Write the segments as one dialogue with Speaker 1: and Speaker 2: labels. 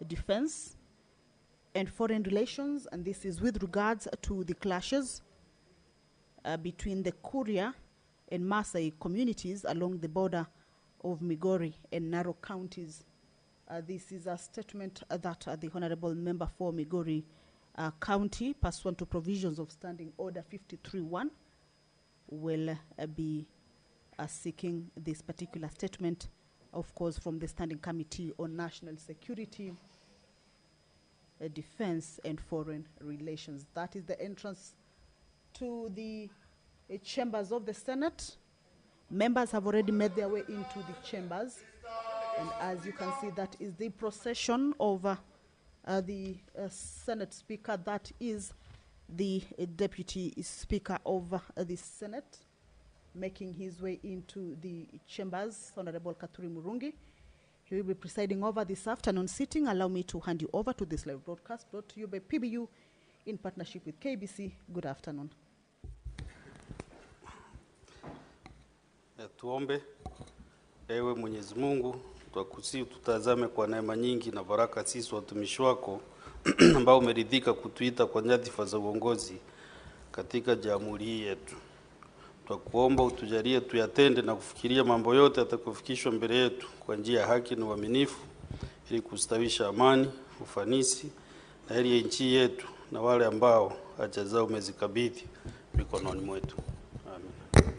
Speaker 1: Defense and Foreign Relations, and this is with regards to the clashes between the Kuria and Maasai communities along the border of Migori and Narok counties. This is a statement that the Honorable Member for Migori County, pursuant to provisions of Standing Order 53-1, will be seeking this particular statement, of course, from the Standing Committee on National Security, Defense and Foreign Relations. That is the entrance to the chambers of the Senate. Members have already made their way into the chambers, and as you can see, that is the procession of the Senate Speaker. That is the Deputy Speaker of the Senate, making his way into the chambers, Honorable Katuri Murungi. He will be presiding over this afternoon sitting. Allow me to hand you over to this live broadcast brought to you by PBU in partnership with KBC. Good afternoon.
Speaker 2: Tuombe. Ewe Mwenyezi Mungu, twakusihi tutazame kwa neema nyingi na baraka sisi watumishi wako ambao umeridhika kutuita kwa nyadhifa za uongozi katika jamhuri hii yetu. Twakuomba utujalie tuyatende na kufikiria mambo yote yatakayofikishwa mbele yetu kwa njia ya haki na uaminifu, ili kustawisha amani, ufanisi na heri ya nchi yetu na wale ambao haja zao umezikabidhi mikononi mwetu. Amen.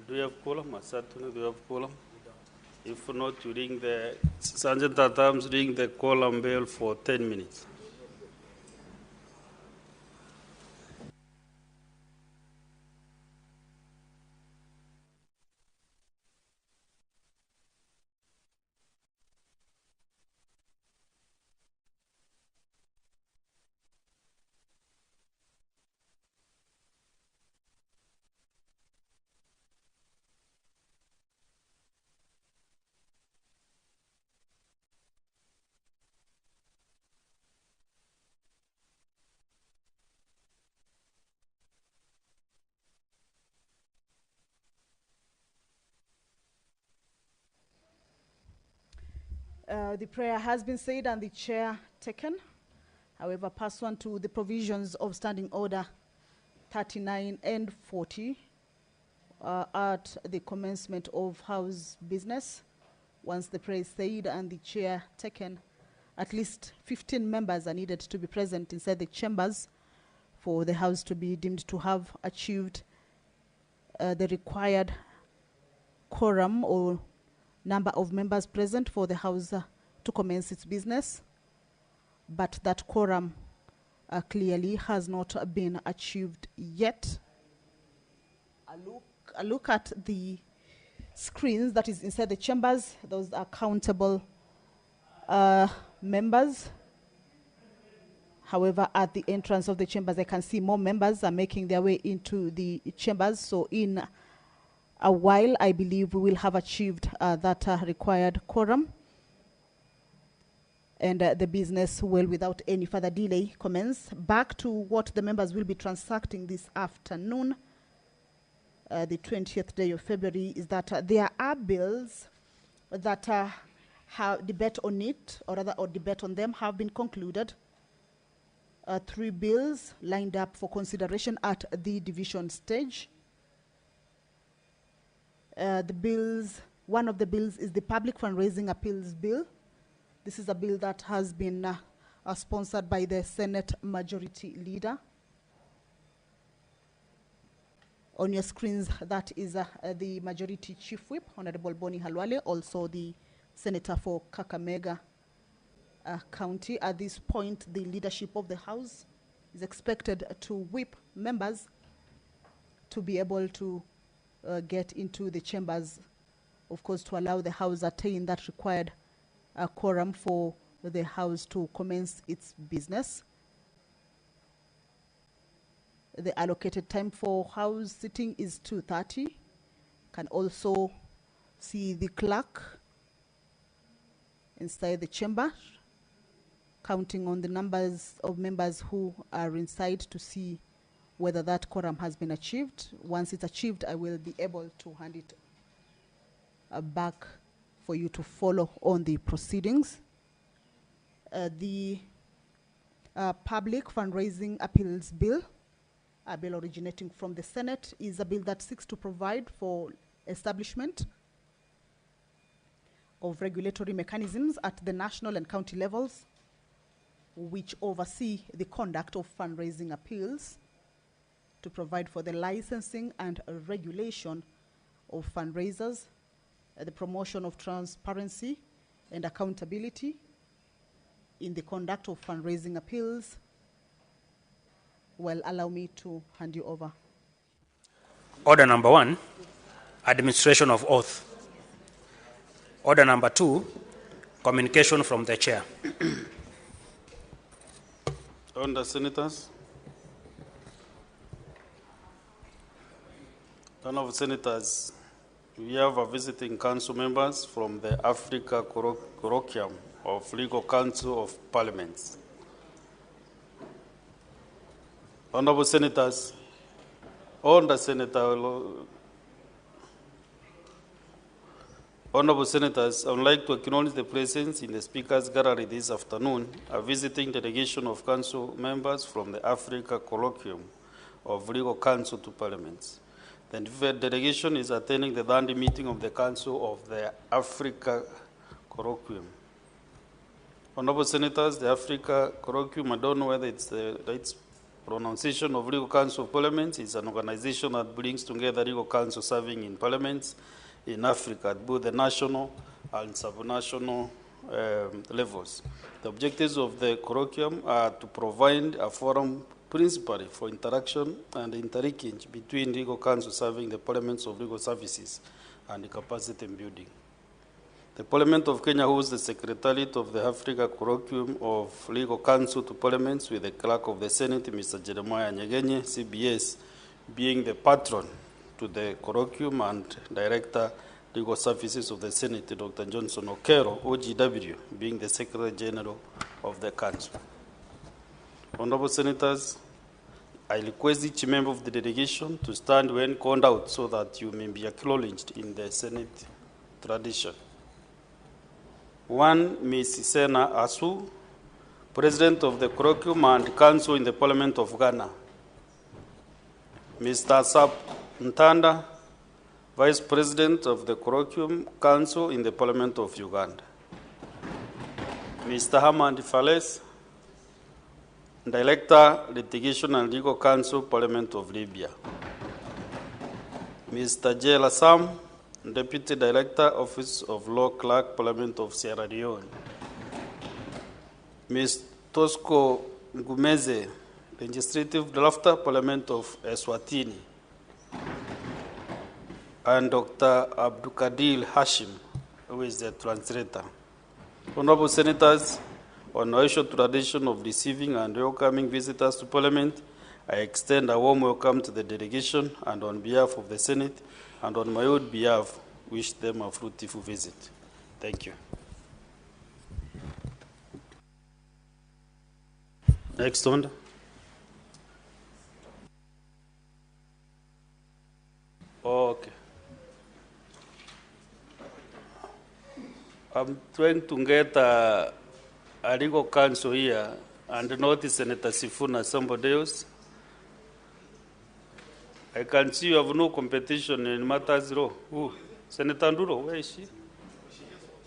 Speaker 2: Do you have quorum? Certainly, do you have quorum? If not, you ring the Sergeant at Arms, ring the quorum bell for 10 minutes.
Speaker 1: The prayer has been said and the chair taken. However, pursuant to the provisions of Standing Order 39 and 40, at the commencement of House business, once the prayer is said and the chair taken, at least 15 members are needed to be present inside the chambers for the House to be deemed to have achieved the required quorum or number of members present for the House to commence its business. But that quorum clearly has not been achieved yet. A look at the screens that is inside the chambers. Those are countable members. However, at the entrance of the chambers, I can see more members are making their way into the chambers. So in a while, I believe we will have achieved that required quorum. And the business will, without any further delay, commence. Back to what the members will be transacting this afternoon, the 20th day of February, is that there are bills that have debate on it, or rather, or debate on them have been concluded. 3 bills lined up for consideration at the division stage. One of the bills is the Public Fundraising Appeals Bill. This is a bill that has been sponsored by the Senate Majority Leader. On your screens, that is the Majority Chief Whip, Honorable Boni Halwale, also the Senator for Kakamega County. At this point, the leadership of the House is expected to whip members to be able to get into the chambers of course, to allow the House attain that required quorum for the House to commence its business. The allocated time for House sitting is 2:30. Can also see the clerk inside the chamber, counting on the numbers of members who are inside to see whether that quorum has been achieved. Once it's achieved, I will be able to hand it back for you to follow on the proceedings. The Public Fundraising Appeals Bill, a bill originating from the Senate, is a bill that seeks to provide for establishment of regulatory mechanisms at the national and county levels which oversee the conduct of fundraising appeals, to provide for the licensing and regulation of fundraisers, the promotion of transparency and accountability in the conduct of fundraising appeals. Well, allow me to hand you over.
Speaker 3: Order number 1, administration of oath. Order number 2, communication from the chair.
Speaker 2: Honourable Senators. Honourable Senators, we have a visiting council members from the Africa Quorum of Legal Council of Parliaments. Honourable Senators, Honourable Senators, I would like to acknowledge the presence in the Speaker's Gallery this afternoon, a visiting delegation of council members from the Africa Quorum of Legal Council to Parliaments. The delegation is attending the Dundee meeting of the Council of the Africa Quorum. Honourable Senators, the Africa Quorum, I don't know whether it's the right pronunciation of Legal Council of Parliaments, is an organization that brings together legal counsel serving in parliaments in Africa at both the national and subnational levels. The objectives of the Quorum are to provide a forum principally for interaction and interlinkage between legal counsel serving the parliaments of legal services and capacity building. The Parliament of Kenya holds the Secretariat of the Africa Quorum of Legal Counsel to Parliaments, with the Clerk of the Senate, Mr. Jeremiah Nyegenye, CBS, being the patron to the Quorum, and Director, Legal Services of the Senate, Dr. Johnson Okero, OGW, being the Secretary General of the Council. Honourable Senators, I request each member of the delegation to stand when called out so that you may be acknowledged in the Senate tradition. 1, Ms. Sena Asu, President of the Quorum and Council in the Parliament of Ghana. Mr. Sap Ntanda, Vice President of the Quorum Council in the Parliament of Uganda. Mr. Hamad Fales, Director, Litigation and Legal Counsel, Parliament of Libya. Mr. J. Lassam, Deputy Director, Office of Law Clerk, Parliament of Sierra Leone. Ms. Tosco Ngumeze, Legislative Drafter, Parliament of Eswatini. And Dr. Abdulkadir Hashim, who is the translator. Honourable Senators, on our tradition of receiving and welcoming visitors to Parliament, I extend a warm welcome to the delegation, and on behalf of the Senate and on my own behalf, wish them a fruitful visit. Thank you. Next one. Okay. I'm trying to get a legal counsel here and not Senator Sifuna, somebody else. I can see you have no competition in matters law. Who? Senator Nduro, where is she?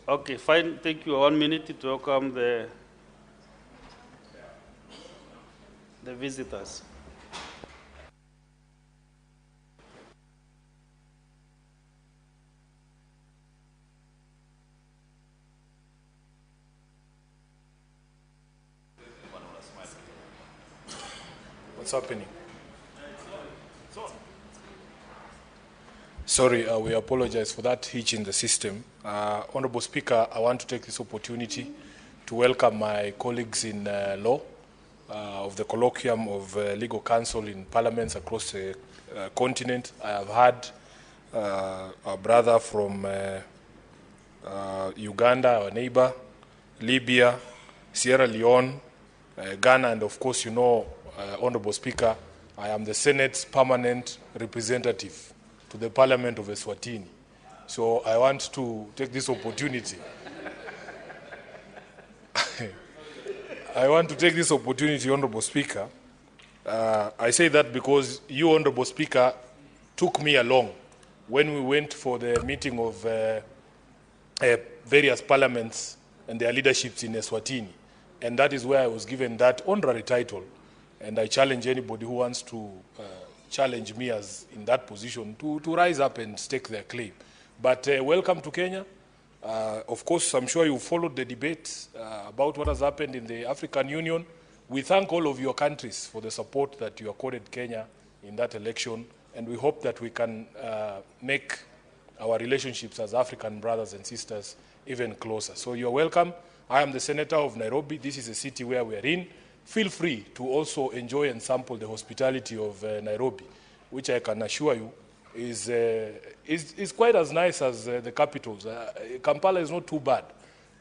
Speaker 2: Okay, fine. Thank you. 1 minute to welcome the visitors.
Speaker 3: What's happening?
Speaker 4: Sorry, we apologize for that hitch in the system. Honorable Speaker, I want to take this opportunity to welcome my colleagues in law of the colloquium of legal counsel in parliaments across the continent. I have had a brother from Uganda, our neighbor, Libya, Sierra Leone, Ghana, and of course, you know, Honorable Speaker, I am the Senate's permanent representative to the Parliament of Eswatini. So I want to take this opportunity. I want to take this opportunity, Honorable Speaker. I say that because you, Honorable Speaker, took me along when we went for the meeting of various parliaments and their leaderships in Eswatini. And that is where I was given that honorary title. And I challenge anybody who wants to challenge me as in that position to rise up and stake their claim. But welcome to Kenya. Of course, I'm sure you followed the debate about what has happened in the African Union. We thank all of your countries for the support that you accorded Kenya in that election. And we hope that we can make our relationships as African brothers and sisters even closer. So you're welcome. I am the Senator of Nairobi. This is a city where we are in. Feel free to also enjoy and sample the hospitality of Nairobi, which I can assure you is quite as nice as the capitals. Kampala is not too bad,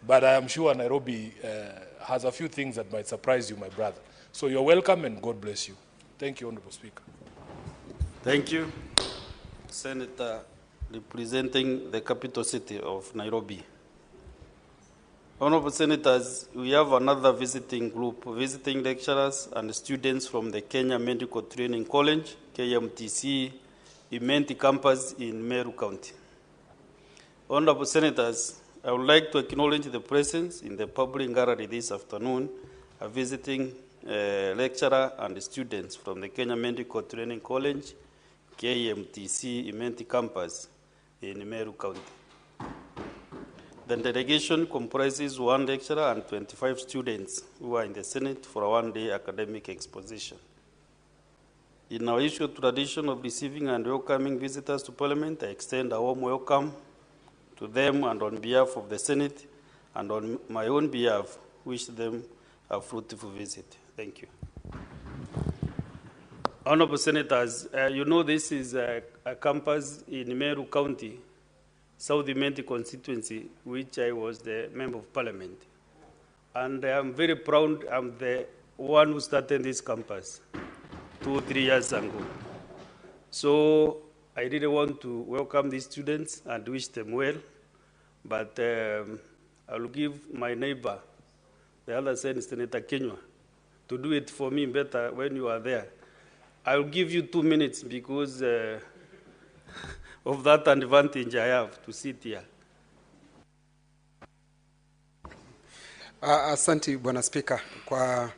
Speaker 4: but I am sure Nairobi has a few things that might surprise you, my brother. So you're welcome and God bless you. Thank you, Honorable Speaker.
Speaker 2: Thank you. Senator representing the capital city of Nairobi. Honorable Senators, we have another visiting group, visiting lecturers and students from the Kenya Medical Training College, KMTC, Imenti campus in Meru County. Honorable Senators, I would like to acknowledge the presence in the public gallery this afternoon, a visiting lecturer and students from the Kenya Medical Training College, KMTC, Imenti campus in Meru County. The delegation comprises 1 lecturer and 25 students who are in the Senate for a one-day academic exposition. In our usual tradition of receiving and welcoming visitors to Parliament, I extend a warm welcome to them, and on behalf of the Senate and on my own behalf, wish them a fruitful visit. Thank you. Honorable Senators, you know this is a campus in Meru County, South Imenti constituency, which I was the Member of Parliament. And I am very proud I'm the one who started this campus 2 or 3 years ago. So I really want to welcome these students and wish them well. But I will give my neighbor, the other side, Senator Kenywa, to do it for me better when you are there. I will give you 2 minutes because of that advantage I have to sit here.
Speaker 5: Asante Bwana Spika kwa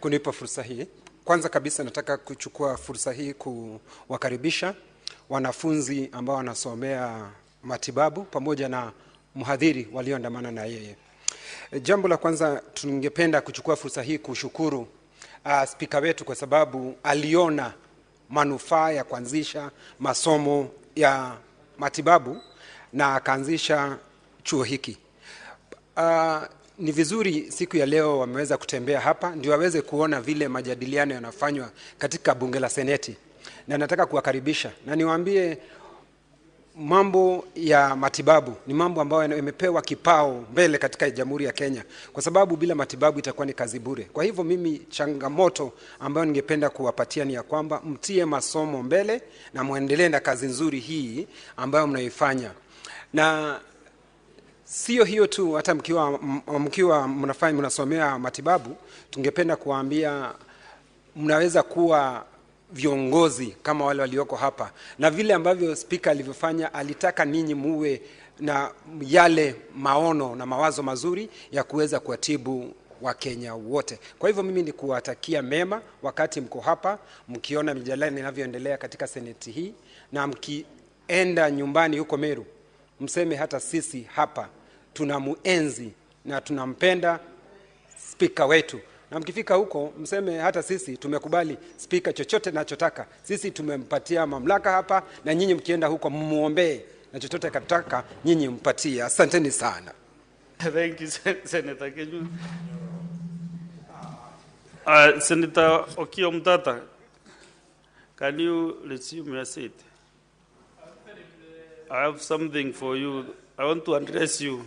Speaker 5: kunipa fursa hii. Kwanza kabisa nataka kuchukua fursa hii kuwakaribisha wanafunzi ambao wanasomea matibabu pamoja na mhadhiri walioandamana na yeye. Jambo la kwanza, tungependa kuchukua fursa hii kushukuru spika wetu kwa sababu aliona manufaa ya kuanzisha masomo ya matibabu na akaanzisha chuo hiki. Ni vizuri siku ya leo wameweza kutembea hapa ndio waweze kuona vile majadiliano yanafanywa katika bunge la Seneti. Na nataka kuwakaribisha na niwaambie mambo ya matibabu ni mambo ambayo yamepewa kipao mbele katika Jamhuri ya Kenya, kwa sababu bila matibabu itakuwa ni kazi bure. Kwa hivyo mimi changamoto ambayo ningependa kuwapatia ni ya kwamba mtie masomo mbele na muendelee na kazi nzuri hii ambayo mnaifanya. Na sio hiyo tu, hata mkiwa mnasomea matibabu, tungependa kuambia mnaweza kuwa viongozi kama wale walioko hapa. Na vile ambavyo spika alivyofanya, alitaka ninyi muwe na yale maono na mawazo mazuri ya kuweza kuatibu wa Kenya wote. Kwa hivyo mimi ni kuwatakia mema wakati mko hapa, mkiona mijadala inavyoendelea katika seneti hii, na mkienda nyumbani huko Meru, mseme hata sisi hapa tunamuenzi na tunampenda spika wetu, na mkifika huko mseme hata sisi tumekubali spika chochote nachotaka. Sisi tumempatia mamlaka hapa, na nyinyi mkienda huko mmuombee na chochote kataka nyinyi mpatie. Asanteni sana.
Speaker 2: Thank you, Senator. Can you... Senator Okiya Omtata, can you resume your seat? I have something for you. I want to address you.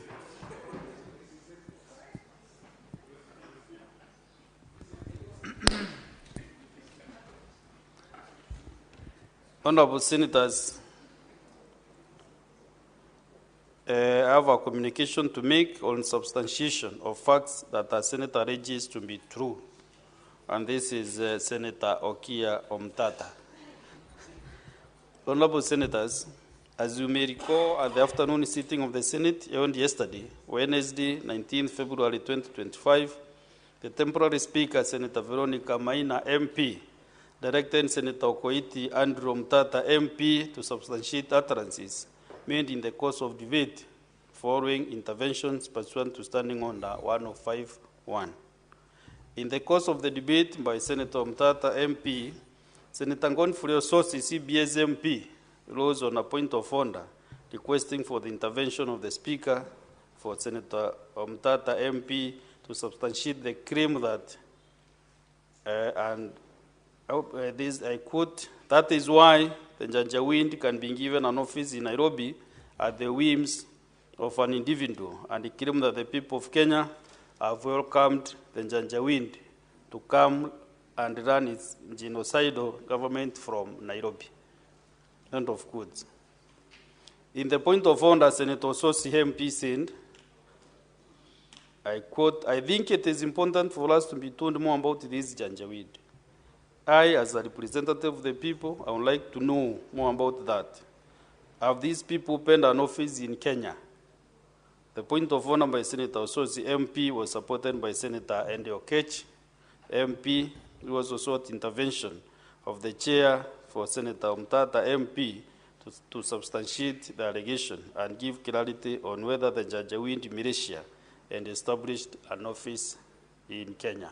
Speaker 2: Honorable Senators, I have a communication to make on substantiation of facts that are Senator alleges to be true. And this is Senator Okiya Omtata. Honorable Senators, as you may recall, at the afternoon sitting of the Senate held yesterday, Wednesday, 19 February 2025, the temporary Speaker, Senator Veronica Maina, MP, directed Senator Okoiti Andrew Omtata, MP, to substantiate utterances made in the course of debate following interventions pursuant to Standing Order 105.1. In the course of the debate by Senator Omtata, MP, Senator Ngonfulio Sosi, CBS MP, rose on a point of order requesting for the intervention of the Speaker for Senator Omtata, MP, to substantiate the claim that, I quote, that is why the Janjaweed can be given an office in Nairobi at the whims of an individual, and he claimed that the people of Kenya have welcomed the Janjaweed to come and run its genocidal government from Nairobi. End of quotes. In the point of order, Senator Sosi MP said, I quote, I think it is important for us to be told more about this Janjaweed. I, as a representative of the people, I would like to know more about that. Have these people opened an office in Kenya? The point of honor by Senator Sosi MP was supported by Senator Andy Okech MP, who also sought intervention of the chair for Senator Omtata MP to substantiate the allegation and give clarity on whether the Janjaweed militia and established an office in Kenya.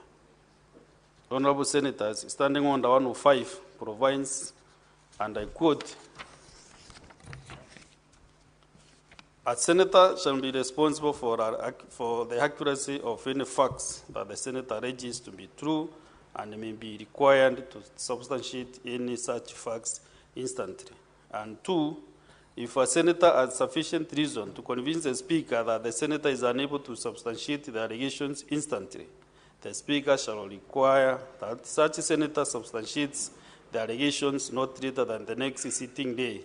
Speaker 2: Honorable Senators, Standing Order 105 provides, and I quote, a senator shall be responsible for the accuracy of any facts that the senator alleges to be true and may be required to substantiate any such facts instantly. And two, if a senator has sufficient reason to convince the Speaker that the senator is unable to substantiate the allegations instantly, the Speaker shall require that such a senator substantiates the allegations not later than the next sitting day,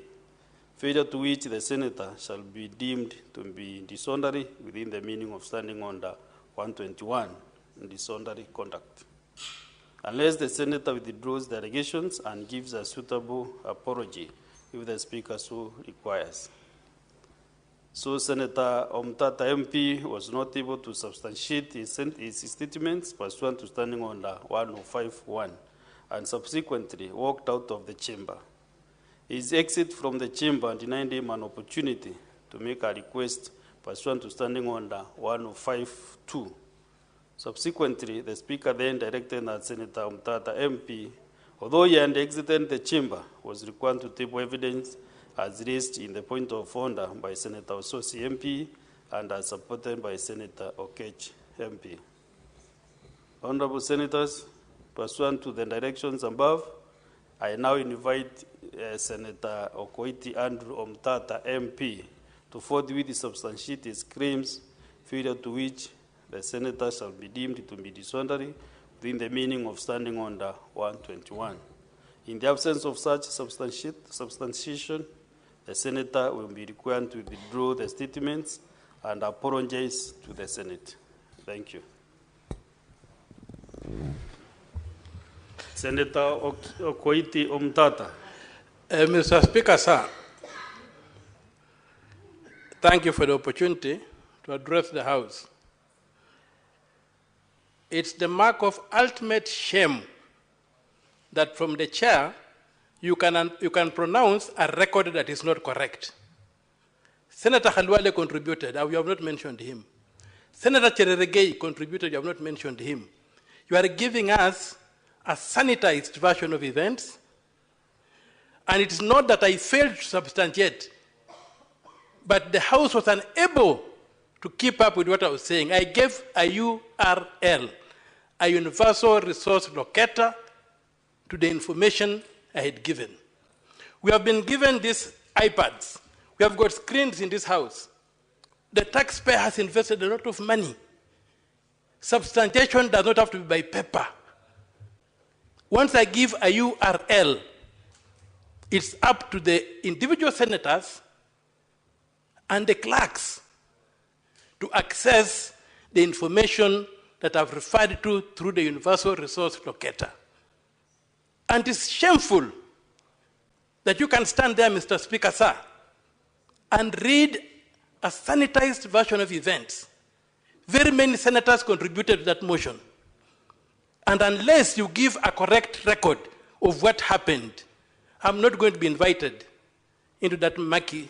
Speaker 2: failure to which the senator shall be deemed to be disorderly within the meaning of Standing Order 121, disorderly conduct, unless the senator withdraws the allegations and gives a suitable apology if the Speaker so requires. So Senator Omtata MP was not able to substantiate his statements pursuant to Standing Order 105.1 and subsequently walked out of the chamber. His exit from the chamber denied him an opportunity to make a request pursuant to Standing Order 105.2. Subsequently, the Speaker then directed that Senator Omtata MP, although he had exited the chamber, was required to table evidence as raised in the point of order by Senator Sosi MP and as supported by Senator Okech MP. Honorable Senators, pursuant to the directions above, I now invite Senator Okoiti Andrew Omtata MP to forthwith substantiate his claims, failure to which the senator shall be deemed to be disorderly within the meaning of Standing Order 121. In the absence of such substantiation, the senator will be required to withdraw the statements and apologize to the Senate. Thank you. Senator Okoiti Omtata.
Speaker 6: Mr. Speaker, sir, thank you for the opportunity to address the House. It's the mark of ultimate shame that from the chair you can pronounce a record that is not correct. Senator Khalwale contributed, we have not mentioned him. Senator Chereregei contributed, you have not mentioned him. You are giving us a sanitized version of events, and it's not that I failed to substantiate, but the House was unable to keep up with what I was saying. I gave a URL, a universal resource locator, to the information I had given. We have been given these iPads. We have got screens in this house. The taxpayer has invested a lot of money. Substantiation does not have to be by paper. Once I give a URL, it's up to the individual senators and the clerks to access the information that I've referred to through the Universal Resource Locator. And it's shameful that you can stand there, Mr. Speaker, sir, and read a sanitized version of events. Very many senators contributed to that motion. And unless you give a correct record of what happened, I'm not going to be invited into that murky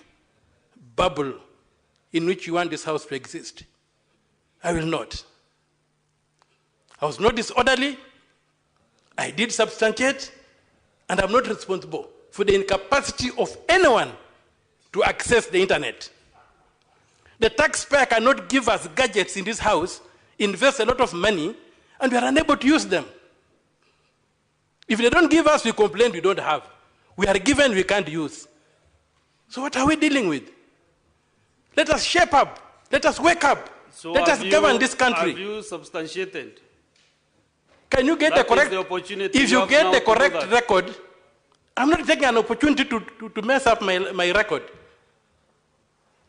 Speaker 6: bubble in which you want this house to exist. I will not. I was not disorderly. I did substantiate, and I'm not responsible for the incapacity of anyone to access the internet. The taxpayer cannot give us gadgets in this house, invest a lot of money, and we are unable to use them. If they don't give us, we complain we don't have. We are given, we can't use. So what are we dealing with? Let us shape up. Let us wake up.
Speaker 2: So
Speaker 6: let us govern this country.
Speaker 2: Have you substantiated?
Speaker 6: Can you get the correct? If you get the correct record, I'm not taking an opportunity to mess up my record.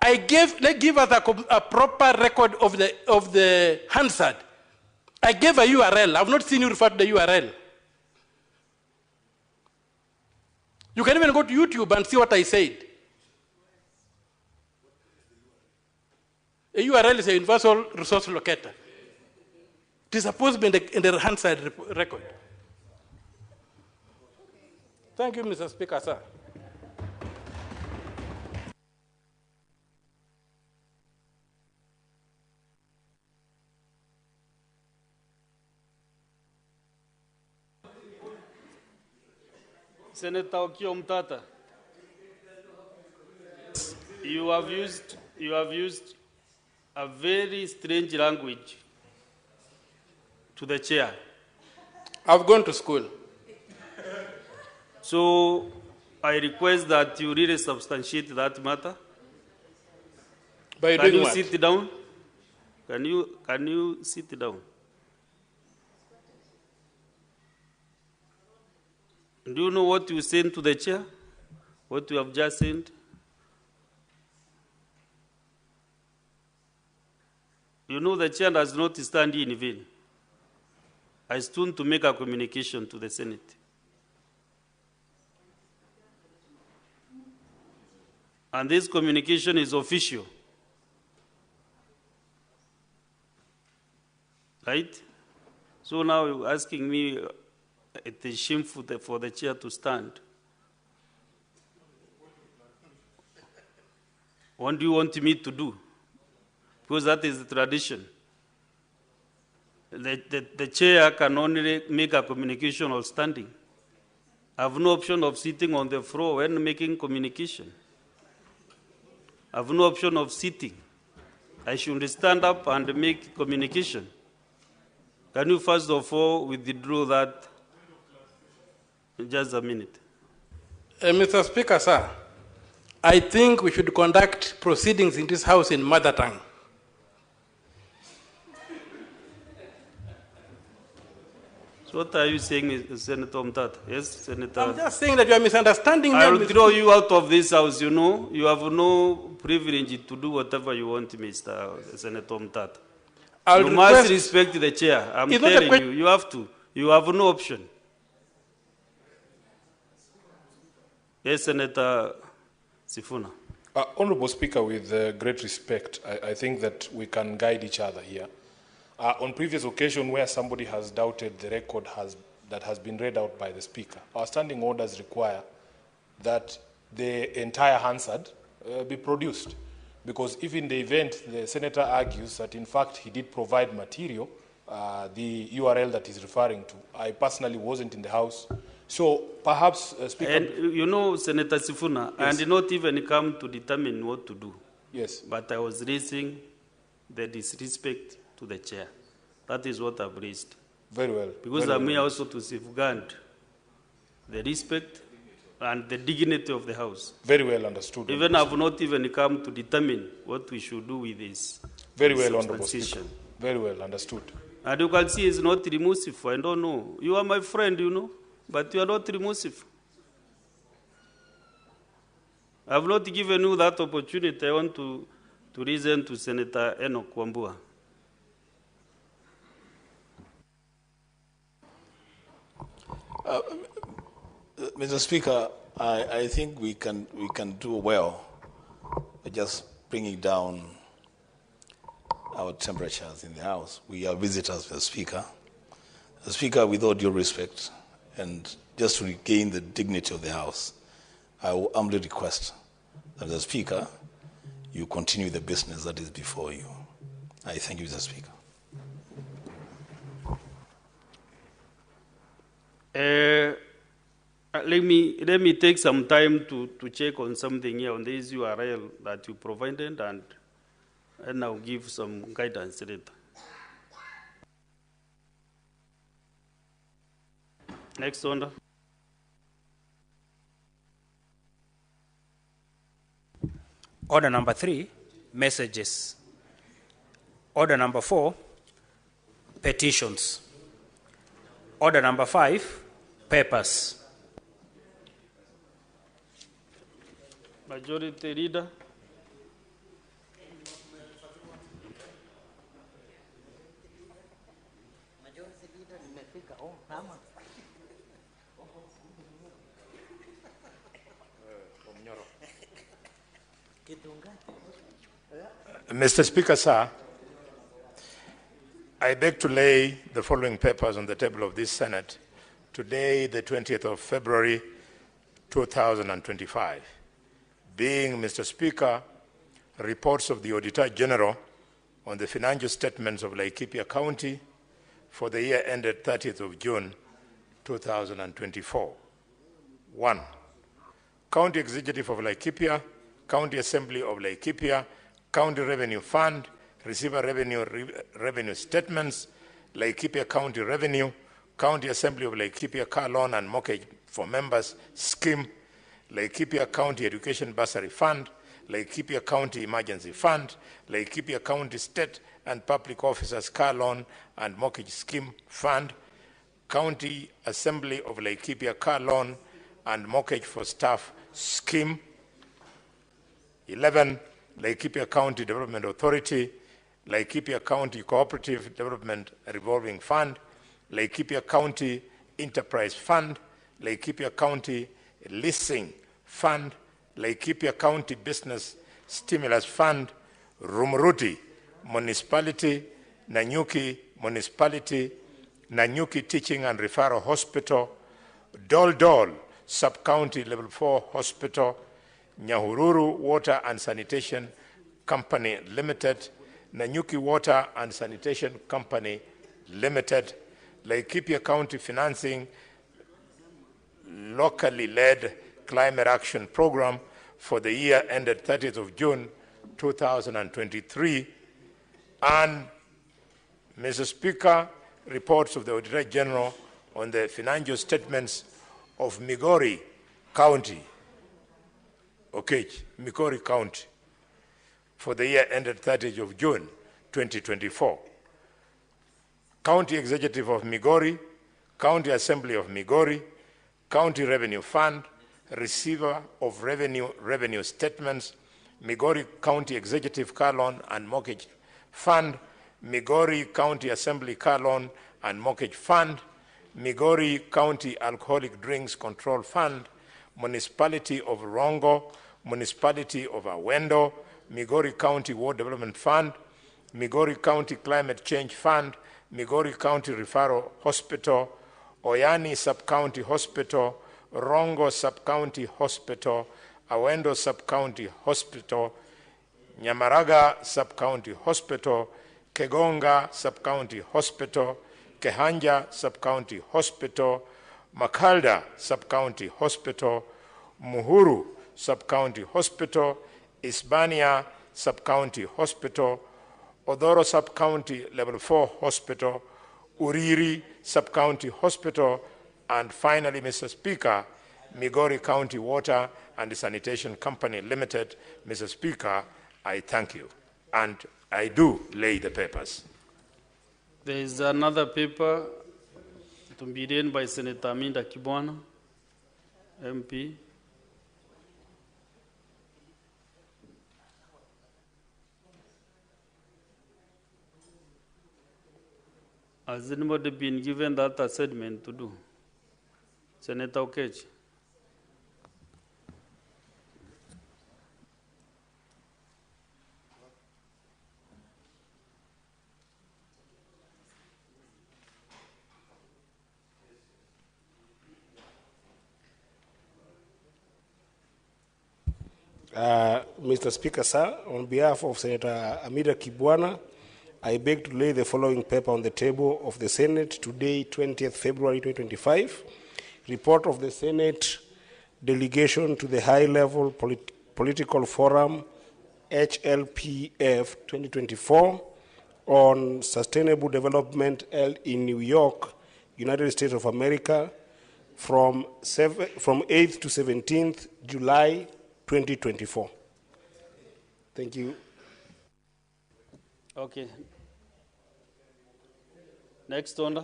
Speaker 6: Let's give us a proper record of the Hansard. I gave a URL. I've not seen you refer to the URL. You can even go to YouTube and see what I said. A URL is a universal resource locator. It is supposed to be in the Hansard record. Thank you, Mr. Speaker, sir.
Speaker 2: Senator Okio Mtata, you have used a very strange language to the chair.
Speaker 6: I've gone to school.
Speaker 2: So I request that you really substantiate that matter.
Speaker 6: By
Speaker 2: Can
Speaker 6: doing
Speaker 2: you
Speaker 6: what?
Speaker 2: sit down? Can you sit down? Do you know what you sent to the chair? What you have just sent? You know the chair does not stand in vain. I stood to make a communication to the Senate. And this communication is official. Right? So now you're asking me, it is shameful for the chair to stand. What do you want me to do? Because that is the tradition. The chair can only make a communication or standing. I have no option of sitting on the floor when making communication. I have no option of sitting. I should stand up and make communication. Can you first of all withdraw that? Just a minute.
Speaker 6: Mr. Speaker, sir, I think we should conduct proceedings in this House in mother tongue.
Speaker 2: So what are you saying, Senator Mtata? Yes, Senator.
Speaker 6: I'm just saying that you are misunderstanding me.
Speaker 2: I will throw you out of this House, you know. You have no privilege to do whatever you want, Mr. Senator Mtata. You must respect the chair. I'm telling you, you have to. You have no option. Yes, Senator Sifuna.
Speaker 4: Honorable Speaker, with great respect, I think that we can guide each other here. On previous occasion where somebody has doubted the record that has been read out by the Speaker, our standing orders require that the entire Hansard be produced. Because if in the event the Senator argues that in fact he did provide material the URL that he's referring to. I personally wasn't in the house. So perhaps, Speaker...
Speaker 2: And you know, Senator Sifuna,
Speaker 4: Yes.
Speaker 2: I did not even come to determine what to do.
Speaker 4: Yes.
Speaker 2: But I was raising the disrespect to the chair. That is what I've raised.
Speaker 4: Very well.
Speaker 2: Because
Speaker 4: Very
Speaker 2: I'm
Speaker 4: well.
Speaker 2: here also to safeguard the respect and the dignity of the House.
Speaker 4: Very well understood.
Speaker 2: Even I've not even come to determine what we should do with this.
Speaker 4: Very well, Honorable Speaker.
Speaker 2: Substantiation.
Speaker 4: Very well understood.
Speaker 2: And you can see it's not remorseful. I don't know. You are my friend, you know, but you are not remorseful. I have not given you that opportunity. I want to reason to Senator Enoch Wambua.
Speaker 7: Mr. Speaker, I think we can do well by just bringing down our temperatures in the House. We are visitors, Mr. Speaker. Mr. Speaker, with all due respect, and just to regain the dignity of the House, I will humbly request that, Mr. Speaker, you continue the business that is before you. I thank you, Mr. Speaker.
Speaker 2: Let me take some time to check on something here on this URL that you provided, and I'll give some guidance later. Next order.
Speaker 3: Order number 3, messages. Order number 4, petitions. Order number 5, papers.
Speaker 2: Majority Leader.
Speaker 4: Mr. Speaker, sir, I beg to lay the following papers on the table of this Senate today, the 20th of February, 2025. Being, Mr. Speaker, reports of the Auditor General on the financial statements of Laikipia County for the year ended 30th of June, 2024. 1. County Executive of Laikipia, County Assembly of Laikipia, County Revenue Fund, Receiver Revenue Statements, Laikipia County Revenue, County Assembly of Laikipia Car Loan and Mortgage for Members Scheme, Laikipia County Education Bursary Fund, Laikipia County Emergency Fund, Laikipia County State and Public Officers Car Loan and Mortgage Scheme Fund, County Assembly of Laikipia Car Loan and Mortgage for Staff Scheme. 11, Laikipia County Development Authority, Laikipia County Cooperative Development Revolving Fund, Laikipia County Enterprise Fund, Laikipia County Leasing Fund, Laikipia County Business Stimulus Fund, Rumuruti Municipality, Nanyuki Municipality, Nanyuki Teaching and Referral Hospital, Dol Dol Sub-County Level 4 Hospital, Nyahururu Water and Sanitation Company Limited, Nanyuki Water and Sanitation Company Limited, Laikipia County Financing Locally Led Climate Action Program for the year ended 30th of June 2023, and Mr. Speaker, reports of the Auditor General on the financial statements of Migori County, Migori County, for the year ended 30th of June 2024. County Executive of Migori, County Assembly of Migori, County Revenue Fund, Receiver of Revenue Statements, Migori County Executive Car Loan and Mortgage Fund, Migori County Assembly Car Loan and Mortgage Fund, Migori County Alcoholic Drinks Control Fund, Municipality of Rongo, Municipality of Awendo, Migori County War Development Fund, Migori County Climate Change Fund, Migori County Referral Hospital, Oyani Sub-County Hospital, Rongo Sub-County Hospital, Awendo Sub-County Hospital, Nyamaraga Sub-County Hospital,
Speaker 8: Kegonga Sub-County Hospital, Kehanja Sub-County Hospital, Makalda Sub-County Hospital, Muhuru Sub-County Hospital, Isbania Sub-County Hospital, Odoro Sub-County Level 4 Hospital, Uriri Sub-County Hospital, and finally, Mr. Speaker, Migori County Water and Sanitation Company Limited. Mr. Speaker, I thank you, and I do lay the papers.
Speaker 2: There is another paper to be read by Senator Aminda Kibwana, MP. Has anybody been given that assignment to do? Senator Okech.
Speaker 9: Mr. Speaker, sir, on behalf of Senator Amida Kibwana, I beg to lay the following paper on the table of the Senate today, 20th February 2025. Report of the Senate Delegation to the High-Level Political Forum, HLPF 2024, on Sustainable Development held in New York, United States of America, from 8th to 17th July 2024. Thank you.
Speaker 2: Okay. Next order.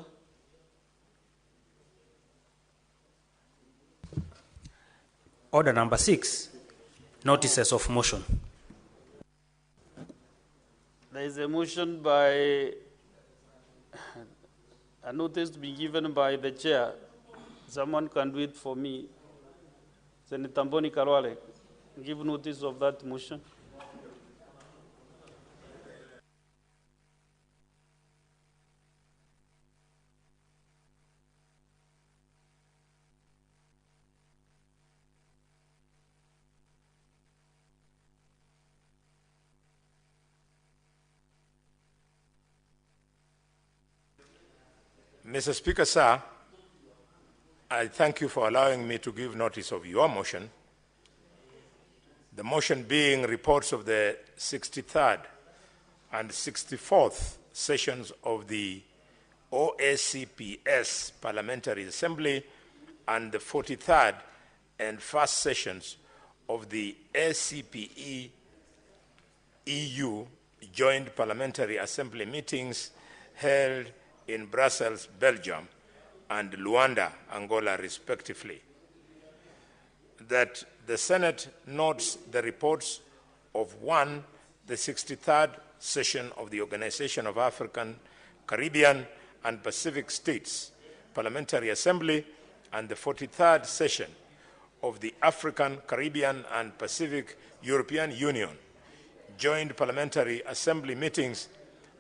Speaker 3: Order number 6, notices of motion.
Speaker 2: There is a motion by a notice to be given by the chair. Someone can do it for me. Senator Mboni Karwale, give notice of that motion.
Speaker 8: Mr. Speaker, sir, I thank you for allowing me to give notice of your motion. The motion being reports of the 63rd and 64th sessions of the OACPS Parliamentary Assembly and the 43rd and 1st sessions of the ACPE EU Joint Parliamentary Assembly meetings held in Brussels, Belgium, and Luanda, Angola, respectively. That the Senate notes the reports of 1, the 63rd session of the Organization of African, Caribbean, and Pacific States Parliamentary Assembly, and the 43rd session of the African, Caribbean, and Pacific European Union Joint Parliamentary Assembly meetings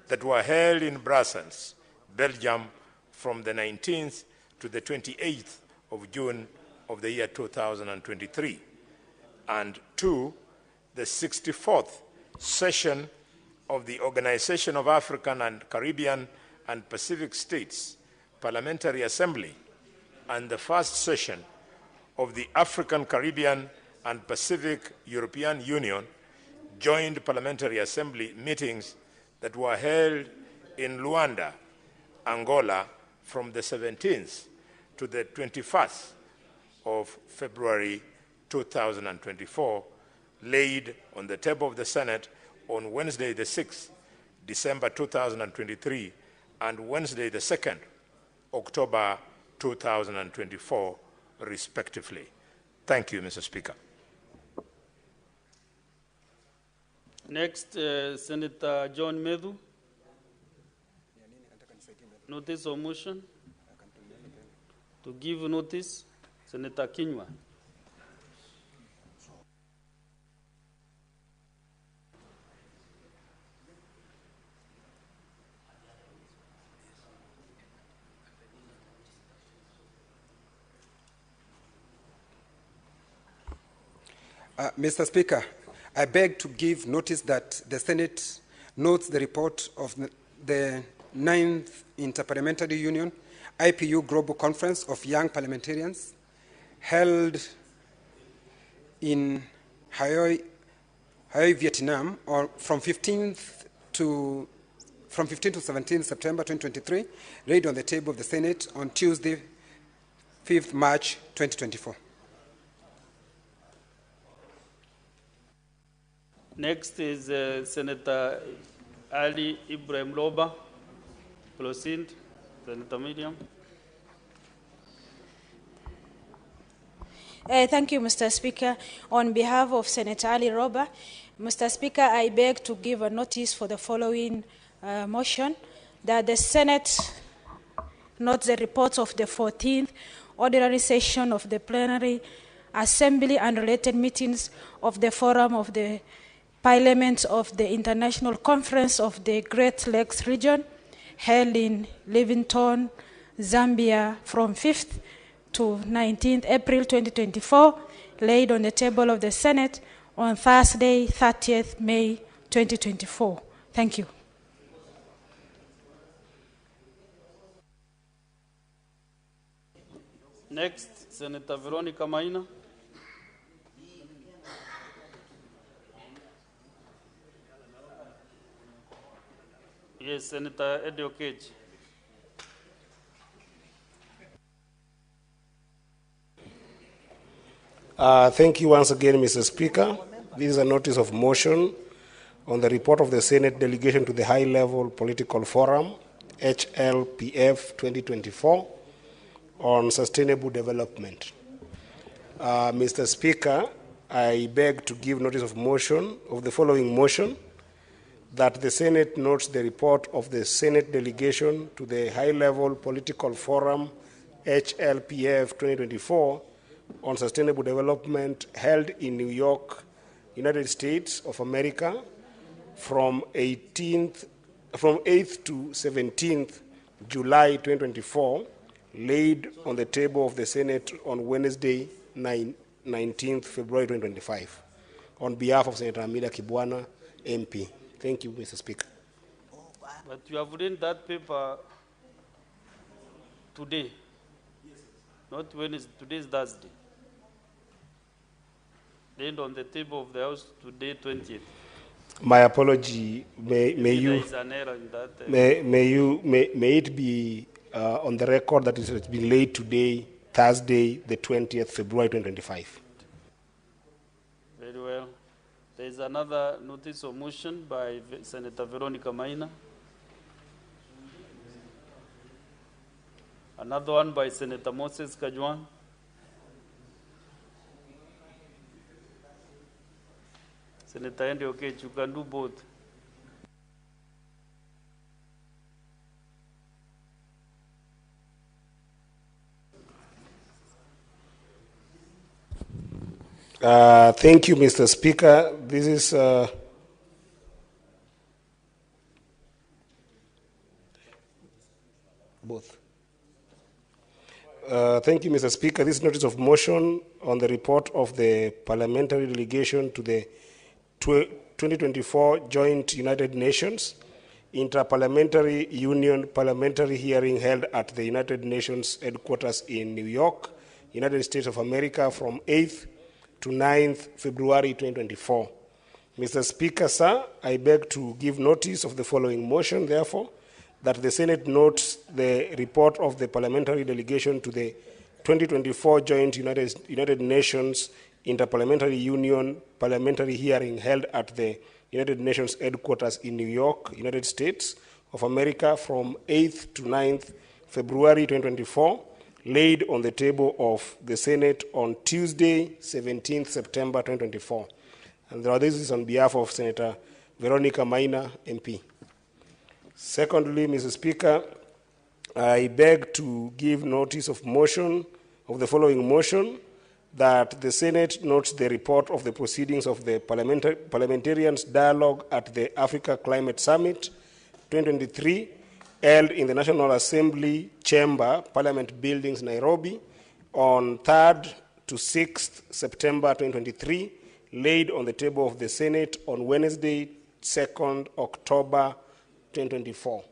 Speaker 8: that were held in Brussels, Belgium, from the 19th to the 28th of June of the year 2023. And 2, the 64th session of the Organization of African and Caribbean and Pacific States Parliamentary Assembly and the 1st session of the African, Caribbean, and Pacific European Union Joint Parliamentary Assembly meetings that were held in Luanda, Angola, from the 17th to the 21st of February 2024, laid on the table of the Senate on Wednesday the 6th December 2023 and Wednesday the 2nd October 2024, respectively. Thank you, Mr. Speaker.
Speaker 2: Next, Senator John Medu. Notice of motion. To give notice, Senator Kinywa.
Speaker 5: Mr. Speaker, I beg to give notice that the Senate notes the report of the 9th Interparliamentary Union IPU Global Conference of Young Parliamentarians held in Hanoi, Vietnam, from 15 to 17 September 2023, laid on the table of the Senate on Tuesday, 5th March 2024.
Speaker 2: Next is Senator Ali Ibrahim Loba. Proceed, Senator Miriam.
Speaker 10: Thank you, Mr. Speaker. On behalf of Senator Ali Roba, Mr. Speaker, I beg to give a notice for the following motion, that the Senate notes the reports of the 14th ordinary session of the plenary assembly and related meetings of the Forum of the Parliaments of the International Conference of the Great Lakes Region, held in Livingstone, Zambia, from 5th to 19th April 2024, laid on the table of the Senate on Thursday, 30th May 2024. Thank you.
Speaker 2: Next, Senator Veronica Maina. Yes, Senator Eddie Okech.
Speaker 9: Thank you once again, Mr. Speaker. This is a notice of motion on the report of the Senate delegation to the High-Level Political Forum, HLPF 2024, on sustainable development. Mr. Speaker, I beg to give notice of motion of the following motion, that the Senate notes the report of the Senate delegation to the High-Level Political Forum, HLPF 2024, on sustainable development held in New York, United States of America, from 8th to 17th July 2024, laid on the table of the Senate on Wednesday, 19th February 2025, on behalf of Senator Amida Kibwana, MP. Thank you, Mr. Speaker.
Speaker 2: But you have written that paper today, not Wednesday. Today is Thursday. Laid on the table of the House today, 20th.
Speaker 9: My apology. May
Speaker 2: There
Speaker 9: you
Speaker 2: is an error in that.
Speaker 9: may it be on the record that it has been laid today, Thursday, the 20th February 2025.
Speaker 2: Very well. There is another notice of motion by Senator Veronica Maina. Another one by Senator Moses Kajwan. Senator Andy Okech, you can do both.
Speaker 9: Thank you, Mr. Speaker. This is both. Thank you, Mr. Speaker. This notice of motion on the report of the parliamentary delegation to the 2024 Joint United Nations Interparliamentary Union parliamentary hearing held at the United Nations headquarters in New York, United States of America, from 8th to 9th February 2024. Mr. Speaker, sir, I beg to give notice of the following motion, therefore, that the Senate notes the report of the parliamentary delegation to the 2024 Joint United Nations Interparliamentary Union parliamentary hearing held at the United Nations headquarters in New York, United States of America, from 8th to 9th February 2024, laid on the table of the Senate on Tuesday, 17th September 2024. And this is on behalf of Senator Veronica Maina, MP. Secondly, Mr. Speaker, I beg to give notice of motion of the following motion, that the Senate notes the report of the proceedings of the Parliamentarians' Dialogue at the Africa Climate Summit 2023, held in the National Assembly Chamber, Parliament Buildings, Nairobi, on 3rd to 6th September 2023, laid on the table of the Senate on Wednesday, 2nd October 2024.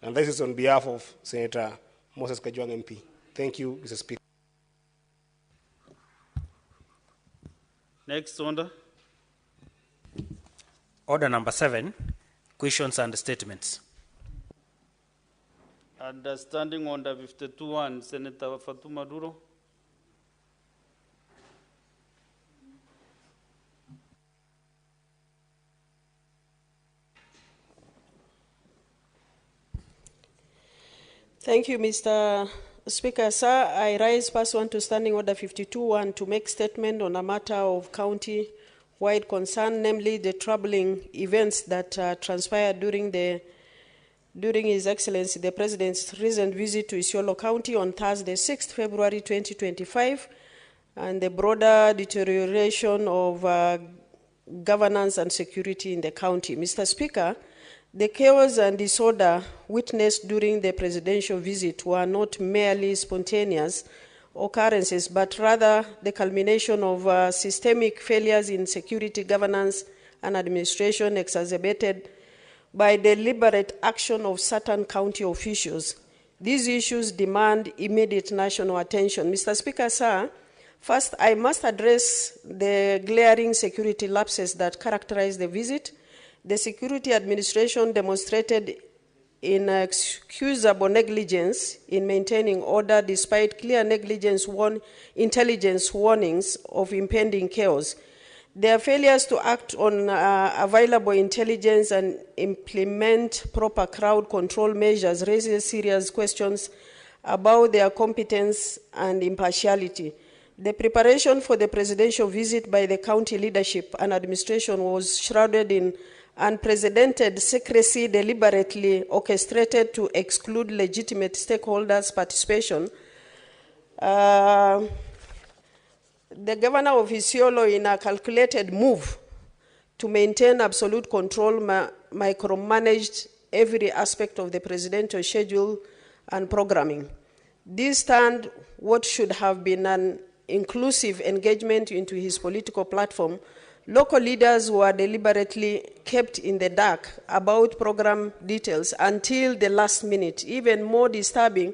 Speaker 9: And this is on behalf of Senator Moses Kajwang MP. Thank you, Mr. Speaker.
Speaker 2: Next order.
Speaker 3: Order number 7, questions and statements.
Speaker 2: Understanding order 52-1, Senator Fatuma Duro.
Speaker 11: Thank you, Mr. Speaker. Sir, I rise pursuant to Standing Order 52-1 to make statement on a matter of county-wide concern, namely the troubling events that transpired during His Excellency the President's recent visit to Isiolo County on Thursday, 6th February 2025, and the broader deterioration of governance and security in the county. Mr. Speaker, the chaos and disorder witnessed during the presidential visit were not merely spontaneous occurrences, but rather the culmination of systemic failures in security governance and administration exacerbated by deliberate action of certain county officials. These issues demand immediate national attention. Mr. Speaker, sir, first I must address the glaring security lapses that characterized the visit. The security administration demonstrated inexcusable negligence in maintaining order despite clear intelligence warnings of impending chaos. Their failures to act on available intelligence and implement proper crowd control measures raises serious questions about their competence and impartiality. The preparation for the presidential visit by the county leadership and administration was shrouded in unprecedented secrecy deliberately orchestrated to exclude legitimate stakeholders' participation. The governor of Isiolo, in a calculated move to maintain absolute control, micromanaged every aspect of the presidential schedule and programming. This turned what should have been an inclusive engagement into his political platform. Local leaders were deliberately kept in the dark about program details until the last minute. Even more disturbing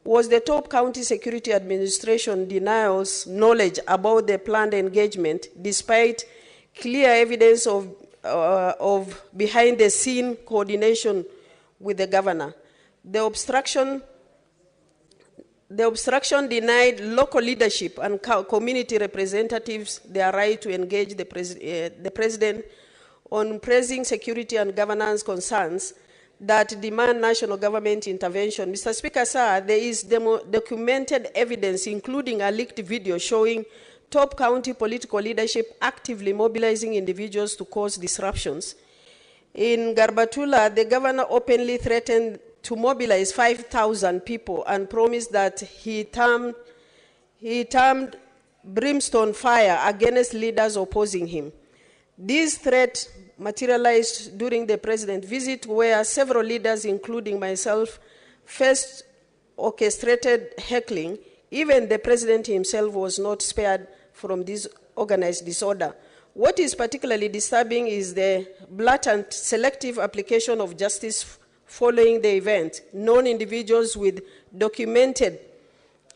Speaker 11: was the top county security administration denials knowledge about the planned engagement, despite clear evidence of behind-the-scene coordination with the governor. The obstruction denied local leadership and community representatives their right to engage the president on pressing security and governance concerns that demand national government intervention. Mr. Speaker, sir, there is documented evidence, including a leaked video showing top county political leadership actively mobilizing individuals to cause disruptions. In Garbatula, the governor openly threatened to mobilize 5,000 people and promised that he termed brimstone fire against leaders opposing him. This threat materialized during the president's visit, where several leaders, including myself, first orchestrated heckling. Even the president himself was not spared from this organized disorder. What is particularly disturbing is the blatant selective application of justice following the event. Known individuals with documented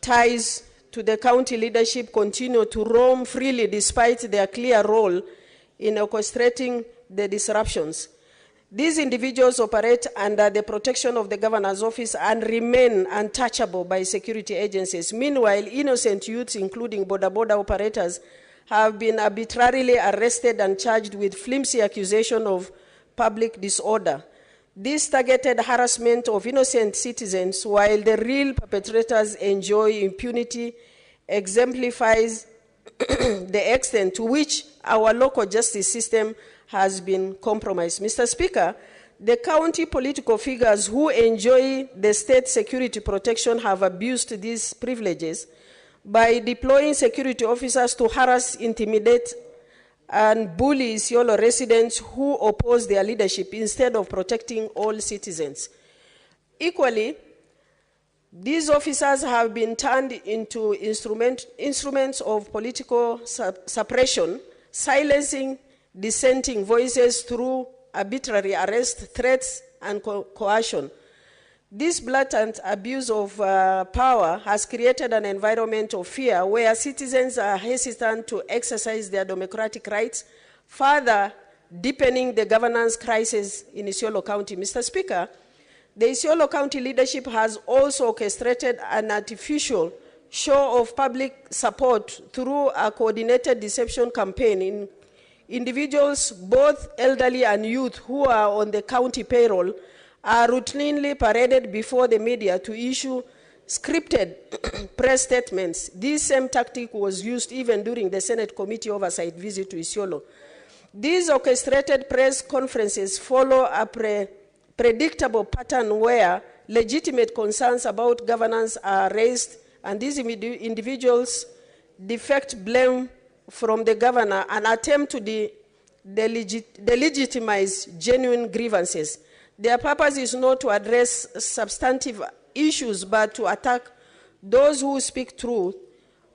Speaker 11: ties to the county leadership continue to roam freely despite their clear role in orchestrating the disruptions. These individuals operate under the protection of the governor's office and remain untouchable by security agencies. Meanwhile, innocent youths, including border operators, have been arbitrarily arrested and charged with flimsy accusation of public disorder. This targeted harassment of innocent citizens, while the real perpetrators enjoy impunity, exemplifies the extent to which our local justice system has been compromised. Mr. Speaker, the county political figures who enjoy the state security protection have abused these privileges by deploying security officers to harass, intimidate, and bully Isiolo residents who oppose their leadership instead of protecting all citizens. Equally, these officers have been turned into instruments of political suppression, silencing dissenting voices through arbitrary arrest, threats, and coercion. This blatant abuse of power has created an environment of fear where citizens are hesitant to exercise their democratic rights, further deepening the governance crisis in Isiolo County. Mr. Speaker, the Isiolo County leadership has also orchestrated an artificial show of public support through a coordinated deception campaign in individuals, both elderly and youth, who are on the county payroll, are routinely paraded before the media to issue scripted press statements. This same tactic was used even during the Senate Committee Oversight visit to Isiolo. These orchestrated press conferences follow a predictable pattern where legitimate concerns about governance are raised, and these individuals deflect blame from the governor and attempt to delegitimize genuine grievances. Their purpose is not to address substantive issues, but to attack those who speak truth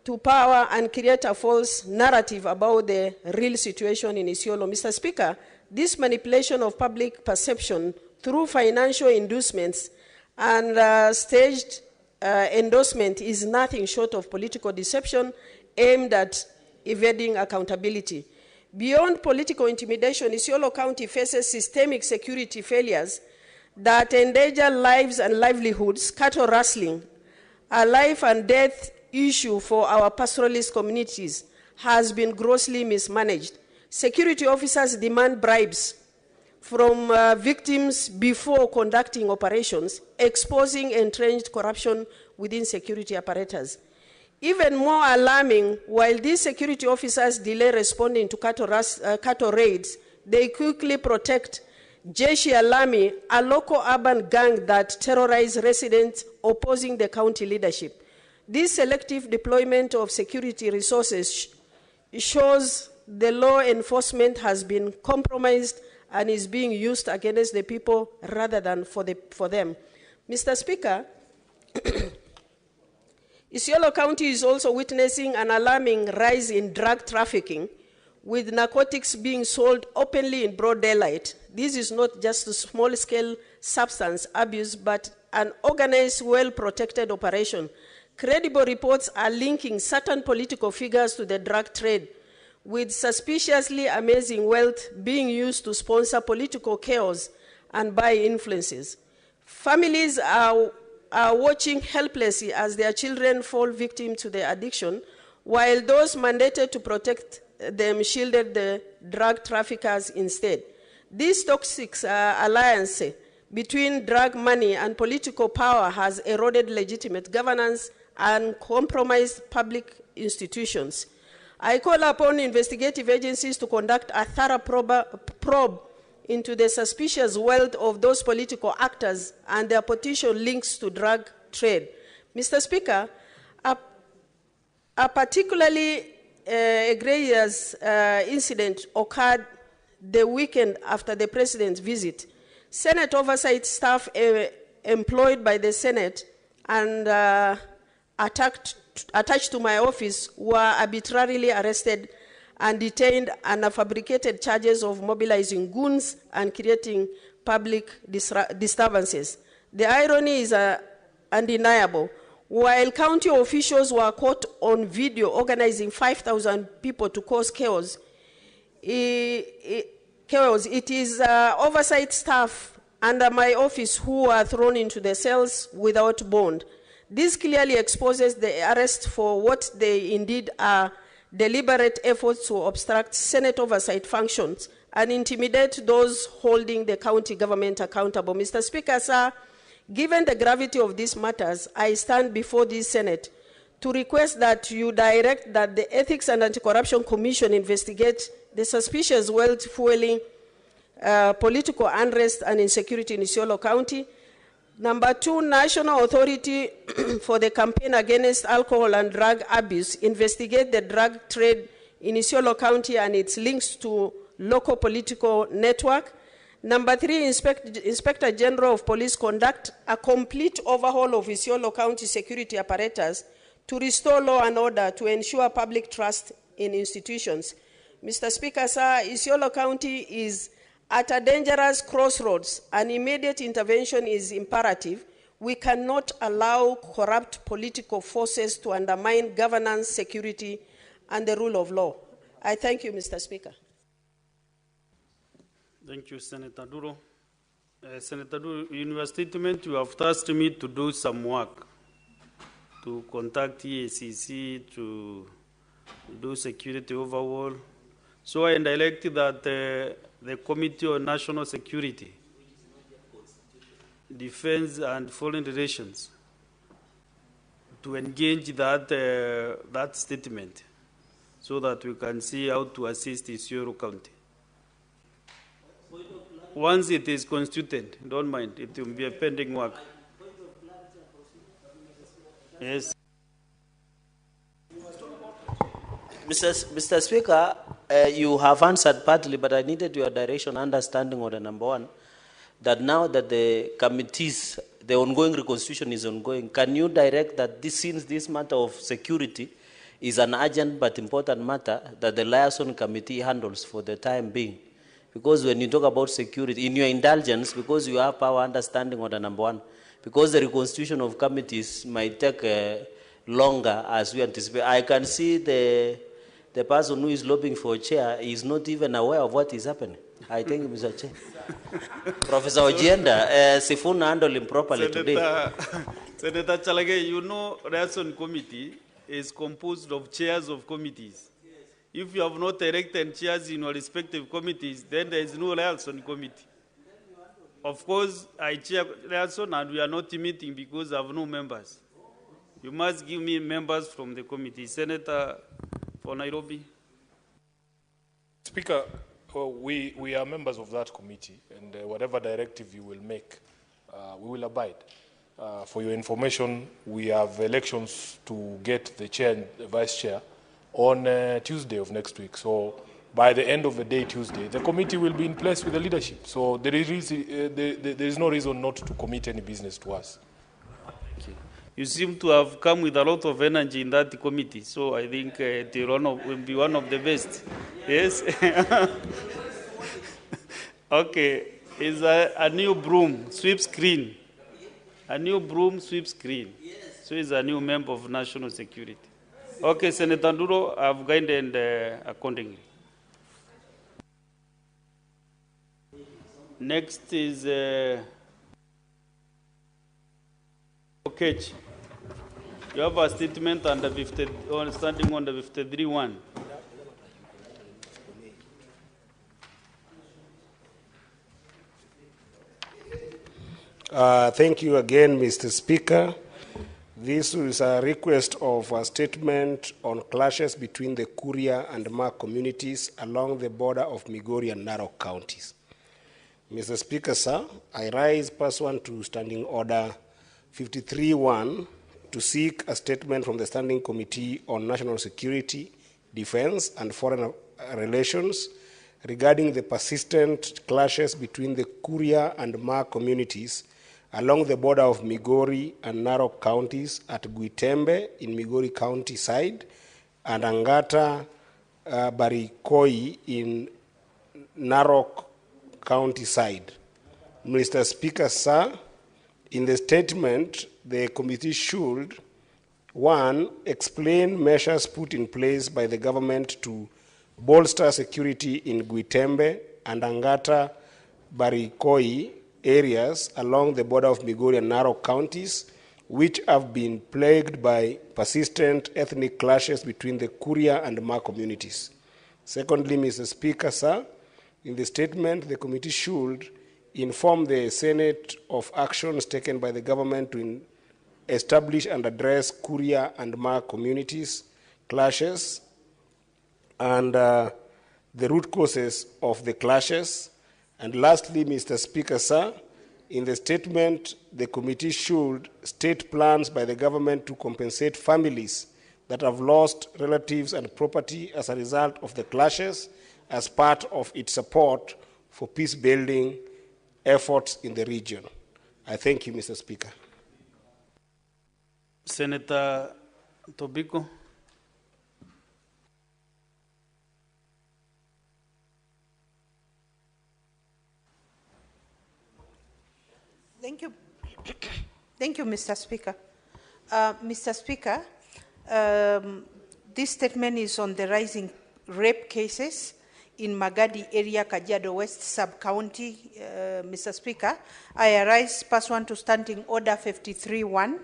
Speaker 11: to power and create a false narrative about the real situation in Isiolo. Mr. Speaker, this manipulation of public perception through financial inducements and staged endorsement is nothing short of political deception aimed at evading accountability. Beyond political intimidation, Isiolo County faces systemic security failures that endanger lives and livelihoods. Cattle rustling, a life and death issue for our pastoralist communities, has been grossly mismanaged. Security officers demand bribes from victims before conducting operations, exposing entrenched corruption within security apparatus. Even more alarming, while these security officers delay responding to cattle raids, they quickly protect Jeshi Alami, a local urban gang that terrorizes residents opposing the county leadership. This selective deployment of security resources shows the law enforcement has been compromised and is being used against the people rather than for them. Mr. Speaker, Isiolo County is also witnessing an alarming rise in drug trafficking, with narcotics being sold openly in broad daylight. This is not just a small-scale substance abuse, but an organized, well-protected operation. Credible reports are linking certain political figures to the drug trade, with suspiciously amazing wealth being used to sponsor political chaos and buy influences. Families are watching helplessly as their children fall victim to the addiction, while those mandated to protect them shielded the drug traffickers instead. This toxic alliance between drug money and political power has eroded legitimate governance and compromised public institutions. I call upon investigative agencies to conduct a thorough probe into the suspicious wealth of those political actors and their potential links to drug trade. Mr. Speaker, a particularly egregious incident occurred the weekend after the President's visit. Senate oversight staff employed by the Senate and attached to my office were arbitrarily arrested and detained under fabricated charges of mobilizing goons and creating public disturbances. The irony is undeniable. While county officials were caught on video organizing 5,000 people to cause chaos, it is oversight staff under my office who were thrown into the cells without bond. This clearly exposes the arrest for what they indeed are: deliberate efforts to obstruct Senate oversight functions and intimidate those holding the county government accountable. Mr. Speaker, sir, given the gravity of these matters, I stand before this Senate to request that you direct that the Ethics and Anti-Corruption Commission investigate the suspicious wealth fueling political unrest and insecurity in Isiolo County. Number two, National Authority for the Campaign Against Alcohol and Drug Abuse investigate the drug trade in Isiolo County and its links to local political network. Number three, Inspector General of Police conduct a complete overhaul of Isiolo County security apparatus to restore law and order to ensure public trust in institutions. Mr. Speaker, sir, Isiolo County is at a dangerous crossroads. An immediate intervention is imperative. We cannot allow corrupt political forces to undermine governance, security, and the rule of law. I thank you, Mr. Speaker.
Speaker 2: Thank you, Senator Duro. Senator Duro, in your statement, you have tasked me to do some work, to contact EACC, to do security overhaul. So I directed that the Committee on National Security, Defense and Foreign Relations to engage that statement so that we can see how to assist Isiolo County. Once it is constituted, don't mind, it will be a pending work. Yes.
Speaker 12: Mr. Speaker, you have answered partly, but I needed your direction, understanding on the number one, that now that the committees, the ongoing reconstitution is ongoing, can you direct that since this matter of security is an urgent but important matter, that the liaison committee handles for the time being? Because when you talk about security, in your indulgence, because you have power understanding on the number one, because the reconstitution of committees might take longer as we anticipate. I can see the person who is lobbying for a chair is not even aware of what is happening. I thank you, Mr. Chair. Professor Ojienda, Sifuna handled him properly today.
Speaker 2: Senator Chalage, you know, liaison committee is composed of chairs of committees. If you have not elected chairs in your respective committees, then there is no liaison committee. Of course, I chair liaison and we are not meeting because I have no members. You must give me members from the committee. Senator for Nairobi.
Speaker 4: Speaker, we are members of that committee, and whatever directive you will make, we will abide. For your information, we have elections to get the chair and the vice chair on Tuesday of next week. So by the end of the day, Tuesday, the committee will be in place with the leadership. So there is no reason not to commit any business to us.
Speaker 2: You seem to have come with a lot of energy in that committee, so I think it will be one of the best. Yes? Okay. Is a new broom, sweep screen. A new broom, sweep screen. So he's a new member of national security. Okay, Senator Duro, I've guided accordingly. Next is okay. You have a statement under 50, standing on the 53-1.
Speaker 9: Thank you again, Mr. Speaker. This is a request of a statement on clashes between the Kuria and Ma communities along the border of Migori and Narok counties. Mr. Speaker, sir, I rise pursuant to Standing Order 53-1 to seek a statement from the Standing Committee on National Security, Defense, and Foreign Relations regarding the persistent clashes between the Kuria and Ma communities along the border of Migori and Narok counties at Guitembe in Migori County side and Angata Barikoi in Narok County side. Mr. Speaker, sir, in the statement, the committee should, 1, explain measures put in place by the government to bolster security in Guitembe and Angata Barikoi areas along the border of Migori and Narok counties, which have been plagued by persistent ethnic clashes between the Kuria and Ma communities. Secondly, Mr. Speaker, sir, in the statement, the committee should inform the Senate of actions taken by the government to establish and address Kuria and Ma communities clashes and the root causes of the clashes. And lastly, Mr. Speaker, sir, in the statement, the committee should state plans by the government to compensate families that have lost relatives and property as a result of the clashes as part of its support for peace-building efforts in the region. I thank you, Mr. Speaker.
Speaker 2: Senator Tobiko.
Speaker 13: Thank you. Thank you, Mr. Speaker. Mr. Speaker, this statement is on the rising rape cases in Magadi area, Kajiado West sub-county. Mr. Speaker, I arise pursuant to Standing Order 53-1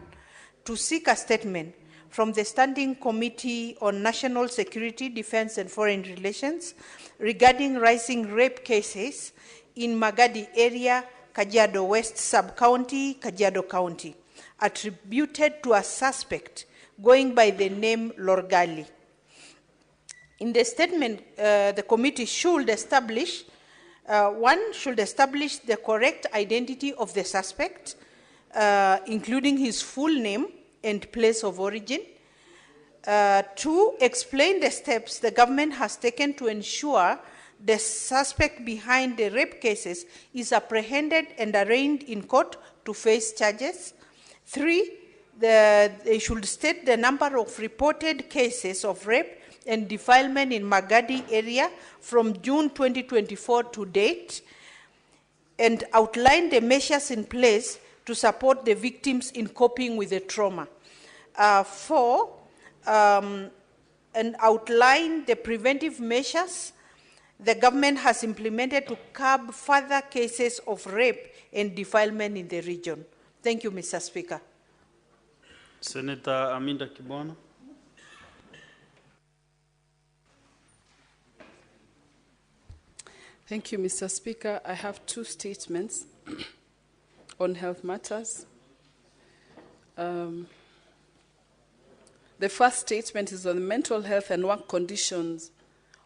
Speaker 13: to seek a statement from the Standing Committee on National Security, Defense and Foreign Relations regarding rising rape cases in Magadi area, Kajiado West sub-county, Kajiado County, attributed to a suspect going by the name Lorgali. In the statement, the committee should establish, should establish the correct identity of the suspect, including his full name and place of origin. 2, explain the steps the government has taken to ensure the suspect behind the rape cases is apprehended and arraigned in court to face charges. 3, they should state the number of reported cases of rape and defilement in Magadi area from June 2024 to date, and outline the measures in place to support the victims in coping with the trauma. 4, and outline the preventive measures the government has implemented to curb further cases of rape and defilement in the region. Thank you, Mr. Speaker.
Speaker 2: Senator Aminda Kibwana.
Speaker 14: Thank you, Mr. Speaker. I have 2 statements on health matters. The first statement is on the mental health and work conditions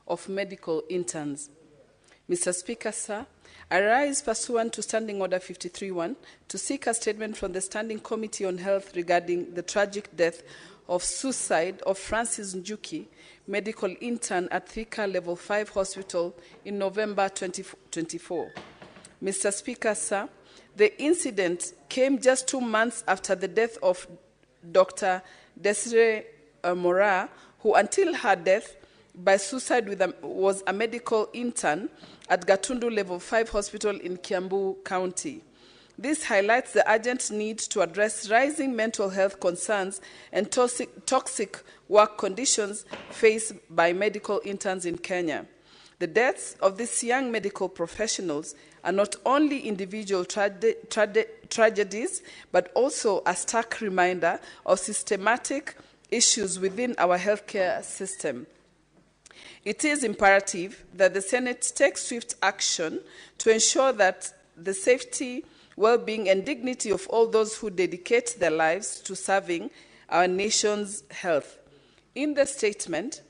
Speaker 14: of medical interns. Mr. Speaker, sir, I rise pursuant to Standing Order 53-1 to seek a statement from the Standing Committee on Health regarding the tragic death of suicide of Francis Njuki, medical intern at Thika Level 5 Hospital in November 2024. Mr. Speaker, sir, the incident came just 2 months after the death of Dr. Desiree Mora, who until her death by suicide was a medical intern at Gatundu Level 5 Hospital in Kiambu County. This highlights the urgent need to address rising mental health concerns and toxic work conditions faced by medical interns in Kenya. The deaths of these young medical professionals are not only individual tragedies, but also a stark reminder of systematic issues within our healthcare system. It is imperative that the Senate take swift action to ensure that the safety, well-being, and dignity of all those who dedicate their lives to serving our nation's health. In the statement,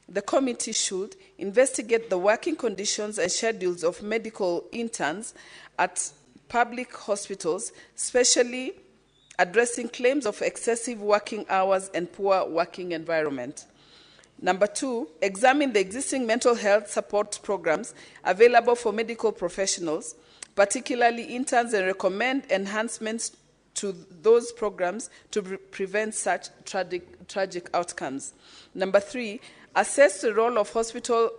Speaker 14: the committee should investigate the working conditions and schedules of medical interns at public hospitals, especially addressing claims of excessive working hours and poor working environment. Number 2, examine the existing mental health support programs available for medical professionals, particularly interns, and recommend enhancements to those programs to prevent such tragic outcomes. Number 3, assess the role of hospital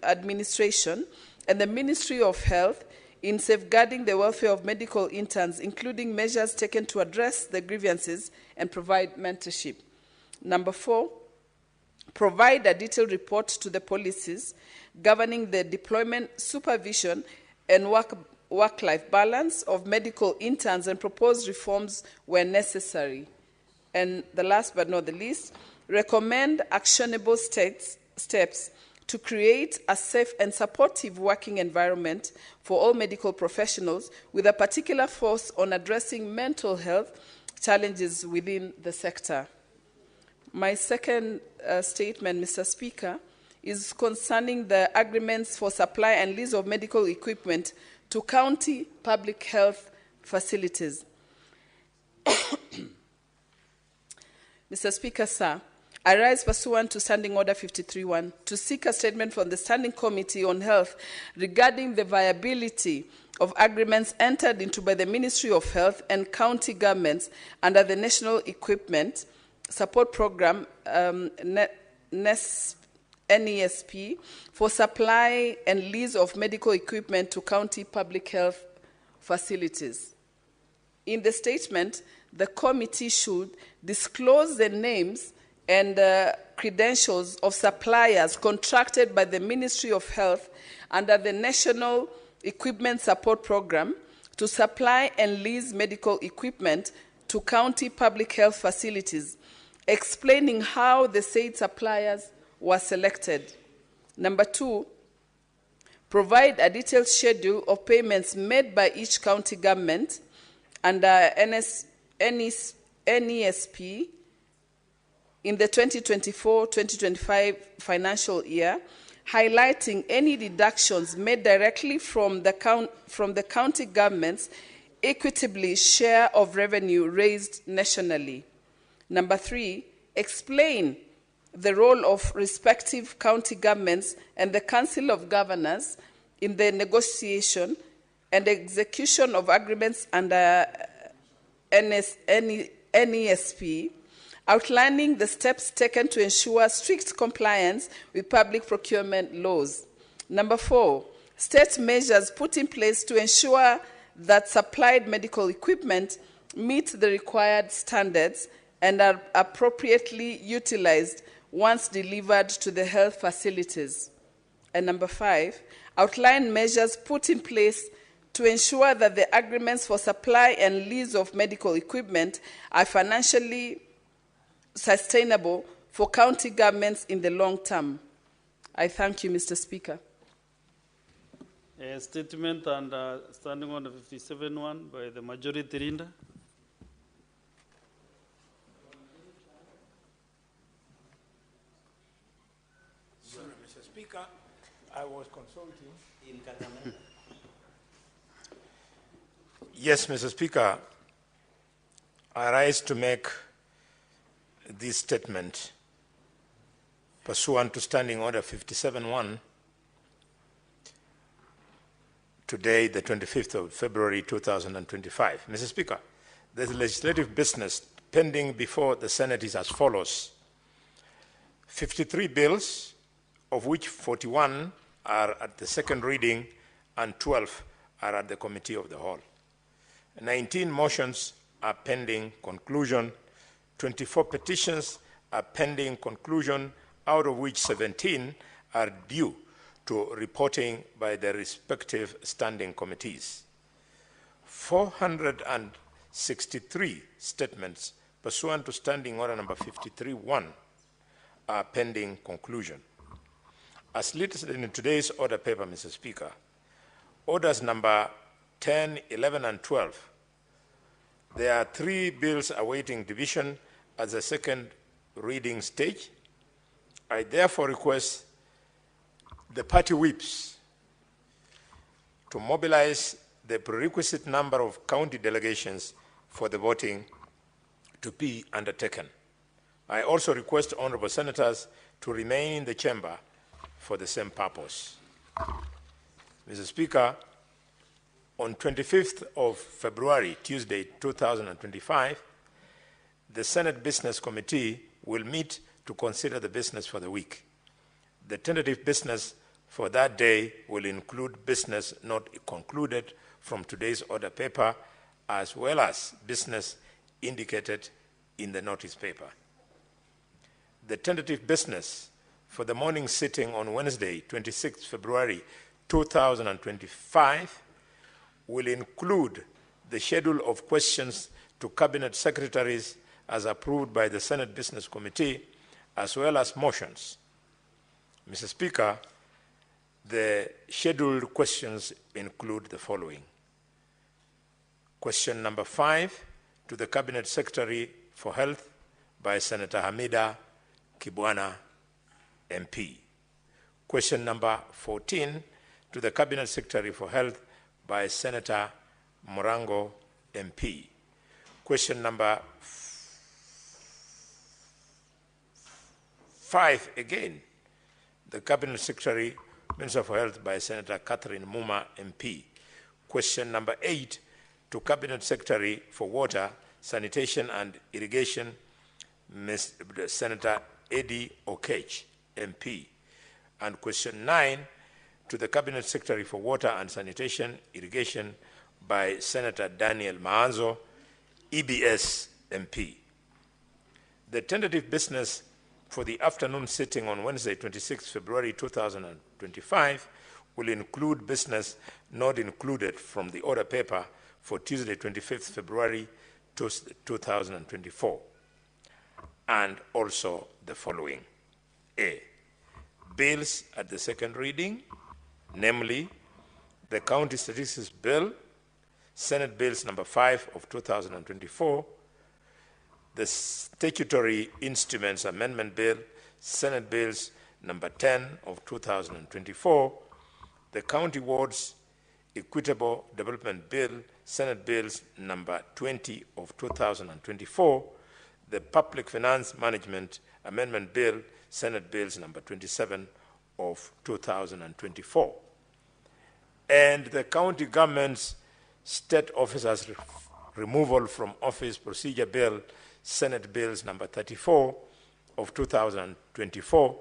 Speaker 14: administration and the Ministry of Health in safeguarding the welfare of medical interns, including measures taken to address the grievances and provide mentorship. Number 4, provide a detailed report to the policies governing the deployment, supervision, and work-life balance of medical interns and propose reforms where necessary. And the last but not the least, recommend actionable steps to create a safe and supportive working environment for all medical professionals, with a particular focus on addressing mental health challenges within the sector. My second statement, Mr. Speaker, is concerning the agreements for supply and lease of medical equipment to county public health facilities. Mr. Speaker, sir, I rise pursuant to Standing Order 53-1 to seek a statement from the Standing Committee on Health regarding the viability of agreements entered into by the Ministry of Health and county governments under the National Equipment Support Program, NESP, for supply and lease of medical equipment to county public health facilities. In the statement, the committee should disclose the names and credentials of suppliers contracted by the Ministry of Health under the National Equipment Support Program to supply and lease medical equipment to county public health facilities, explaining how the said suppliers were selected. Number 2, provide a detailed schedule of payments made by each county government under NESP in the 2024-2025 financial year, highlighting any deductions made directly from the county government's equitably share of revenue raised nationally. Number 3, explain the role of respective county governments and the Council of Governors in the negotiation and execution of agreements under NESP, outlining the steps taken to ensure strict compliance with public procurement laws. Number 4, state measures put in place to ensure that supplied medical equipment meet the required standards and are appropriately utilized once delivered to the health facilities. And number 5, outline measures put in place to ensure that the agreements for supply and lease of medical equipment are financially sustainable for county governments in the long term. I thank you, Mr. Speaker.
Speaker 2: A statement under Standing Order 57-1 by the majority leader.
Speaker 8: Sorry, Mr. Speaker, I was consulting. Yes, Mr. Speaker, I rise to make this statement pursuant to Standing Order 57-1, today, the 25th of February 2025. Mr. Speaker, the legislative business pending before the Senate is as follows: 53 bills, of which 41 are at the second reading and 12 are at the Committee of the Whole. 19 motions are pending conclusion. 24 petitions are pending conclusion, out of which 17 are due to reporting by the respective standing committees. 463 statements pursuant to Standing Order number 53-1 are pending conclusion. As listed in today's order paper, Mr. Speaker, orders number 10, 11, and 12, there are 3 bills awaiting division at the second reading stage. I therefore request the party whips to mobilize the prerequisite number of county delegations for the voting to be undertaken. I also request honorable senators to remain in the chamber for the same purpose. Mr. Speaker, on 25th of February, Tuesday, 2025, the Senate Business Committee will meet to consider the business for the week. The tentative business for that day will include business not concluded from today's order paper, as well as business indicated in the notice paper. The tentative business for the morning sitting on Wednesday, 26th February 2025, will include the schedule of questions to Cabinet Secretaries as approved by the Senate Business Committee, as well as motions. Mr. Speaker, the scheduled questions include the following. Question number 5 to the Cabinet Secretary for Health by Senator Hamida Kibwana, MP. Question number 14 to the Cabinet Secretary for Health by Senator Morango, MP. Question number 5 again, the Cabinet Secretary, Minister for Health by Senator Catherine Muma, MP. Question number 8 to Cabinet Secretary for Water, Sanitation and Irrigation, Senator Eddie Okech, MP. And question 9 to the Cabinet Secretary for Water and Sanitation Irrigation by Senator Daniel Maanzo, EBS MP. The tentative business for the afternoon sitting on Wednesday, 26 February 2025 will include business not included from the order paper for Tuesday, 25th February 2024, and also the following. A, bills at the second reading, namely the County Statistics Bill, Senate Bills number 5 of 2024, the Statutory Instruments Amendment Bill, Senate Bills number 10 of 2024, the County Wards Equitable Development Bill, Senate Bills number 20 of 2024, the Public Finance Management Amendment Bill, Senate Bills number 27 of 2024, and the County Government's State Officers Removal from Office Procedure Bill, Senate Bills number 34 of 2024,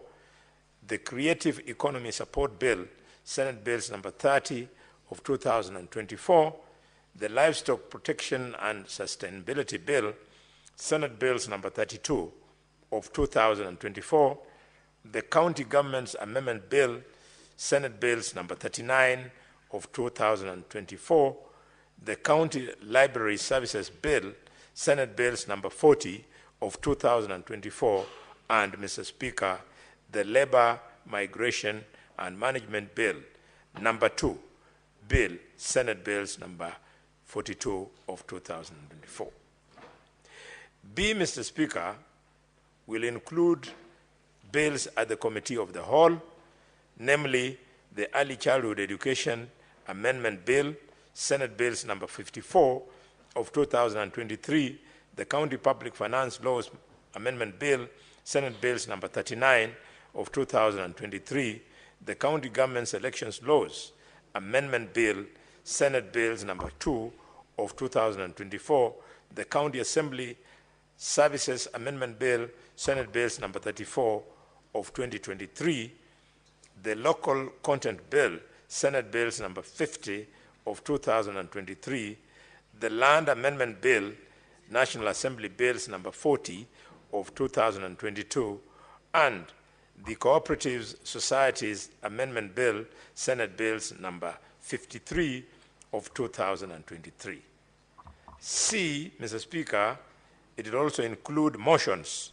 Speaker 8: the Creative Economy Support Bill, Senate Bills number 30 of 2024, the Livestock Protection and Sustainability Bill, Senate Bills number 32 of 2024, the County Government's Amendment Bill, Senate Bills number 39 of 2024, the County Library Services Bill, Senate Bills number 40 of 2024, and, Mr. Speaker, the Labor, Migration and Management Bill, number 2, Bill, Senate Bills number 42 of 2024. B, Mr. Speaker, will include bills at the Committee of the Whole, namely the Early Childhood Education Amendment Bill, Senate Bills number 54 of 2023, the County Public Finance Laws Amendment Bill, Senate Bills number 39 of 2023, the County Government's Elections Laws Amendment Bill, Senate Bills number 2 of 2024, the County Assembly Services Amendment Bill, Senate Bills number 34 of 2023, the Local Content Bill, Senate Bills number 50 of 2023, the Land Amendment Bill, National Assembly Bills number 40 of 2022, and the Cooperative Societies Amendment Bill, Senate Bills number 53 of 2023. C, Mr. Speaker, it will also include motions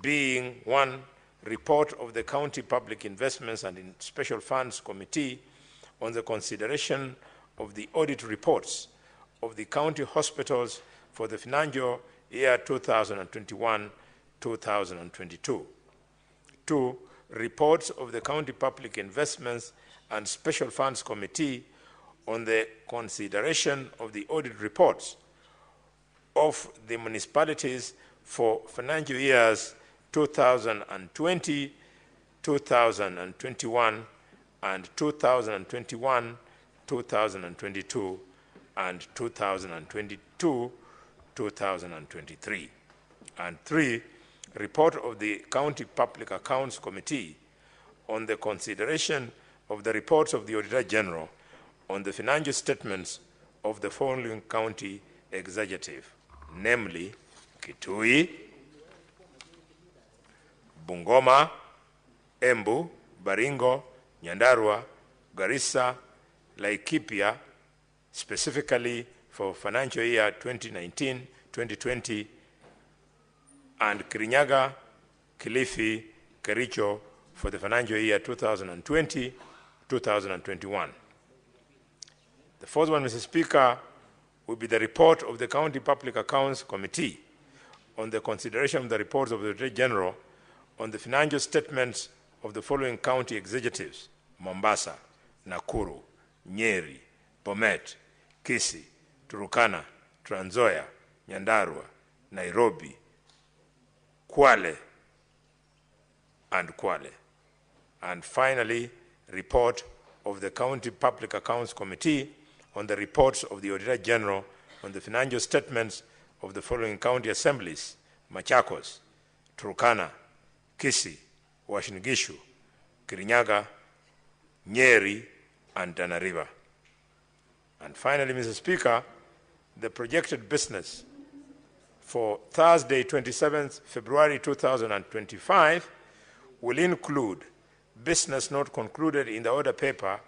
Speaker 8: being 1, report of the County Public Investments and Special Funds Committee on the consideration of the audit reports of the county hospitals for the financial year 2021-2022. 2, reports of the County Public Investments and Special Funds Committee on the consideration of the audit reports of the municipalities for financial years 2020, 2021, and 2021, 2022, and 2022, 2023. And 3, report of the County Public Accounts Committee on the consideration of the reports of the Auditor General on the financial statements of the following county executive, namely Kitui, Bungoma, Embu, Baringo, Nyandarua, Garissa, Laikipia, specifically for financial year 2019-2020, and Kirinyaga, Kilifi, Kericho for the financial year 2020-2021. The fourth one, Mr. Speaker, will be the report of the County Public Accounts Committee on the consideration of the reports of the Auditor General on the financial statements of the following county executives: Mombasa, Nakuru, Nyeri, Bomet, Kisii, Turkana, Trans Nzoia, Nyandarua, Nairobi, Kwale, and Kwale. And finally, report of the County Public Accounts Committee on the reports of the Auditor General on the financial statements of the following county assemblies: Machakos, Turkana, Kisii, Uasin Gishu, Kirinyaga, Nyeri, and Tana River. And finally, Mr. Speaker, the projected business for Thursday, 27th February 2025 will include business not concluded in the order paper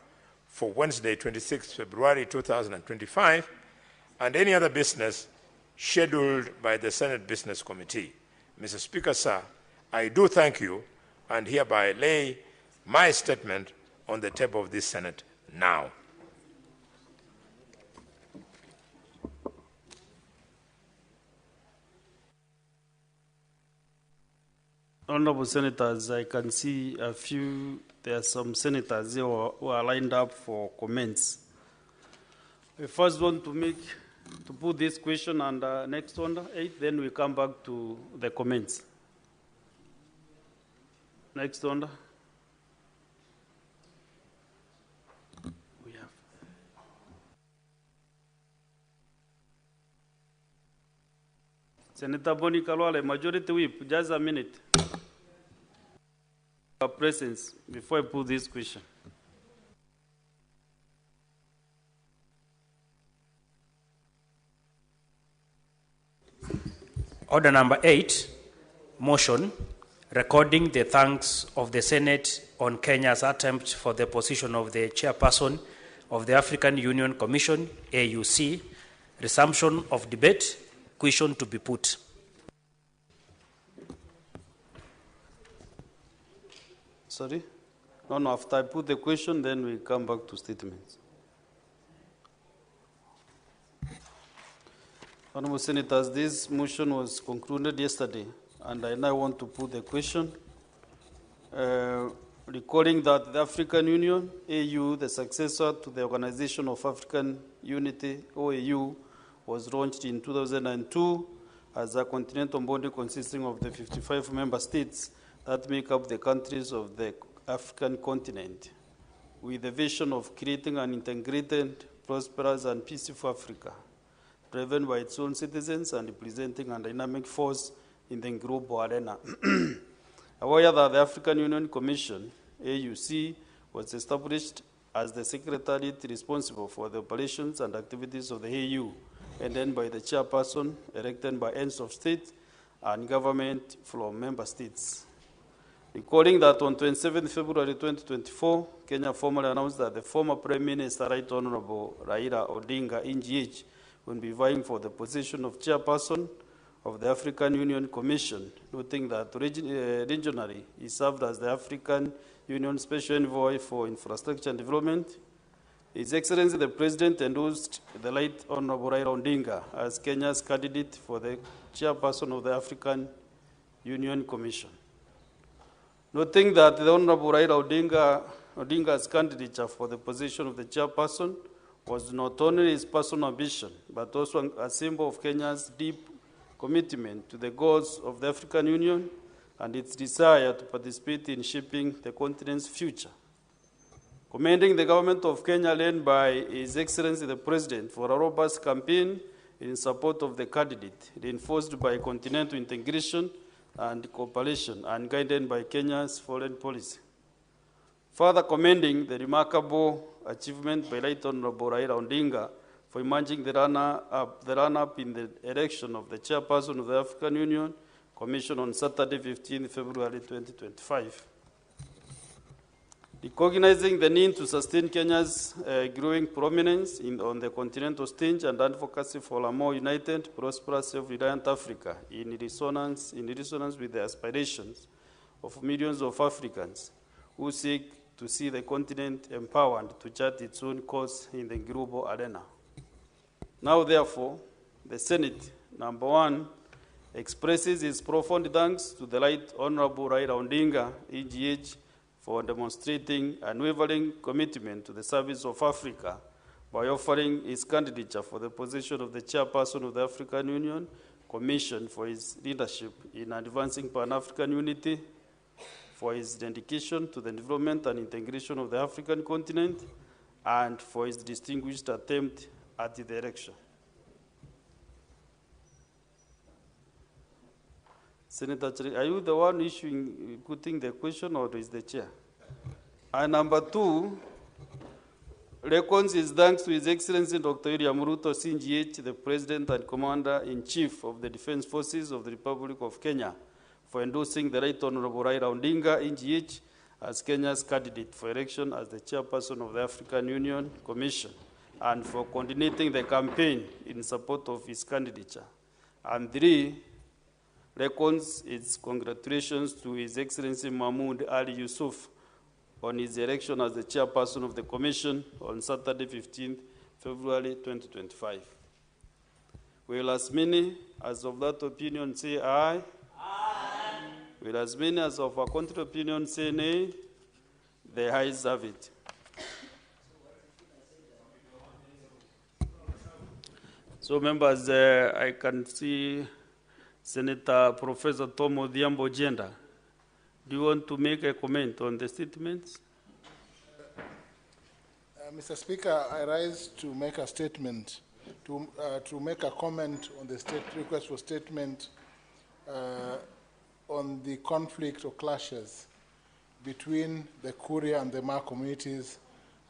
Speaker 8: for Wednesday, 26th February 2025, and any other business scheduled by the Senate Business Committee. Mr. Speaker, sir, I do thank you and hereby lay my statement on the table of this Senate now.
Speaker 2: Honorable Senators, I can see there are some senators here who are lined up for comments. We first want to put this question under next order 8, then we come back to the comments. Next order. We have. Senator Boni Kalwale, Majority Whip, just a minute. Your presence before I put this question.
Speaker 3: Order number 8, motion recording the thanks of the Senate on Kenya's attempt for the position of the chairperson of the African Union Commission, AUC, resumption of debate, question to be put.
Speaker 2: Sorry? No, after I put the question, then we come back to statements. Honorable Senators, this motion was concluded yesterday, and I now want to put the question. Recalling that the African Union, AU, the successor to the Organization of African Unity, OAU, was launched in 2002 as a continental body consisting of the 55 member states that make up the countries of the African continent, with the vision of creating an integrated, prosperous, and peaceful Africa, driven by its own citizens and representing a dynamic force in the global arena. However, that the African Union Commission, AUC, was established as the secretariat responsible for the operations and activities of the AU, and then by the chairperson elected by heads of state and government from member states. Recalling that on 27 February 2024, Kenya formally announced that the former Prime Minister, Right Honorable Raila Odinga, NGH, will be vying for the position of chairperson of the African Union Commission, noting that regionally he served as the African Union Special Envoy for Infrastructure and Development. His Excellency the President endorsed the late Honorable Raila Odinga as Kenya's candidate for the chairperson of the African Union Commission. Noting that the Honorable Raila Odinga's candidature for the position of the chairperson was not only his personal ambition, but also a symbol of Kenya's deep commitment to the goals of the African Union and its desire to participate in shaping the continent's future. Commending the government of Kenya led by His Excellency the President for a robust campaign in support of the candidate, reinforced by continental integration and cooperation and guided by Kenya's foreign policy. Further commending the remarkable achievement by Right Honorable Raila Odinga for emerging the run-up in the election of the chairperson of the African Union Commission on Saturday, 15 February 2025. Recognizing the need to sustain Kenya's growing prominence on the continental stage and advocacy for a more united, prosperous, self-reliant Africa in resonance with the aspirations of millions of Africans who seek to see the continent empowered to chart its own course in the global arena. Now, therefore, the Senate, number 1, expresses its profound thanks to the Right Honorable Raila Odinga, EGH, for demonstrating unwavering commitment to the service of Africa by offering his candidature for the position of the chairperson of the African Union Commission, for his leadership in advancing Pan-African unity, for his dedication to the development and integration of the African continent, and for his distinguished attempt at the election. Senator Chiri, are you the one putting the question, or is the chair? And number 2, Reckons his thanks to His Excellency Dr. William Ruto, CNGH, the President and Commander-in-Chief of the Defense Forces of the Republic of Kenya, for endorsing the Right Honorable Raila Odinga, NGH, as Kenya's candidate for election as the chairperson of the African Union Commission, and for coordinating the campaign in support of his candidature. And 3, reckons its congratulations to His Excellency Mahmoud Ali Yusuf on his election as the chairperson of the Commission on Saturday, 15th February 2025. Will as many as of that opinion say aye? Aye. Will as many as of a contrary opinion say nay? The ayes have it. So, members, I can see Senator Professor Tom Odhiambo Jenda. Do you want to make a comment on the statements?
Speaker 15: Mr. Speaker, I rise to make a statement, to make a comment on the request for statement on the conflict or clashes between the Kuria and the Ma communities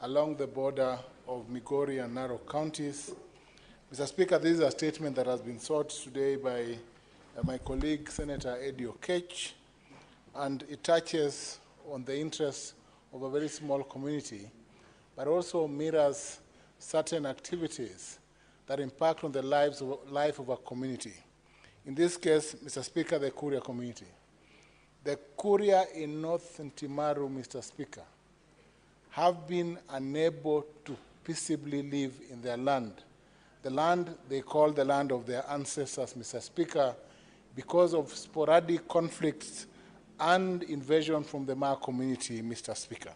Speaker 15: along the border of Migori and Narok counties. Mr. Speaker, this is a statement that has been sought today by my colleague, Senator Eddie Okech, and it touches on the interests of a very small community, but also mirrors certain activities that impact on the life of a community. In this case, Mr. Speaker, the Kuria community. The Kuria in North Ntimaru, Mr. Speaker, have been unable to peaceably live in their land. The land they call the land of their ancestors, Mr. Speaker, because of sporadic conflicts and invasion from the Ma community, Mr. Speaker.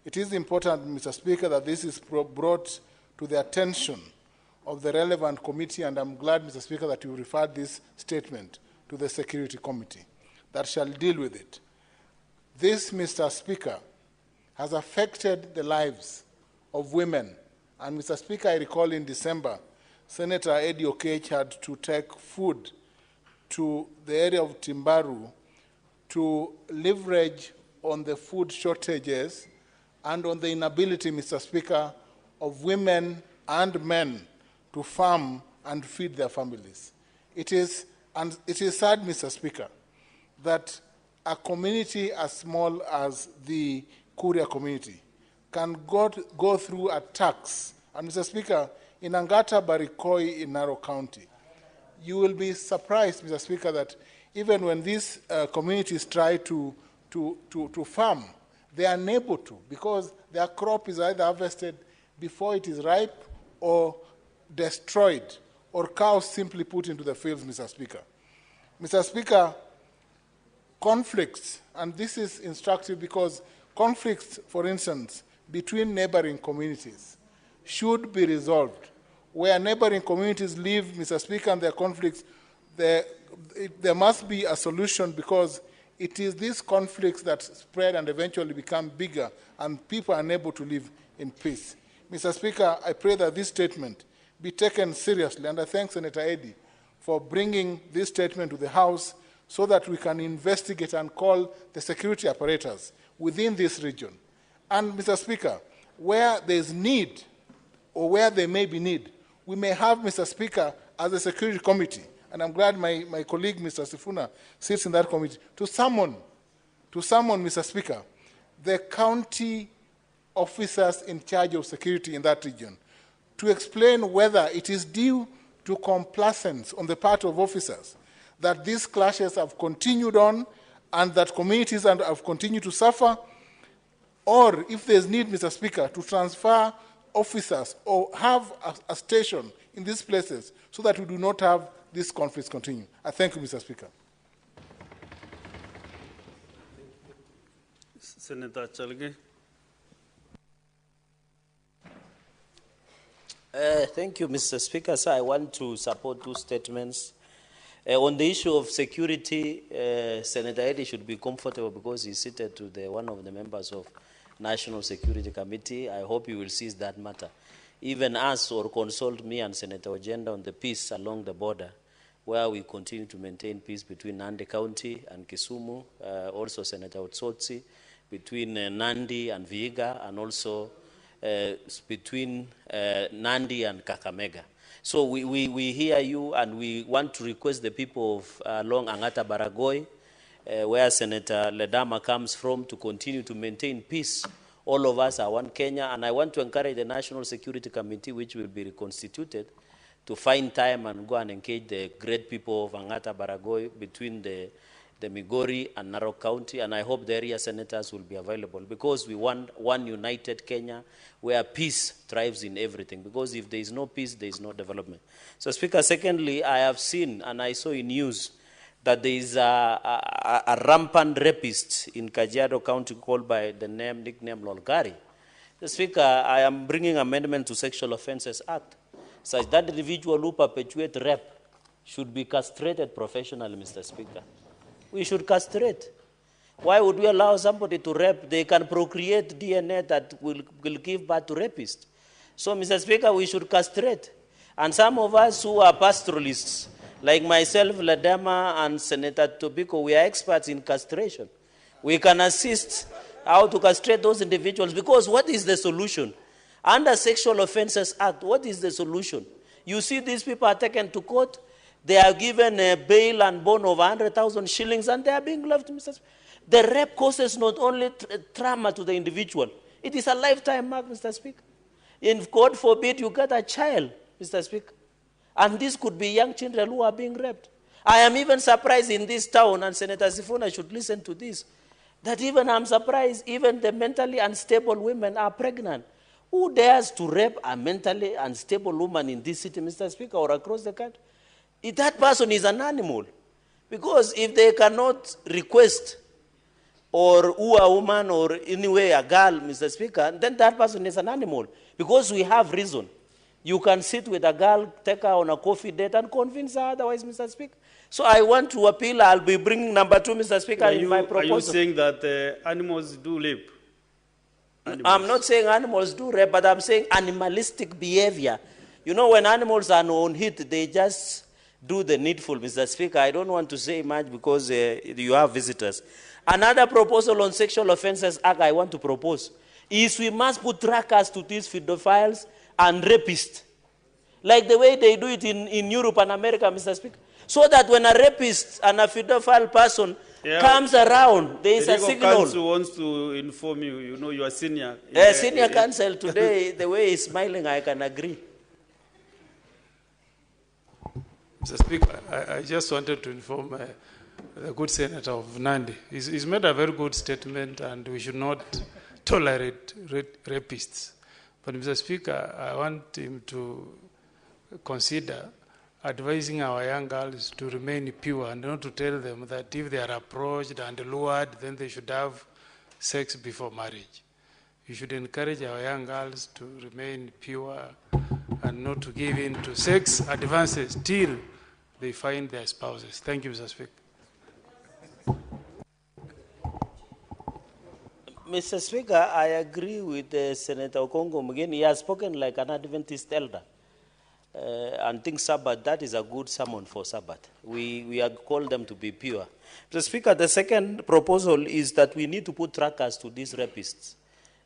Speaker 15: It is important, Mr. Speaker, that this is brought to the attention of the relevant committee, and I'm glad, Mr. Speaker, that you referred this statement to the Security Committee that shall deal with it. This, Mr. Speaker, has affected the lives of women. And, Mr. Speaker, I recall in December, Senator Eddie Okech had to take food to the area of Timbaru to leverage on the food shortages and on the inability, Mr. Speaker, of women and men to farm and feed their families. It is sad, Mr. Speaker, that a community as small as the Kuria community can go through attacks. And, Mr. Speaker, in Angata Barikoi in Narok County, you will be surprised, Mr. Speaker, that even when these communities try to farm, they are unable to, because their crop is either harvested before it is ripe or destroyed, or cows simply put into the fields, Mr. Speaker. Mr. Speaker, conflicts, and this is instructive because conflicts, for instance, between neighboring communities should be resolved. Where neighboring communities live, Mr. Speaker, and their conflicts, there must be a solution, because it is these conflicts that spread and eventually become bigger, and people are unable to live in peace. Mr. Speaker, I pray that this statement be taken seriously, and I thank Senator Eddy for bringing this statement to the House so that we can investigate and call the security apparatus within this region. And, Mr. Speaker, where there is need, or where there may be need, we may have, Mr. Speaker, as a security committee, and I'm glad my colleague, Mr. Sifuna, sits in that committee, to summon, Mr. Speaker, the county officers in charge of security in that region, to explain whether it is due to complacence on the part of officers that these clashes have continued on and that communities have continued to suffer, or if there's need, Mr. Speaker, to transfer officers or have a station in these places so that we do not have these conflicts continue. I thank you, Mr. Speaker.
Speaker 2: Senator Chalge.
Speaker 12: Thank you, Mr. Speaker. Sir, I want to support two statements. On the issue of security, Senator Eddy should be comfortable because he's seated to one of the members of National Security Committee. I hope you will seize that matter. Even ask or consult me and Senator Ojenda on the peace along the border, where we continue to maintain peace between Nandi County and Kisumu, also Senator Otsotsi, between Nandi and Vihiga, and also between Nandi and Kakamega. So we hear you, and we want to request the people of along Angata Baragoi, where Senator Ledama comes from, to continue to maintain peace. All of us are one Kenya, and I want to encourage the National Security Committee, which will be reconstituted, to find time and go and engage the great people of Angata Baragoi between the Migori and Narok County, and I hope the area senators will be available, because we want one united Kenya where peace thrives in everything, because if there is no peace, there is no development. So, Speaker, secondly, I have seen and I saw in news that there is a rampant rapist in Kajiado County called by the nickname Lolgari. So, Speaker, I am bringing amendment to Sexual Offences Act, such that the individual who perpetuate rape should be castrated professionally, Mr. Speaker. We should castrate. Why would we allow somebody to rape? They can procreate DNA that will give birth to rapists. So, Mr. Speaker, we should castrate. And some of us who are pastoralists, like myself, Ledama, and Senator Tobiko, we are experts in castration. We can assist how to castrate those individuals, because what is the solution? Under Sexual Offences Act, what is the solution? You see, these people are taken to court. They are given a bail and bond of 100,000 shillings, and they are being left, Mr. Speaker. The rape causes not only trauma to the individual, it is a lifetime mark, Mr. Speaker. And God forbid you get a child, Mr. Speaker. And this could be young children who are being raped. I am even surprised in this town, and Senator Sifuna should listen to this, that even I'm surprised, even the mentally unstable women are pregnant. Who dares to rape a mentally unstable woman in this city, Mr. Speaker, or across the country? If that person is an animal. Because if they cannot request or who a woman or anyway a girl, Mr. Speaker, then that person is an animal. Because we have reason. You can sit with a girl, take her on a coffee date and convince her otherwise, Mr. Speaker. So I want to appeal. I'll be bringing number 2, Mr. Speaker, in my proposal.
Speaker 2: Are you saying that animals do rape?
Speaker 12: I'm not saying animals do rape, but I'm saying animalistic behavior. You know, when animals are on heat, they just do the needful, Mr. Speaker. I don't want to say much because you have visitors. Another proposal on Sexual Offences Act I want to propose is we must put trackers to these pedophiles and rapists, like the way they do it in Europe and America, Mr. Speaker, so that when a rapist and a pedophile person comes around, there is a signal.
Speaker 2: Council wants to inform you, you know, you are senior.
Speaker 12: Senior counsel today, the way he's smiling, I can agree.
Speaker 16: Mr. Speaker, I just wanted to inform the good senator of Nandi. He's made a very good statement, and we should not tolerate rapists. But, Mr. Speaker, I want him to consider advising our young girls to remain pure and not to tell them that if they are approached and lured, then they should have sex before marriage. You should encourage our young girls to remain pure and not to give in to sex advances till they find their spouses. Thank you, Mr. Speaker.
Speaker 12: Mr. Speaker, I agree with Senator Okongo Mugeni. He has spoken like an Adventist elder. And think Sabbath, that is a good sermon for Sabbath. We have called them to be pure. Mr. Speaker, the second proposal is that we need to put trackers to these rapists,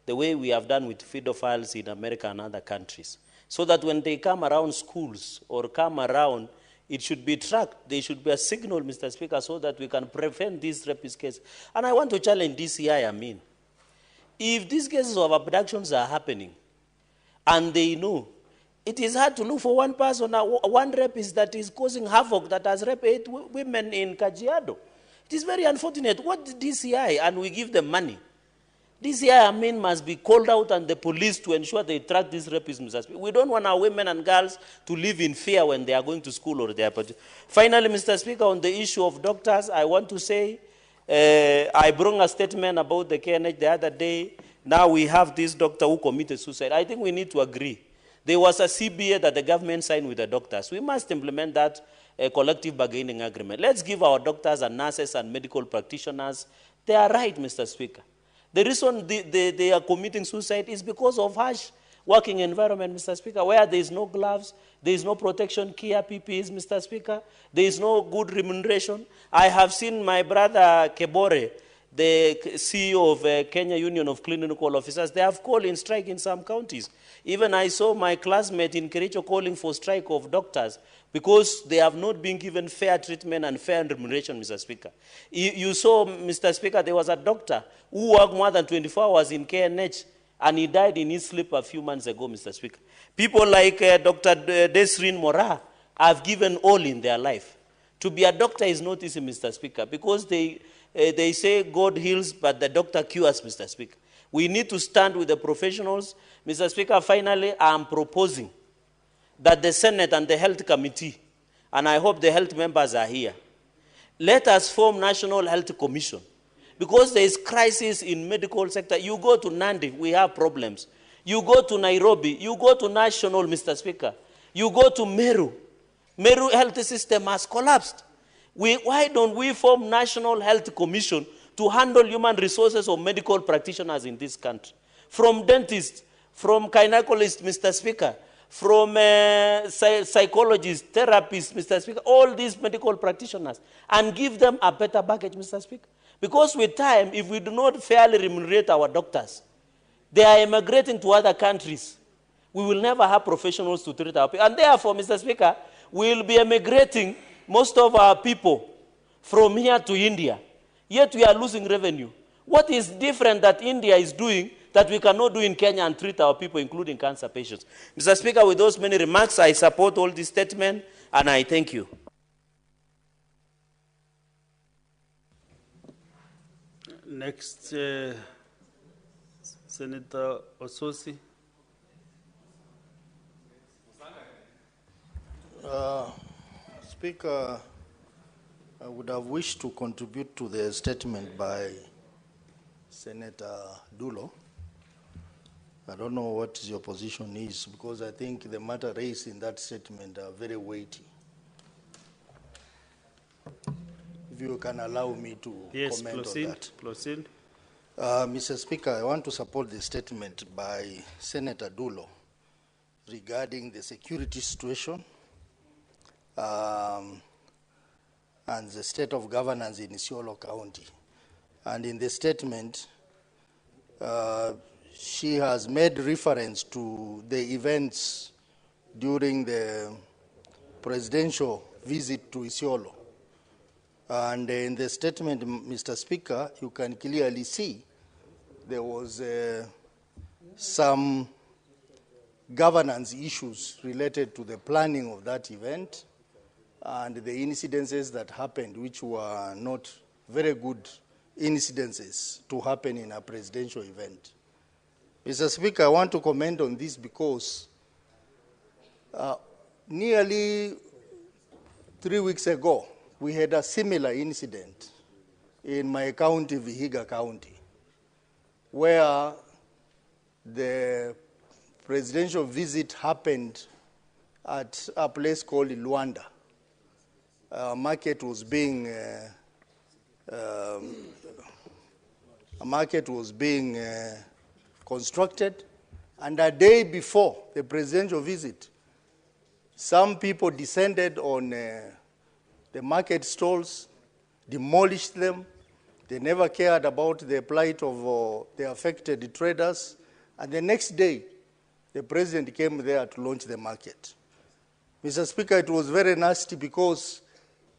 Speaker 12: the way we have done with pedophiles in America and other countries, so that when they come around schools or come around, it should be tracked. There should be a signal, Mr. Speaker, so that we can prevent these rapist cases. And I want to challenge DCI, if these cases of abductions are happening, and they know, it is hard to look for one person, one rapist that is causing havoc, that has raped 8 women in Kajiado. It is very unfortunate. What DCI, and we give them money. DCI, must be called out, and the police to ensure they track these rapists, Mr. Speaker. We don't want our women and girls to live in fear when they are going to school or they are. Finally, Mr. Speaker, on the issue of doctors, I want to say, I brought a statement about the KNH the other day. Now we have this doctor who committed suicide. I think we need to agree. There was a CBA that the government signed with the doctors. We must implement that collective bargaining agreement. Let's give our doctors and nurses and medical practitioners their right, Mr. Speaker. The reason they are committing suicide is because of harsh working environment, Mr. Speaker, where there is no gloves, there is no protection gear, PPEs, Mr. Speaker, there is no good remuneration. I have seen my brother Kebore the CEO of Kenya Union of Clinical Officers, they have called in strike in some counties. Even I saw my classmate in Kericho calling for strike of doctors because they have not been given fair treatment and fair remuneration, Mr. Speaker. You saw, Mr. Speaker, there was a doctor who worked more than 24 hours in KNH, and he died in his sleep a few months ago, Mr. Speaker. People like Dr. Desrin Mora have given all in their life. To be a doctor is not easy, Mr. Speaker, because they say God heals, but the doctor cures, Mr. Speaker. We need to stand with the professionals. Mr. Speaker, finally, I am proposing that the Senate and the Health Committee, and I hope the health members are here, let us form National Health Commission. Because there is crisis in medical sector. You go to Nandi, we have problems. You go to Nairobi, you go to National, Mr. Speaker. You go to Meru. Meru health system has collapsed. Why don't we form National Health Commission to handle human resources of medical practitioners in this country? From dentists, from gynecologists, Mr. Speaker, from psychologists, therapists, Mr. Speaker, all these medical practitioners, and give them a better package, Mr. Speaker. Because with time, if we do not fairly remunerate our doctors, they are emigrating to other countries. We will never have professionals to treat our people. And therefore, Mr. Speaker, we will be emigrating most of our people from here to India. Yet we are losing revenue. What is different that India is doing that we cannot do in Kenya and treat our people, including cancer patients? Mr. Speaker, with those many remarks, I support all this statement, and I thank you.
Speaker 2: Next, Senator Ososi.
Speaker 17: Speaker, I would have wished to contribute to the statement by Senator Dulo. I don't know what your position is, because I think the matter raised in that statement are very weighty. If you can allow me to comment on that.
Speaker 2: Proceed.
Speaker 17: Mr. Speaker, I want to support the statement by Senator Dulo regarding the security situation and the state of governance in Isiolo County. And in the statement, she has made reference to the events during the presidential visit to Isiolo. And in the statement, Mr. Speaker, you can clearly see there was some governance issues related to the planning of that event and the incidences that happened, which were not very good incidences to happen in a presidential event. Mr. Speaker, I want to comment on this because nearly 3 weeks ago, we had a similar incident in my county, Vihiga County, where the presidential visit happened at a place called Luanda. A market was being constructed, and a day before the presidential visit, some people descended on the market stalls, demolished them. They never cared about the plight of the affected traders. And the next day, the president came there to launch the market. Mr. Speaker, it was very nasty because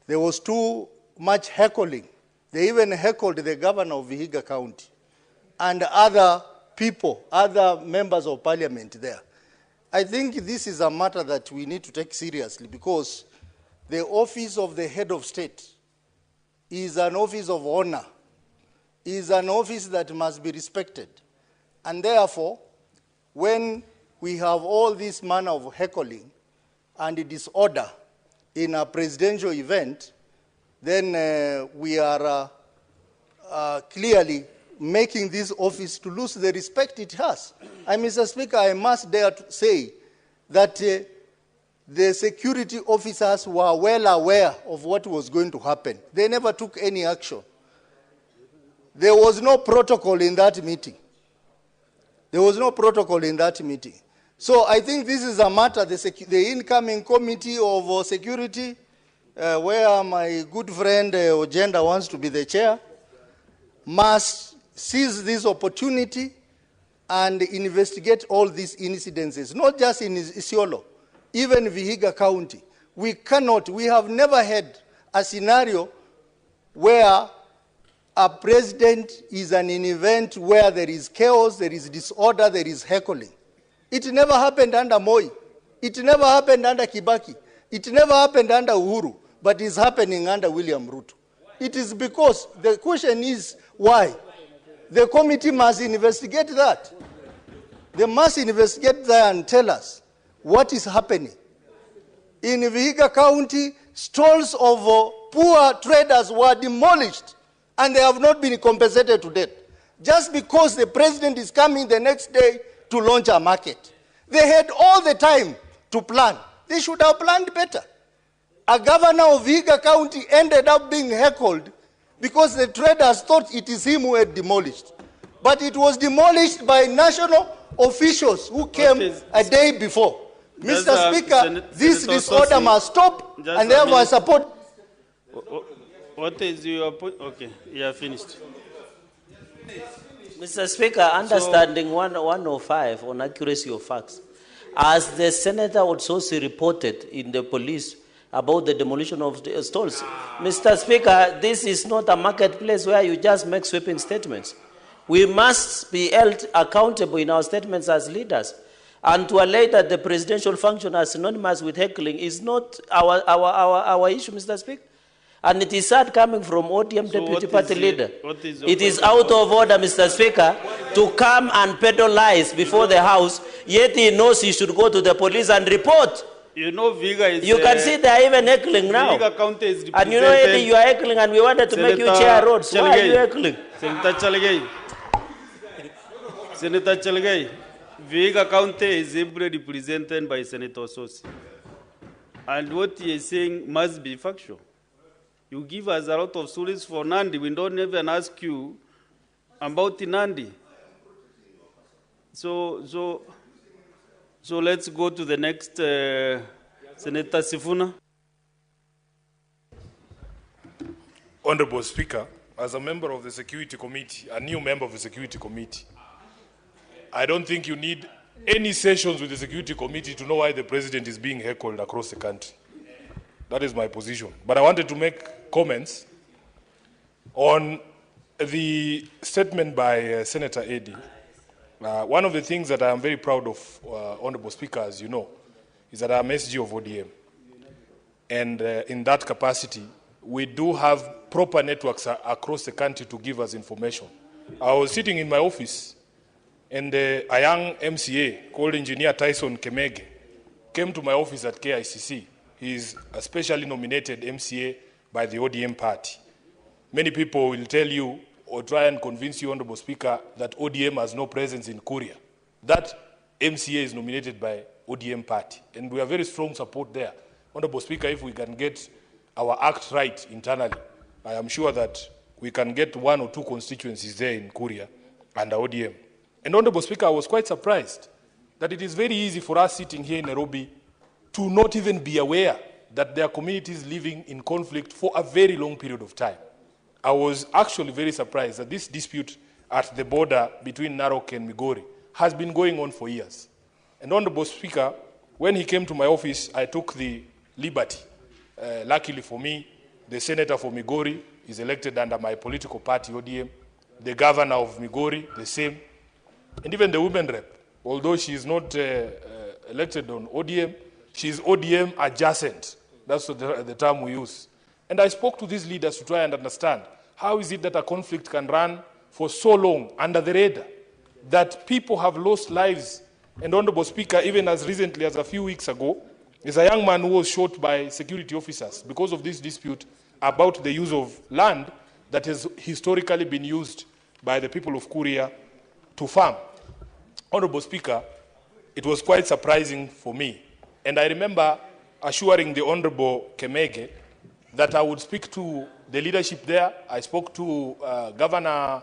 Speaker 17: there was too much heckling. They even heckled the governor of Vihiga County and other people, other members of parliament there. I think this is a matter that we need to take seriously because the office of the head of state is an office of honor, is an office that must be respected. And therefore, when we have all this manner of heckling and disorder in a presidential event, then we are clearly making this office to lose the respect it has. And Mr. Speaker, I must dare to say that the security officers were well aware of what was going to happen. They never took any action. There was no protocol in that meeting. There was no protocol in that meeting. So I think this is a matter, the incoming committee of security, where my good friend Ojenda wants to be the chair, must seize this opportunity and investigate all these incidences, not just in Isiolo, even Vihiga County. We have never had a scenario where a president is in an event where there is chaos, there is disorder, there is heckling. It never happened under Moi. It never happened under Kibaki. It never happened under Uhuru, but it's happening under William Ruto. It is because the question is why. The committee must investigate that. They must investigate that and tell us what is happening. In Vihiga County, stalls of poor traders were demolished and they have not been compensated to date. Just because the president is coming the next day to launch a market. They had all the time to plan. They should have planned better. A governor of Vihiga County ended up being heckled because the traders thought it is him who had demolished. But it was demolished by national officials who came a day before. Mr. Speaker, this disorder must stop, and therefore I support.
Speaker 2: What is your point? Okay, you are finished.
Speaker 12: Mr. Speaker, understanding 105 on accuracy of facts, as the senator also reported in the police about the demolition of the stalls. Mr. Speaker, this is not a marketplace where you just make sweeping statements. We must be held accountable in our statements as leaders. And to allege that the presidential function as synonymous with heckling is not our issue, Mr. Speaker. And it is sad coming from ODM deputy party leader. It is out of order, Mr. Speaker, to come and peddle lies before the House, yet he knows he should go to the police and report.
Speaker 2: You know, Viga is...
Speaker 12: You can see they are even heckling now.
Speaker 2: Viga County is
Speaker 12: and you know, Eddie, you are heckling and we wanted to make you chair roads. Why are you heckling?
Speaker 2: Senator Chalagay. Senator Chalagay. Viga County is ably represented by Senator Sosi. And what he is saying must be factual. You give us a lot of stories for Nandi. We don't even ask you about Nandi. So let's go to the next, Senator Sifuna.
Speaker 4: Honorable Speaker, as a member of the Security Committee, a new member of the Security Committee, I don't think you need any sessions with the Security Committee to know why the president is being heckled across the country. That is my position. But I wanted to make comments on the statement by Senator Eddy. One of the things that I am very proud of, Honorable Speaker, as you know, is that I am SG of ODM. And in that capacity, we do have proper networks across the country to give us information. I was sitting in my office, and a young MCA called Engineer Tyson Kemege came to my office at KICC. He is a specially nominated MCA by the ODM party. Many people will tell you or try and convince you, Honorable Speaker, that ODM has no presence in Korea. That MCA is nominated by ODM party, and we have very strong support there. Honorable Speaker, if we can get our act right internally, I am sure that we can get 1 or 2 constituencies there in Korea under ODM. And Honorable Speaker, I was quite surprised that it is very easy for us sitting here in Nairobi to not even be aware that there are communities living in conflict for a very long period of time. I was actually very surprised that this dispute at the border between Narok and Migori has been going on for years. And Honorable Speaker, when he came to my office, I took the liberty. Luckily for me, the senator for Migori is elected under my political party, ODM. The governor of Migori, the same. And even the women rep, although she is not elected on ODM, she is ODM adjacent. That's the term we use. And I spoke to these leaders to try and understand how is it that a conflict can run for so long under the radar, that people have lost lives. And Honorable Speaker, even as recently as a few weeks ago, is a young man who was shot by security officers because of this dispute about the use of land that has historically been used by the people of Korea to farm. Honorable Speaker, it was quite surprising for me. And I remember assuring the Honorable Kemege that I would speak to the leadership there. I spoke to Governor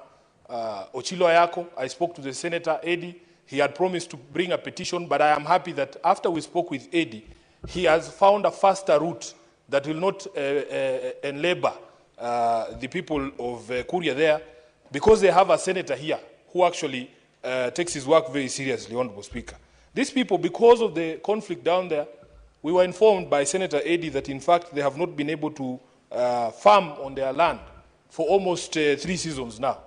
Speaker 4: Ochilo Ayako. I spoke to the Senator Eddy. He had promised to bring a petition, but I am happy that after we spoke with Eddy, he has found a faster route that will not enlabor the people of Korea there because they have a senator here who actually takes his work very seriously, Honorable Speaker. These people, because of the conflict down there, we were informed by Senator Eddy that in fact they have not been able to farm on their land for almost 3 seasons now.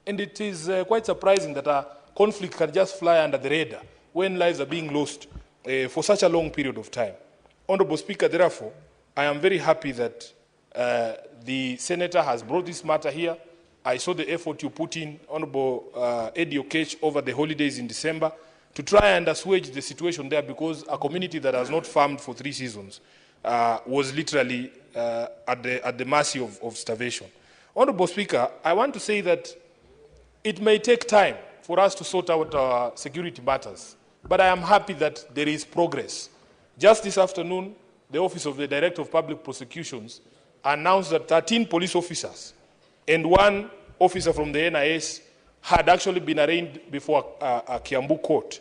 Speaker 4: And it is quite surprising that a conflict can just fly under the radar when lives are being lost for such a long period of time. Honorable Speaker, therefore, I am very happy that the Senator has brought this matter here. I saw the effort you put in, Honorable Eddie Okech, over the holidays in December to try and assuage the situation there, because a community that has not farmed for 3 seasons was literally at the mercy of starvation. Honorable Speaker, I want to say that it may take time for us to sort out our security matters, but I am happy that there is progress. Just this afternoon, the Office of the Director of Public Prosecutions announced that 13 police officers and 1 officer from the NIS had actually been arraigned before a Kiambu court,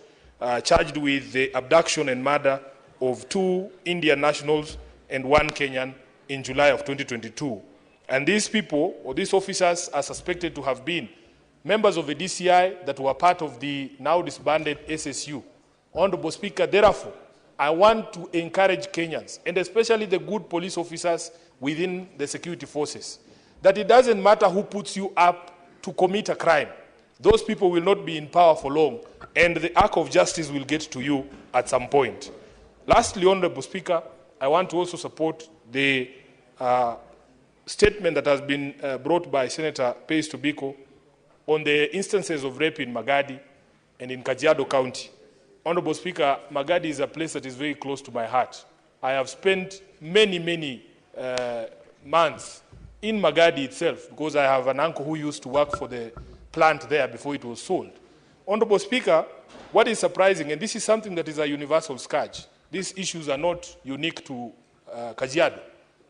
Speaker 4: charged with the abduction and murder of 2 Indian nationals and 1 Kenyan in July of 2022. And these people, or these officers, are suspected to have been members of the DCI that were part of the now disbanded SSU. Honorable Speaker, therefore, I want to encourage Kenyans, and especially the good police officers within the security forces, that it doesn't matter who puts you up to commit a crime. Those people will not be in power for long, and the arc of justice will get to you at some point. Lastly, Honorable Speaker, I want to also support the statement that has been brought by Senator Pace Tobiko on the instances of rape in Magadi and in Kajiado County. Honorable Speaker, Magadi is a place that is very close to my heart. I have spent many months in Magadi itself, because I have an uncle who used to work for the plant there before it was sold. Honorable Speaker, what is surprising, and this is something that is a universal scourge, these issues are not unique to Kajiado.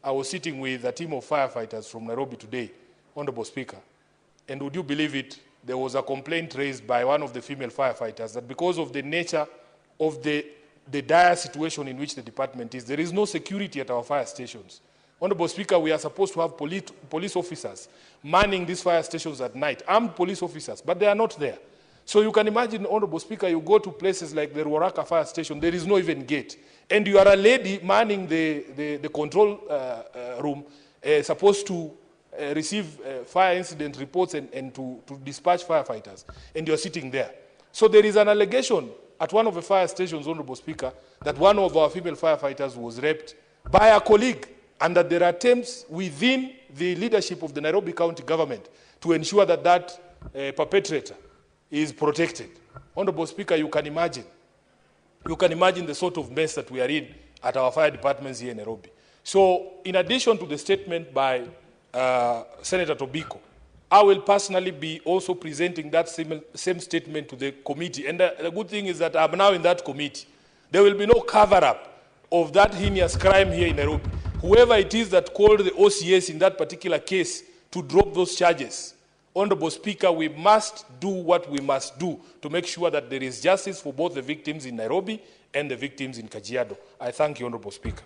Speaker 4: I was sitting with a team of firefighters from Nairobi today, Honorable Speaker, and would you believe it, there was a complaint raised by one of the female firefighters that because of the nature of the dire situation in which the department is, there is no security at our fire stations. Honorable Speaker, we are supposed to have police officers manning these fire stations at night, armed police officers, but they are not there. So you can imagine, Honorable Speaker, you go to places like the Ruaraka fire station, there is no even gate. And you are a lady manning the control room, supposed to receive fire incident reports and to dispatch firefighters, and you're sitting there. So there is an allegation at one of the fire stations, Honorable Speaker, that one of our female firefighters was raped by a colleague, and that there are attempts within the leadership of the Nairobi County government to ensure that that perpetrator is protected. Honorable Speaker, you can imagine the sort of mess that we are in at our fire departments here in Nairobi. So in addition to the statement by Senator Tobiko, I will personally be also presenting that same statement to the committee. And the good thing is that I'm now in that committee. There will be no cover-up of that heinous crime here in Nairobi. Whoever it is that called the OCS in that particular case to drop those charges, Honorable Speaker, we must do what we must do to make sure that there is justice for both the victims in Nairobi and the victims in Kajiado. I thank you, Honorable Speaker.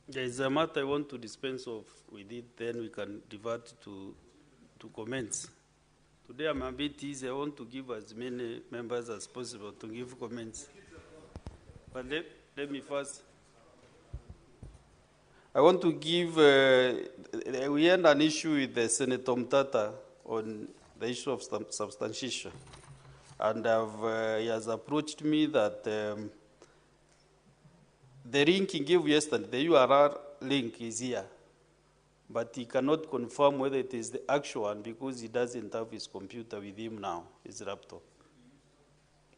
Speaker 2: There is a matter I want to dispense of with it, then we can divert to comments. Today I'm a bit easy. I want to give as many members as possible to give comments. But let me first. I want to give, we had an issue with Senator Mtata on the issue of substantiation. And he has approached me that the link he gave yesterday, the URL link is here. But he cannot confirm whether it is the actual one because he doesn't have his computer with him now, his laptop.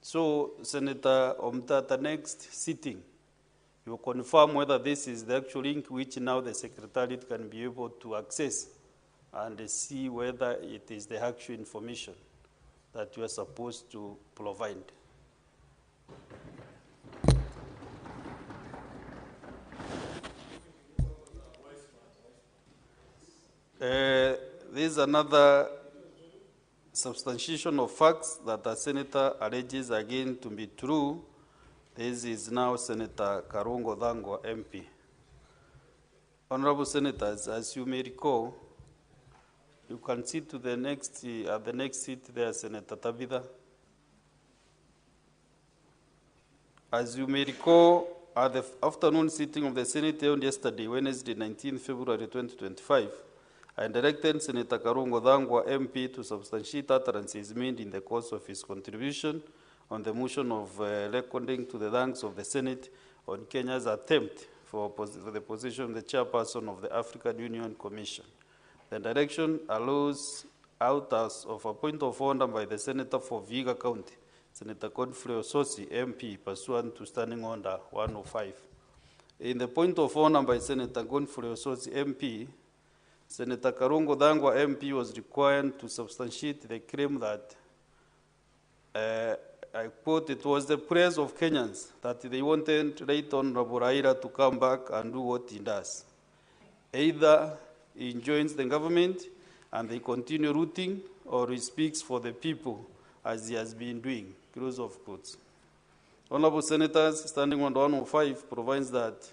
Speaker 2: So, Senator Omtata, next sitting, you confirm whether this is the actual link which now the Secretariat can be able to access and see whether it is the actual information that you are supposed to provide. There is another substantiation of facts that the Senator alleges again to be true. This is now Senator Karungo Dhangwa, MP. Honorable Senators, as you may recall, you can sit to the next, at the next seat there, Senator Tabitha. As you may recall, at the afternoon sitting of the Senate held yesterday, Wednesday, 19 February 2025, I directed Senator Karungo Dhangwa, MP, to substantiate utterances made in the course of his contribution on the motion of recording to the thanks of the Senate on Kenya's attempt for the position of the chairperson of the African Union Commission. The direction allows out as of a point of order by the Senator for Vihiga County, Senator Godfrey Ososi, MP, pursuant to Standing Order 105. In the point of order by Senator Godfrey Ososi, MP, Senator Karungo Dhangwa, MP, was required to substantiate the claim that, I quote, it was the prayers of Kenyans that they wanted Right Honorable Raila to come back and do what he does. Either he joins the government and they continue rooting, or he speaks for the people as he has been doing. Close of quotes. Honorable Senators, Standing Order 105 provides that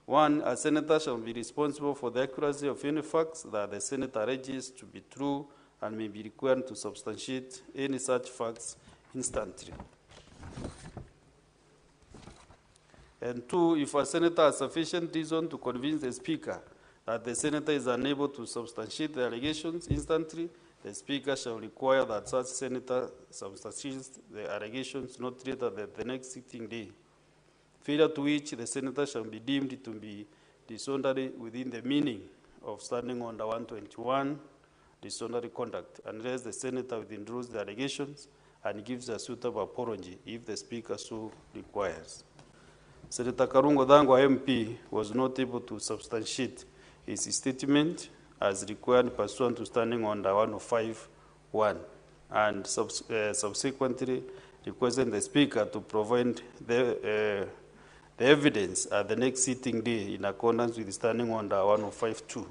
Speaker 2: 1, a senator shall be responsible for the accuracy of any facts that the senator alleges to be true and may be required to substantiate any such facts instantly. And 2, if a senator has sufficient reason to convince the Speaker that the senator is unable to substantiate the allegations instantly, the Speaker shall require that such senator substantiates the allegations not later than the next sitting day, failure to which the senator shall be deemed to be disorderly within the meaning of Standing Order 121, disorderly conduct, unless the senator withdraws the allegations and gives a suitable apology if the Speaker so requires. Senator Karungo Dhangwa, MP, was not able to substantiate his statement as required pursuant to Standing Order 105.1, and subsequently requested the Speaker to provide the evidence at the next sitting day in accordance with Standing Order 105.2.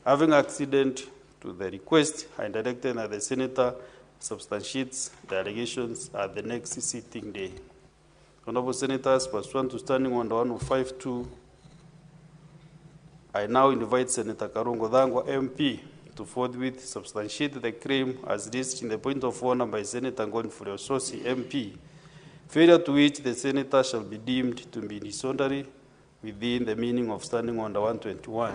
Speaker 2: Having acceded to the request, I directed that the Senator substantiates the allegations at the next sitting day. Honorable Senators, pursuant to Standing Order 105.2, I now invite Senator Karungo Dhangwa, MP, to forthwith substantiate the claim as listed in the point of order by Senator Godfrey Ososi, MP, failure to which the senator shall be deemed to be disorderly within the meaning of Standing Order 121.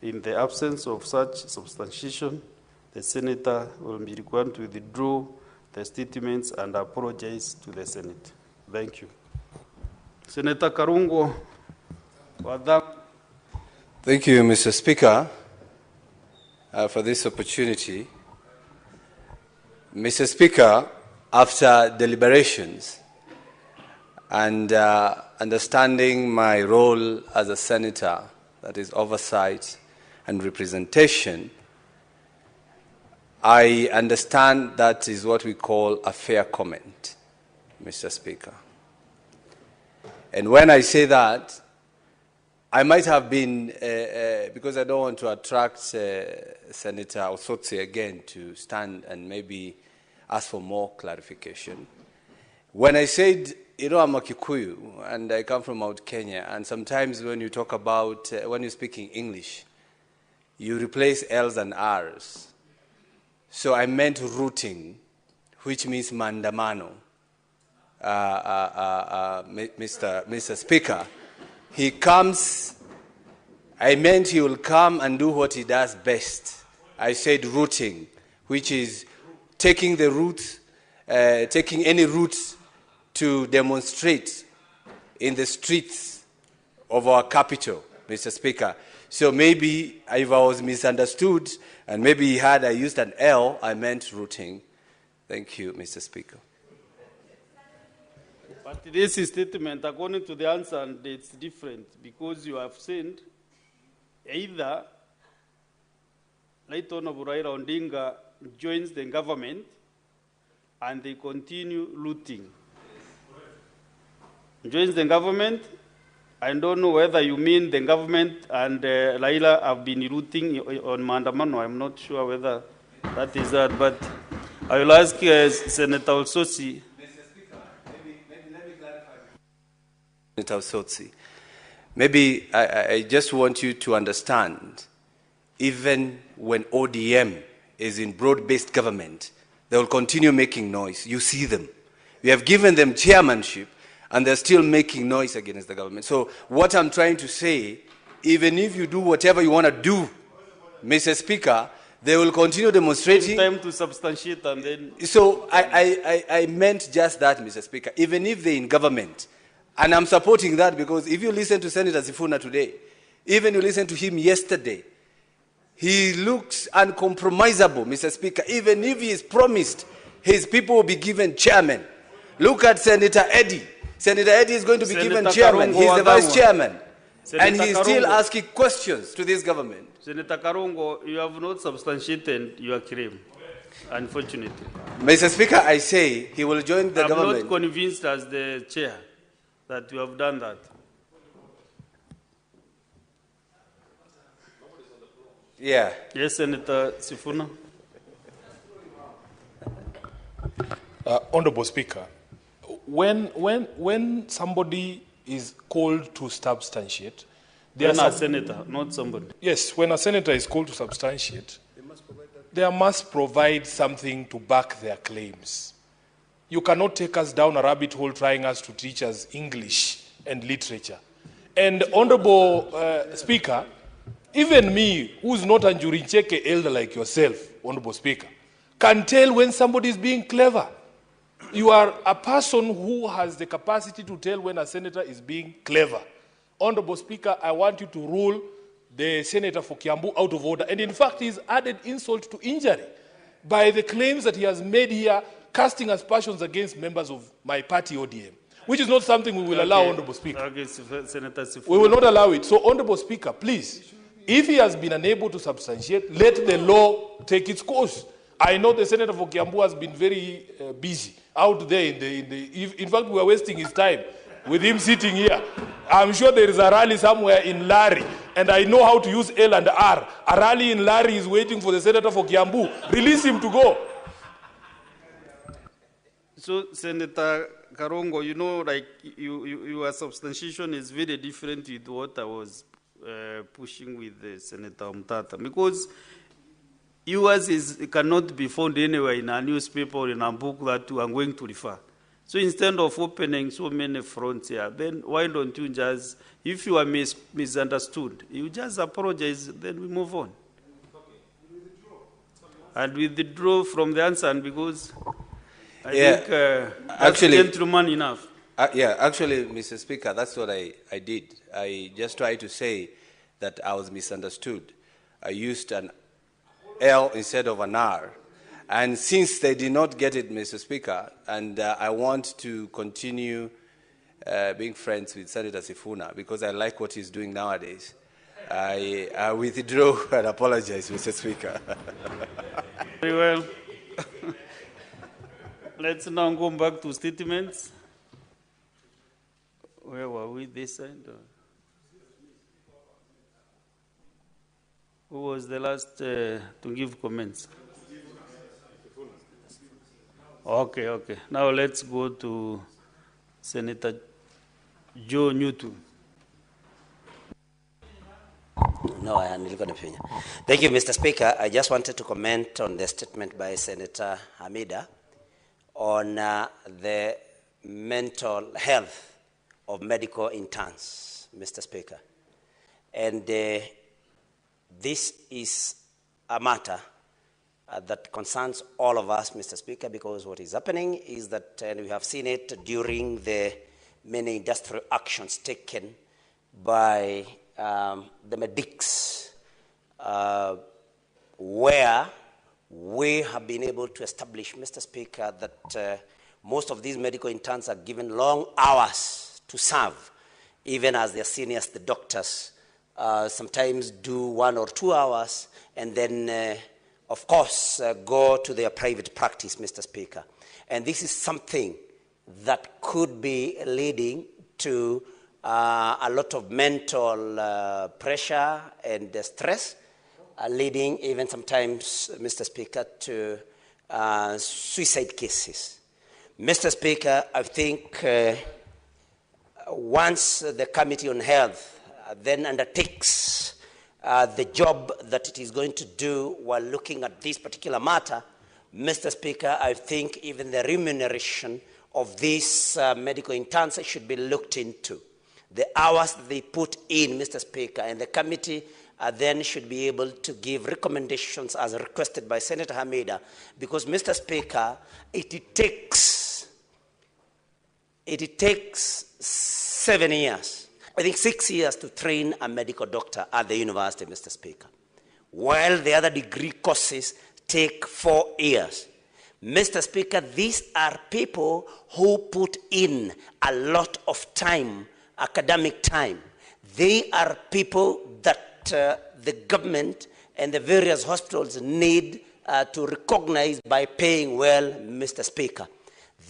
Speaker 2: In the absence of such substantiation, the senator will be required to withdraw the statements and apologize to the Senate. Thank you. Senator Karungo Dhangwa.
Speaker 18: Thank you, Mr. Speaker, for this opportunity. Mr. Speaker, after deliberations and understanding my role as a senator, that is oversight and representation, I understand that is what we call a fair comment, Mr. Speaker. And when I say that, I might have been, because I don't want to attract Senator Osotsi again to stand and maybe ask for more clarification. When I said, you know, I'm a Kikuyu and I come from Mount Kenya, and sometimes when you talk about, when you're speaking English, you replace L's and R's. So I meant rooting, which means mandamano, Mr. Speaker. He comes, I meant he will come and do what he does best. I said rooting, which is taking the route, taking any route to demonstrate in the streets of our capital, Mr. Speaker. So maybe if I was misunderstood, and maybe he had, I used an L, I meant rooting. Thank you, Mr. Speaker.
Speaker 2: But this statement, according to the answer, and it's different because you have said either Right Honorable Raila Odinga joins the government and they continue looting. Joins the government, I don't know whether you mean the government and Raila have been looting on Mandamano. I'm not sure whether that is that, but I will ask Senator Ososi.
Speaker 18: Mr. Speaker, maybe let me clarify Senator Sotsi. Maybe I just want you to understand, even when ODM is in broad-based government, they will continue making noise. You see them. We have given them chairmanship, and they're still making noise against the government. So what I'm trying to say, even if you do whatever you want to do, Mr. Speaker, they will continue demonstrating.
Speaker 2: Time to substantiate and then...
Speaker 18: So I meant just that, Mr. Speaker. Even if they're in government, and I'm supporting that because if you listen to Senator Sifuna today, even you listen to him yesterday, he looks uncompromisable, Mr. Speaker. Even if he is promised his people will be given chairman. Look at Senator Eddie. Senator Eddie is going to be given chairman. He's the vice chairman. And he's still asking questions to this government.
Speaker 2: Senator Karongo, you have not substantiated your claim, unfortunately.
Speaker 18: Mr. Speaker, I say he will join the government.
Speaker 2: I'm not convinced as the chair that you have done that.
Speaker 18: Yeah.
Speaker 2: Yes, Senator Sifuna.
Speaker 4: Honorable Speaker, when somebody is called to substantiate,
Speaker 2: When a senator, not somebody.
Speaker 4: Yes, when a senator is called to substantiate, they must provide something to back their claims. You cannot take us down a rabbit hole trying us to teach us English and literature. And Honorable Speaker, even me, who's not a Njuricheke elder like yourself, Honorable Speaker, can tell when somebody is being clever. You are a person who has the capacity to tell when a senator is being clever. Honorable Speaker, I want you to rule the senator for Kiambu out of order. And in fact, he's added insult to injury by the claims that he has made here, casting aspersions against members of my party, ODM, which is not something we will allow, Honorable Speaker.
Speaker 2: Okay, Senator Sifuna.
Speaker 4: We will not allow it. So, Honorable Speaker, please, if he has been unable to substantiate, let the law take its course. I know the senator for Kiambu has been very busy out there. In fact, we are wasting his time with him sitting here. I'm sure there is a rally somewhere in Lari, and I know how to use L and R. A rally in Lari is waiting for the senator for Kiambu. Release him to go.
Speaker 2: So, Senator Karongo, you know, like your substantiation is very different with what I was pushing with Senator Mtata, because yours cannot be found anywhere in a newspaper or in a book that I'm going to refer. So instead of opening so many fronts here, then why don't you just, if you are misunderstood, you just apologize, then we move on. And we withdraw from the answer because I think that's gentleman enough.
Speaker 18: Actually, Mr. Speaker, that's what I did. I just tried to say that I was misunderstood. I used an L instead of an R. And since they did not get it, Mr. Speaker, and I want to continue being friends with Senator Sifuna because I like what he's doing nowadays, I withdraw and apologize, Mr. Speaker.
Speaker 2: Very well. Let's now go back to statements. Where were we this side? Who was the last to give comments? Okay. Now let's go to Senator Joe Newton.
Speaker 19: No, thank you, Mr. Speaker. I just wanted to comment on the statement by Senator Hamida on the mental health of medical interns, Mr. Speaker. And this is a matter that concerns all of us, Mr. Speaker, because what is happening is that, and we have seen it during the many industrial actions taken by the medics, where we have been able to establish, Mr. Speaker, that most of these medical interns are given long hours to serve, even as their seniors, the doctors, sometimes do 1 or 2 hours, and then of course, go to their private practice, Mr. Speaker. And this is something that could be leading to a lot of mental pressure and stress, leading even sometimes, Mr. Speaker, to suicide cases. Mr. Speaker, I think once the Committee on Health then undertakes the job that it is going to do while looking at this particular matter, Mr. Speaker, I think even the remuneration of these medical interns should be looked into. The hours that they put in, Mr. Speaker, and the committee then should be able to give recommendations as requested by Senator Hamida, because, Mr. Speaker, it takes 7 years, I think 6 years to train a medical doctor at the university, Mr. Speaker, while the other degree courses take 4 years. Mr. Speaker, these are people who put in a lot of time, academic time. They are people that the government and the various hospitals need to recognize by paying well, Mr. Speaker.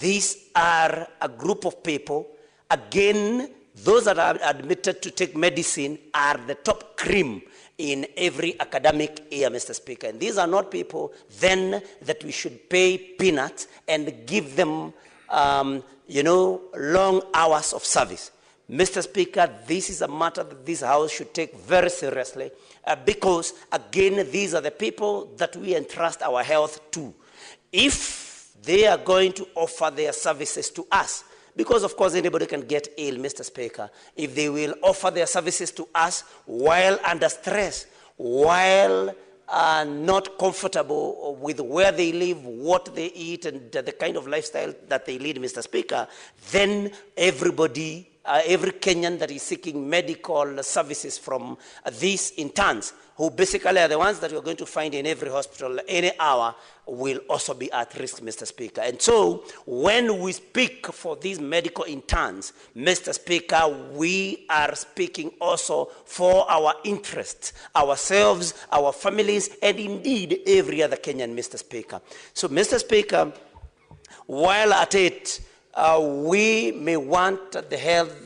Speaker 19: These are a group of people, again, those that are admitted to take medicine are the top cream in every academic year, Mr. Speaker. And these are not people then that we should pay peanuts and give them, long hours of service. Mr. Speaker, this is a matter that this House should take very seriously because, again, these are the people that we entrust our health to. If they are going to offer their services to us, because, of course, anybody can get ill, Mr. Speaker, if they will offer their services to us while under stress, while not comfortable with where they live, what they eat, and the kind of lifestyle that they lead, Mr. Speaker, then everybody, every Kenyan that is seeking medical services from these interns, who basically are the ones that you're going to find in every hospital any hour, will also be at risk, Mr. Speaker. And so when we speak for these medical interns, Mr. Speaker, we are speaking also for our interests, ourselves, our families, and indeed every other Kenyan, Mr. Speaker. So, Mr. Speaker, while at it, we may want the health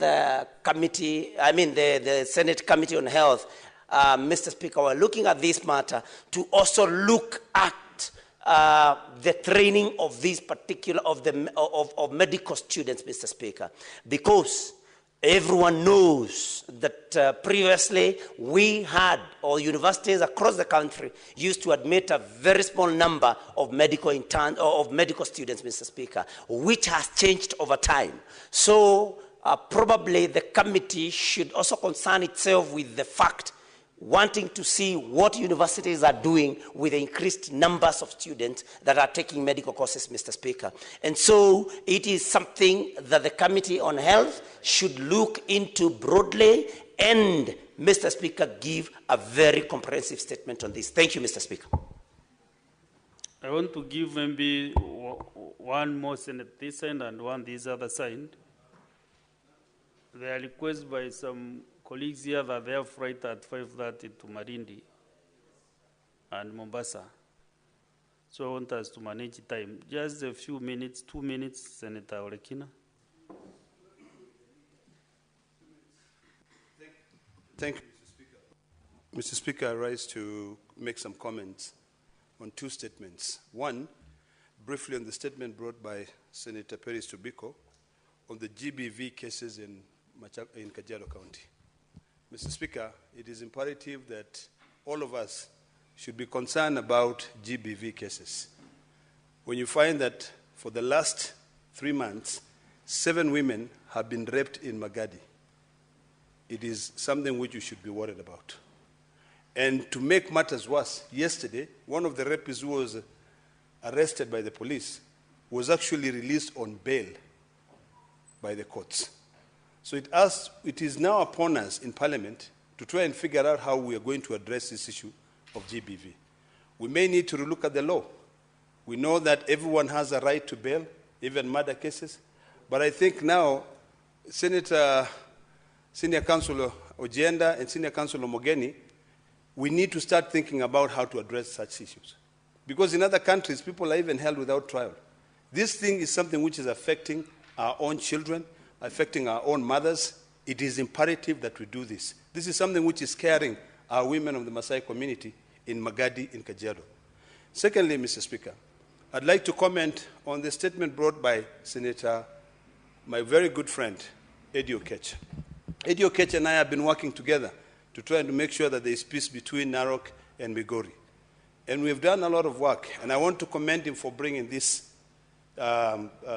Speaker 19: committee, the Senate Committee on Health, Mr. Speaker, we're looking at this matter to also look at the training of these particular, of medical students, Mr. Speaker, because everyone knows that previously we had, or universities across the country used to admit a very small number of medical interns, or of medical students, Mr. Speaker, which has changed over time. So probably the committee should also concern itself with the fact, wanting to see what universities are doing with the increased numbers of students that are taking medical courses, Mr. Speaker. And so it is something that the Committee on Health should look into broadly and, Mr. Speaker, give a very comprehensive statement on this. Thank you, Mr. Speaker.
Speaker 2: I want to give maybe one more Senate this end and one this other side. There are requests by some colleagues here that they have flight at 5:30 to Marindi and Mombasa. So I want us to manage time. Just a few minutes, 2 minutes, Senator Olekina.
Speaker 20: Thank you, Mr. Speaker. Mr. Speaker, I rise to make some comments on two statements. One, briefly on the statement brought by Senator Peris Tobiko on the GBV cases in Kajiado County. Mr. Speaker, it is imperative that all of us should be concerned about GBV cases. When you find that for the last 3 months, 7 women have been raped in Magadi, it is something which you should be worried about. And to make matters worse, yesterday, one of the rapists who was arrested by the police was actually released on bail by the courts. So it is now upon us in Parliament to try and figure out how we are going to address this issue of GBV. We may need to look at the law. We know that everyone has a right to bail, even murder cases. But I think now, Senior Councillor Ojienda and Senior Councillor Mogeni, we need to start thinking about how to address such issues. Because in other countries, people are even held without trial. This thing is something which is affecting our own children, affecting our own mothers. It is imperative that we do this. This is something which is scaring our women of the Maasai community in Magadi, in Kajiado. Secondly, Mr. Speaker, I'd like to comment on the statement brought by Senator, my very good friend, Eddie Okech. Eddie Okech and I have been working together to try to make sure that there is peace between Narok and Migori. And we've done a lot of work, and I want to commend him for bringing this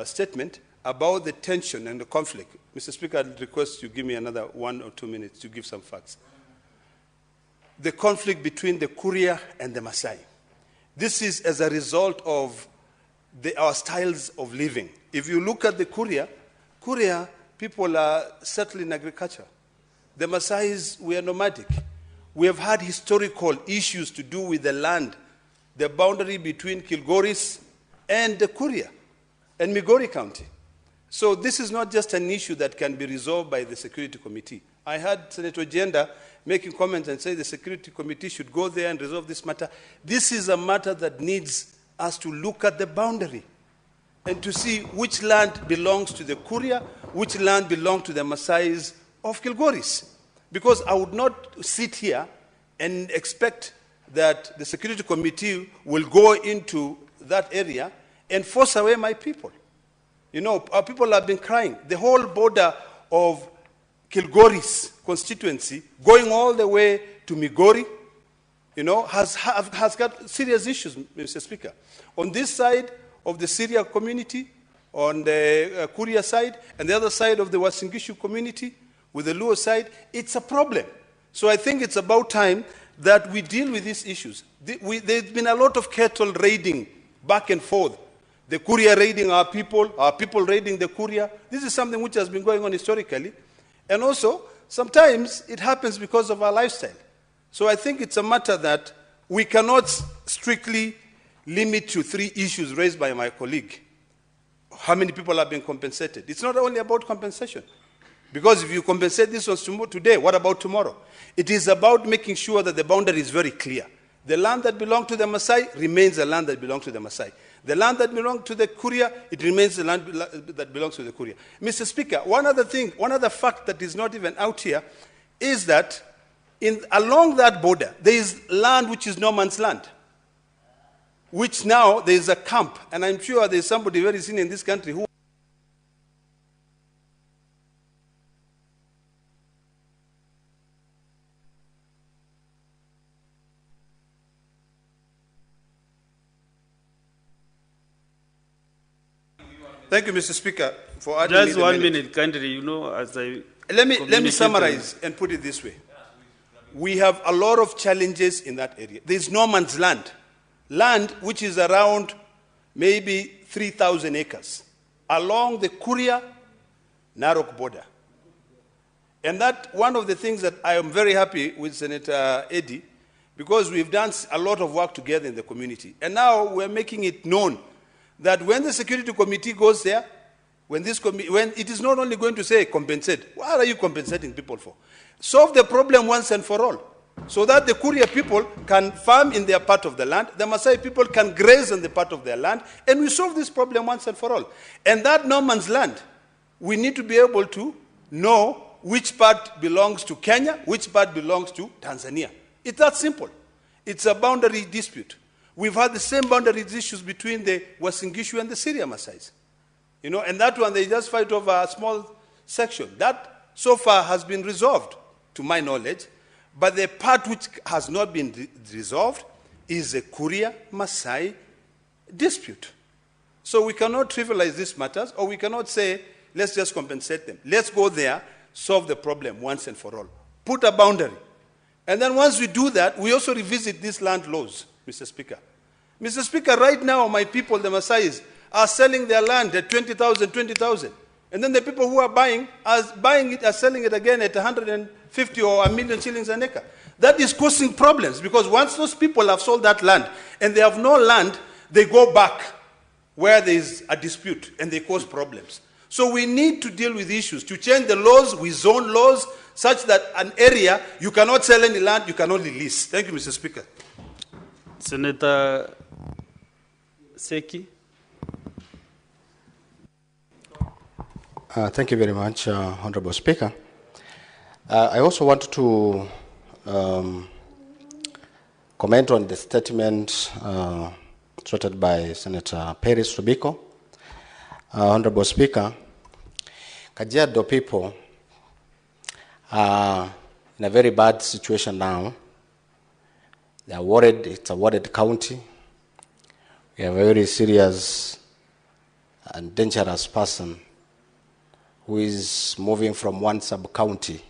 Speaker 20: statement about the tension and the conflict. Mr. Speaker, I'd request you give me another 1 or 2 minutes to give some facts. The conflict between the Kuria and the Maasai. This is as a result of our styles of living. If you look at the Kuria people are settled in agriculture. The Maasais were nomadic. We have had historical issues to do with the land, the boundary between Kilgoris and the Kuria and Migori County. So this is not just an issue that can be resolved by the Security Committee. I heard Senator Jenda making comments and say the Security Committee should go there and resolve this matter. This is a matter that needs us to look at the boundary and to see which land belongs to the Kuria, which land belongs to the Maasais of Kilgoris. Because I would not sit here and expect that the Security Committee will go into that area and force away my people. You know, our people have been crying. The whole border of Kilgoris constituency, going all the way to Migori, you know, has got serious issues, Mr. Speaker. On this side of the Syria community, on the Kuria side, and the other side of the Wasingishu community, with the Luo side, it's a problem. So I think it's about time that we deal with these issues. There's been a lot of cattle raiding back and forth. The Kuria raiding our people raiding the Kuria. This is something which has been going on historically. And also, sometimes it happens because of our lifestyle. So I think it's a matter that we cannot strictly limit to 3 issues raised by my colleague. How many people have been compensated? It's not only about compensation. Because if you compensate this one today, what about tomorrow? It is about making sure that the boundary is very clear. The land that belongs to the Maasai remains the land that belongs to the Maasai. The land that belongs to the Kuria, it remains the land that belongs to the Kuria. Mr. Speaker, one other fact that is not even out here is that along that border, there is land which is no man's land, which now there is a camp, and I'm sure there is somebody very senior in this country who Thank you, Mr. Speaker, for adding
Speaker 2: just
Speaker 20: me
Speaker 2: 1 minute, kindly, you know, as I...
Speaker 20: Let me summarize and put it this way. We have a lot of challenges in that area. There is no man's land. Land which is around maybe 3,000 acres along the Kuria-Narok border. And that one of the things that I am very happy with Senator Eddie, because we've done a lot of work together in the community. And now we're making it known that when the Security Committee goes there, when it is not only going to say compensate, what are you compensating people for? Solve the problem once and for all, so that the Kuria people can farm in their part of the land, the Maasai people can graze on the part of their land, and we solve this problem once and for all. And that no man's land, we need to be able to know which part belongs to Kenya, which part belongs to Tanzania. It's that simple. It's a boundary dispute. We've had the same boundary issues between the Wasingishu and the Syria Maasais. You know, and that one, they just fight over a small section. That, so far, has been resolved, to my knowledge. But the part which has not been resolved is a Kuria Maasai dispute. So we cannot trivialize these matters, or we cannot say, let's just compensate them. Let's go there, solve the problem once and for all. Put a boundary. And then once we do that, we also revisit these land laws, Mr. Speaker. Mr. Speaker, right now, my people, the Maasais, are selling their land at 20,000. And then the people who are buying it, are selling it again at 150 or a million shillings an acre. That is causing problems, because once those people have sold that land and they have no land, they go back where there is a dispute and they cause problems. So we need to deal with issues, to change the laws, we zone laws, such that an area, you cannot sell any land, you can only lease. Thank you, Mr. Speaker.
Speaker 2: Senator Seki.
Speaker 21: Thank you very much, Honorable Speaker. I also wanted to comment on the statement stated by Senator Peris Rubiko. Honorable Speaker, Kajiado people in a very bad situation now. They are worried. It's a worried county. We have a very serious and dangerous person who is moving from one sub-county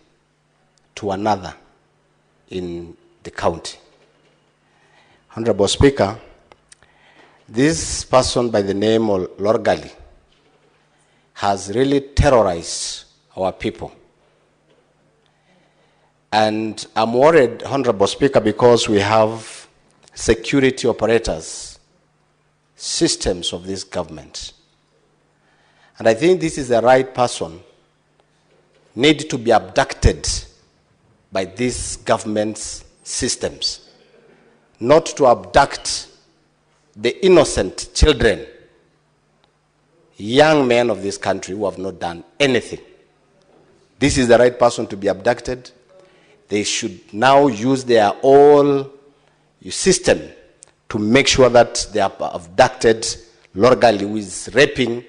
Speaker 21: to another in the county. Honorable Speaker, this person by the name of Lorgali has really terrorized our people. And I'm worried, Honorable Speaker, because we have security operators, systems of this government. And I think this is the right person, need to be abducted by these government's systems, not to abduct the innocent children, young men of this country who have not done anything. This is the right person to be abducted. They should now use their whole system to make sure that they have abducted Lorgali, who is raping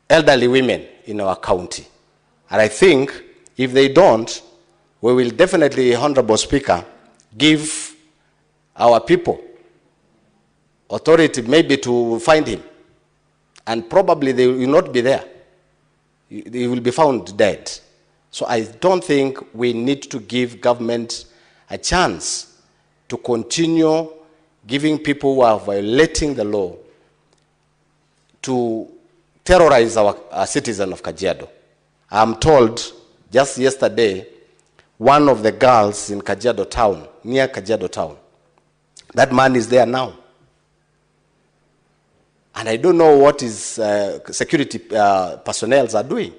Speaker 21: elderly women in our county. And I think if they don't, we will definitely, Honorable Speaker, give our people authority maybe to find him. And probably they will not be there. He will be found dead. So I don't think we need to give government a chance to continue giving people who are violating the law to terrorize our citizen of Kajiado. I'm told just yesterday, one of the girls in Kajiado town, near Kajiado town, that man is there now. And I don't know what his security personnel are doing.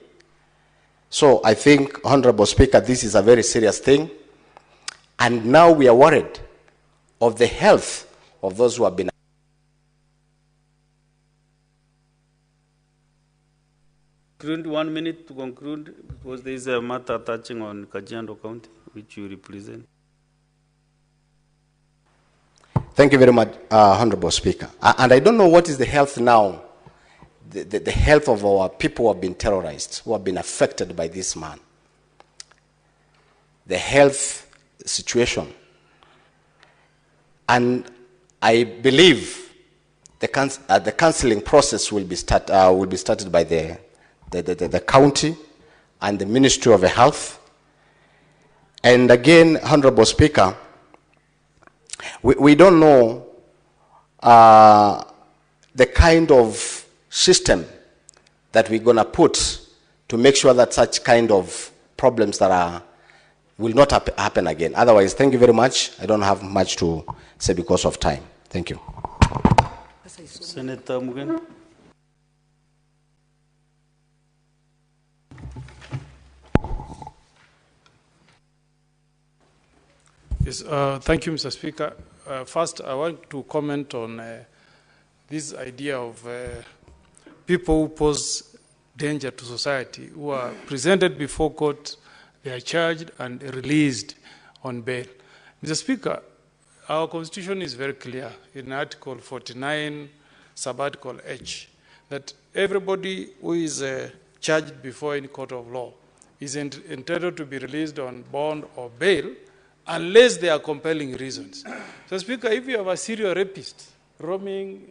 Speaker 21: So I think, Honorable Speaker, this is a very serious thing. And now we are worried of the health of those who have been.
Speaker 2: Conclude 1 minute to conclude, because there is a matter touching on Kajiado County, which you represent.
Speaker 21: Thank you very much, Honorable Speaker. And I don't know what is the health now, the health of our people who have been terrorized, who have been affected by this man. The health situation. And I believe the counseling process will be started by the county and the Ministry of Health. And again, Honorable Speaker, we don't know the kind of system that we're going to put to make sure that such kind of problems that will not happen again. Otherwise, thank you very much. I don't have much to say because of time. Thank you.
Speaker 2: Senator Mugen.
Speaker 16: Yes, thank you, Mr. Speaker. First, I want to comment on this idea of people who pose danger to society, who are presented before court, they are charged and released on bail. Mr. Speaker, our Constitution is very clear in Article 49, Subarticle H, that everybody who is charged before any court of law is entitled to be released on bond or bail unless there are compelling reasons. So, Speaker, if you have a serial rapist roaming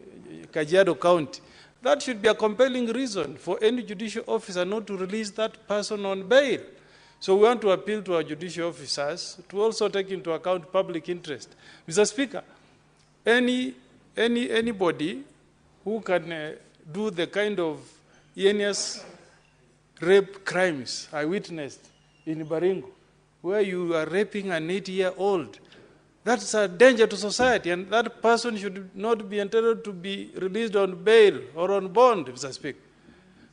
Speaker 16: Kajiado County, that should be a compelling reason for any judicial officer not to release that person on bail. So we want to appeal to our judicial officers to also take into account public interest. Mr. Speaker, anybody who can do the kind of heinous rape crimes I witnessed in Baringo, where you are raping an 8-year-old, that's a danger to society, and that person should not be entitled to be released on bail or on bond, Mr. Speaker.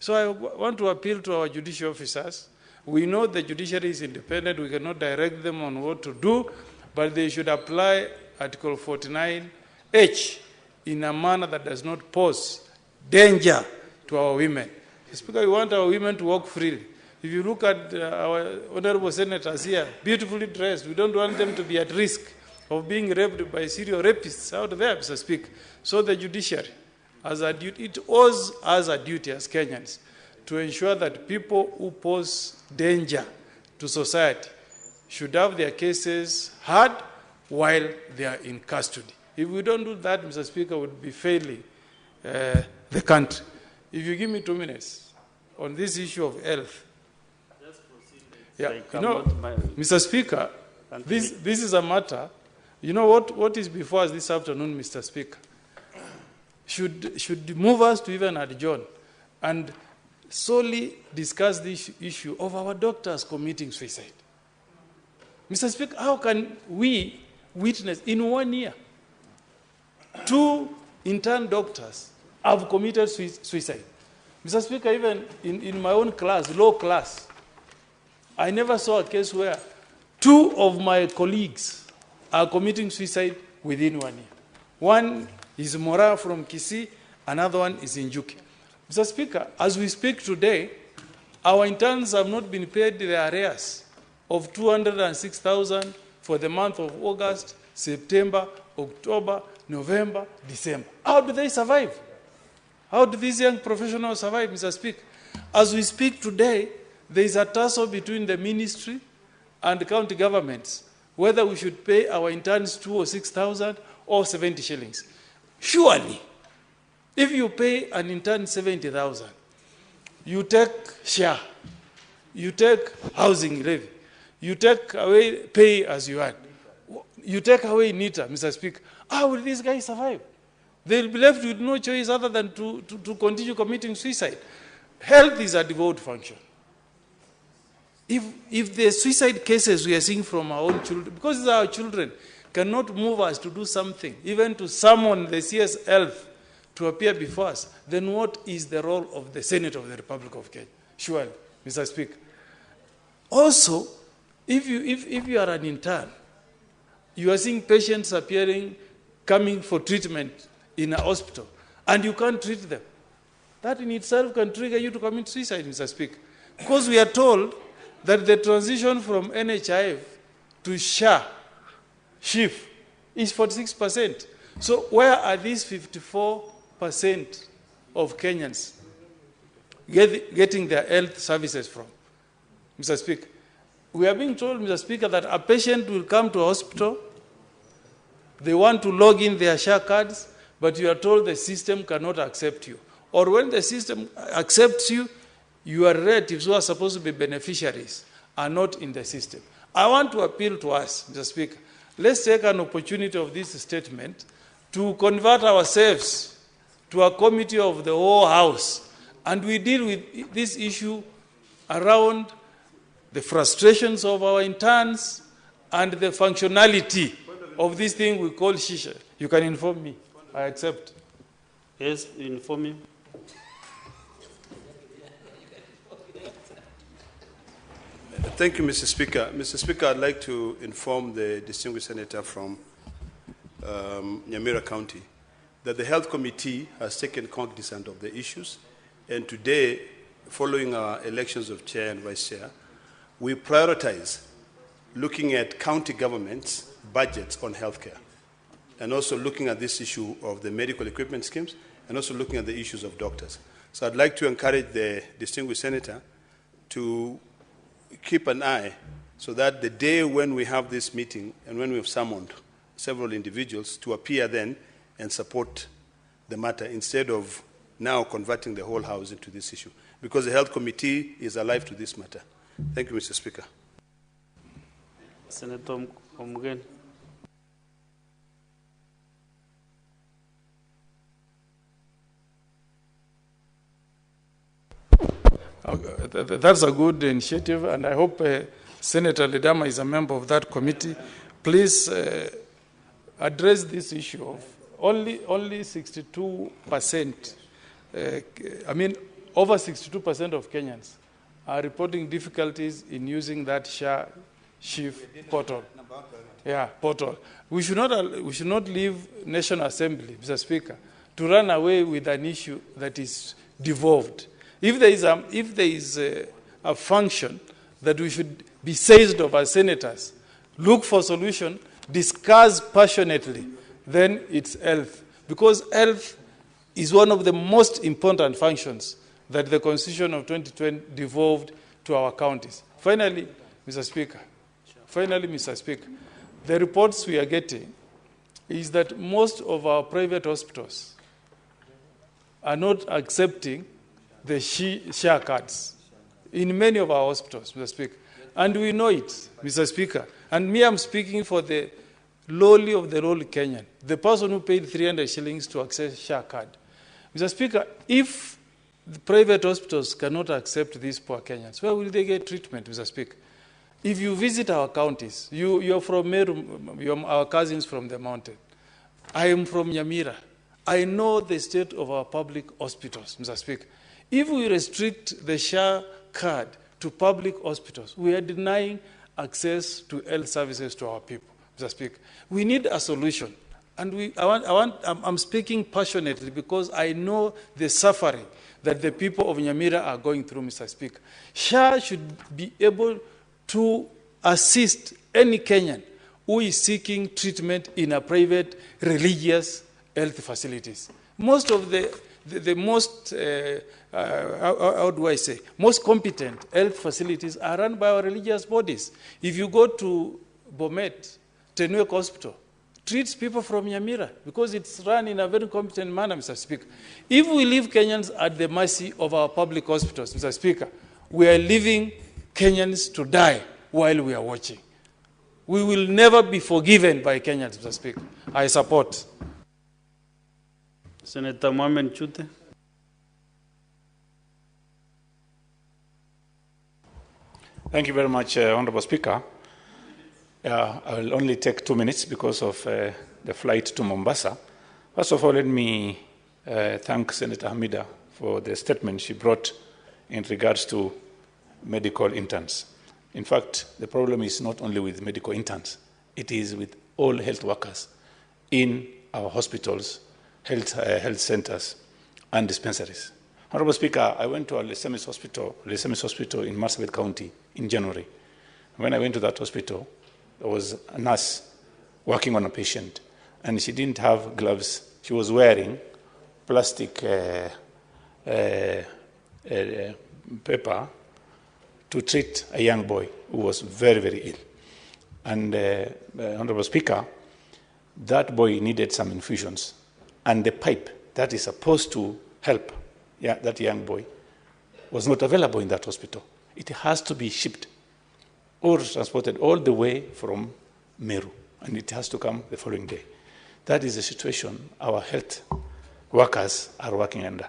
Speaker 16: So I want to appeal to our judicial officers. We know the judiciary is independent. We cannot direct them on what to do, but they should apply Article 49H in a manner that does not pose danger to our women. Mr. Speaker, we want our women to walk freely. If you look at our honorable senators here, beautifully dressed, we don't want them to be at risk of being raped by serial rapists out there, Mr. Speaker. So the judiciary, it owes us a duty as Kenyans to ensure that people who pose danger to society should have their cases heard while they are in custody. If we don't do that, Mr. Speaker, we would be failing the country. If you give me 2 minutes on this issue of health. Yeah, you know, Mr. Speaker, this is a matter, you know what is before us this afternoon, Mr. Speaker, should move us to even adjourn and solely discuss this issue of our doctors committing suicide. Mr. Speaker, how can we witness in 1 year 2 intern doctors have committed suicide? Mr. Speaker, even in my own class, law class, I never saw a case where 2 of my colleagues are committing suicide within 1 year. One is Mora from Kisii, another one is in Njuki. Mr. Speaker, as we speak today, our interns have not been paid their arrears of 206,000 for the month of August, September, October, November, December. How do they survive? How do these young professionals survive, Mr. Speaker? As we speak today, there is a tussle between the ministry and the county governments whether we should pay our interns 206,000 or 70 shillings. Surely, if you pay an intern 70,000, you take share, you take housing levy, you take away pay as you earn, you take away NITA, Mr. Speaker. How will these guys survive? They'll be left with no choice other than to continue committing suicide. Health is a devout function. If the suicide cases we are seeing from our own children, because it's our children, cannot move us to do something, even to summon the CS Health to appear before us, then what is the role of the Senate of the Republic of Kenya? Surely, Mr. Speaker. Also, if you are an intern, you are seeing patients coming for treatment in a hospital, and you can't treat them. That in itself can trigger you to commit suicide, Mr. Speaker. Because we are told that the transition from NHIF to SHIF is 46%. So where are these 54% of Kenyans getting their health services from, Mr. Speaker? We are being told, Mr. Speaker, that a patient will come to a hospital, they want to log in their SHA cards, but you are told the system cannot accept you. Or when the system accepts you, your relatives who are supposed to be beneficiaries are not in the system. I want to appeal to us, Mr. Speaker. Let's take an opportunity of this statement to convert ourselves to a committee of the whole House, and we deal with this issue around the frustrations of our interns and the functionality of this thing we call shisha. You can inform me. I accept.
Speaker 2: Yes, inform me.
Speaker 20: Thank you, Mr. Speaker. Mr. Speaker, I'd like to inform the distinguished senator from Nyamira County that the Health Committee has taken cognizance of the issues, and today, following our elections of chair and vice chair, we prioritize looking at county governments' budgets on healthcare, and also looking at this issue of the medical equipment schemes, and also looking at the issues of doctors. So I'd like to encourage the distinguished senator to keep an eye so that the day when we have this meeting and when we have summoned several individuals to appear then and support the matter instead of now converting the whole House into this issue, because the Health Committee is alive to this matter. Thank you, Mr. Speaker.
Speaker 2: Senator Omgen.
Speaker 16: That's a good initiative, and I hope Senator Ledama is a member of that committee. Please address this issue of only 62%. Over 62% of Kenyans are reporting difficulties in using that SHIF portal. Yeah, portal. We should not leave National Assembly, Mr. Speaker, to run away with an issue that is devolved. If there is a function that we should be seized of as senators, look for solution, discuss passionately, then it's health. Because health is one of the most important functions that the Constitution of 2020 devolved to our counties. Finally, Mr. Speaker, finally, Mr. Speaker, the reports we are getting is that most of our private hospitals are not accepting the share cards in many of our hospitals, Mr. Speaker. And we know it, Mr. Speaker. And me, I'm speaking for the lowly of the lowly Kenyan, the person who paid 300 shillings to access share card. Mr. Speaker, if the private hospitals cannot accept these poor Kenyans, where will they get treatment, Mr. Speaker? If you visit our counties, you're from Meru, you're our cousins from the mountain. I am from Nyamira. I know the state of our public hospitals, Mr. Speaker. If we restrict the share card to public hospitals, we are denying access to health services to our people, Mr. Speaker. We need a solution. And I'm speaking passionately because I know the suffering that the people of Nyamira are going through, Mr. Speaker. SHA should be able to assist any Kenyan who is seeking treatment in a private religious health facilities. Most of the most, how do I say, most competent health facilities are run by our religious bodies. If you go to Bomet, Tenwek Hospital, treats people from Nyamira because it's run in a very competent manner, Mr. Speaker. If we leave Kenyans at the mercy of our public hospitals, Mr. Speaker, we are leaving Kenyans to die while we are watching. We will never be forgiven by Kenyans, Mr. Speaker. I support.
Speaker 2: Senator Mohamed Chute.
Speaker 1: Thank you very much, Honorable Speaker. I will only take 2 minutes because of the flight to Mombasa. First of all, let me thank Senator Hamida for the statement she brought in regards to medical interns. In fact, the problem is not only with medical interns, it is with all health workers in our hospitals, health centers, and dispensaries. Honorable Speaker, I went to a Lesemis Hospital in Marsabit County in January. When I went to that hospital, there was a nurse working on a patient, and she didn't have gloves. She was wearing plastic paper to treat a young boy who was very, very ill. And Honorable Speaker, that boy needed some infusions, and the pipe that is supposed to help that young boy was not available in that hospital. It has to be shipped or transported all the way from Meru, and it has to come the following day. That is the situation our health workers are working under.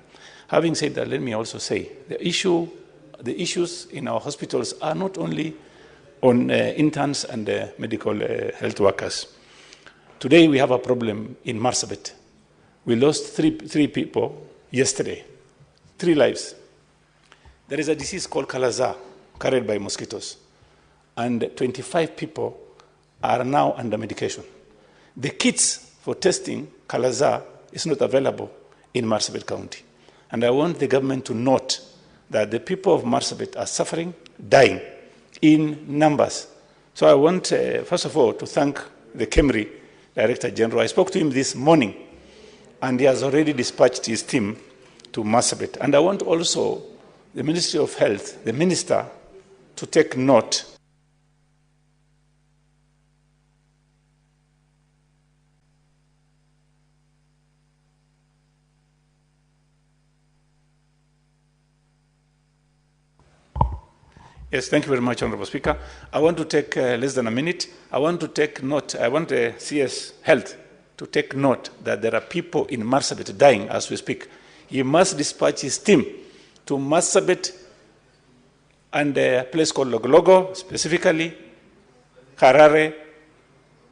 Speaker 1: Having said that, let me also say the issues in our hospitals are not only on interns and medical health workers. Today we have a problem in Marsabit. We lost three people yesterday, 3 lives. There is a disease called Kalaza carried by mosquitoes, and 25 people are now under medication. The kits for testing Kalaza is not available in Marsabit County. And I want the government to note that the people of Marsabit are suffering, dying in numbers. So I want, first of all, to thank the KEMRI Director General. I spoke to him this morning, and he has already dispatched his team to Marsabit. And I want also the Ministry of Health, the Minister, to take note. Yes, thank you very much, Honorable Speaker. I want to take less than a minute. I want to take note, I want CS Health to take note that there are people in Marsabit dying as we speak. He must dispatch his team to Marsabit and a place called Logologo, specifically Harare,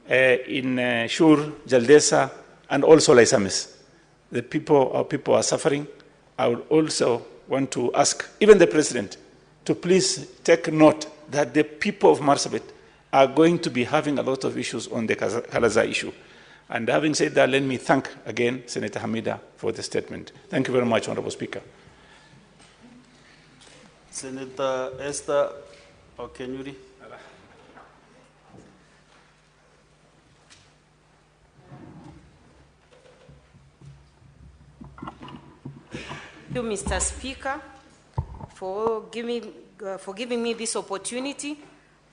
Speaker 1: in Shur, Jaldesa, and also Laisamis. Our people are suffering. I would also want to ask even the President to please take note that the people of Marsabit are going to be having a lot of issues on the Kalaza issue. And having said that, let me thank again Senator Hamida for the statement. Thank you very much, Honorable Speaker.
Speaker 2: Senator Esther Okenyuri.
Speaker 22: Thank you, Mr. Speaker, for giving me this opportunity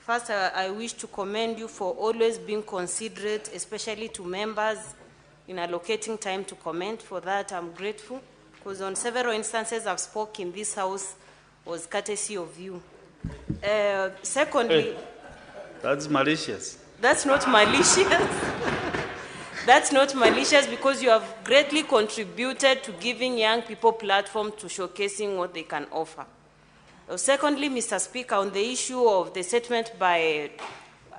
Speaker 22: First, I wish to commend you for always being considerate, especially to members, in allocating time to comment. For that, I'm grateful, because on several instances I've spoken in this house was courtesy of you. Secondly,
Speaker 2: That's malicious.
Speaker 22: that's not malicious. That's not malicious, because you have greatly contributed to giving young people platform to showcasing what they can offer. Secondly, Mr. Speaker, on the issue of the statement by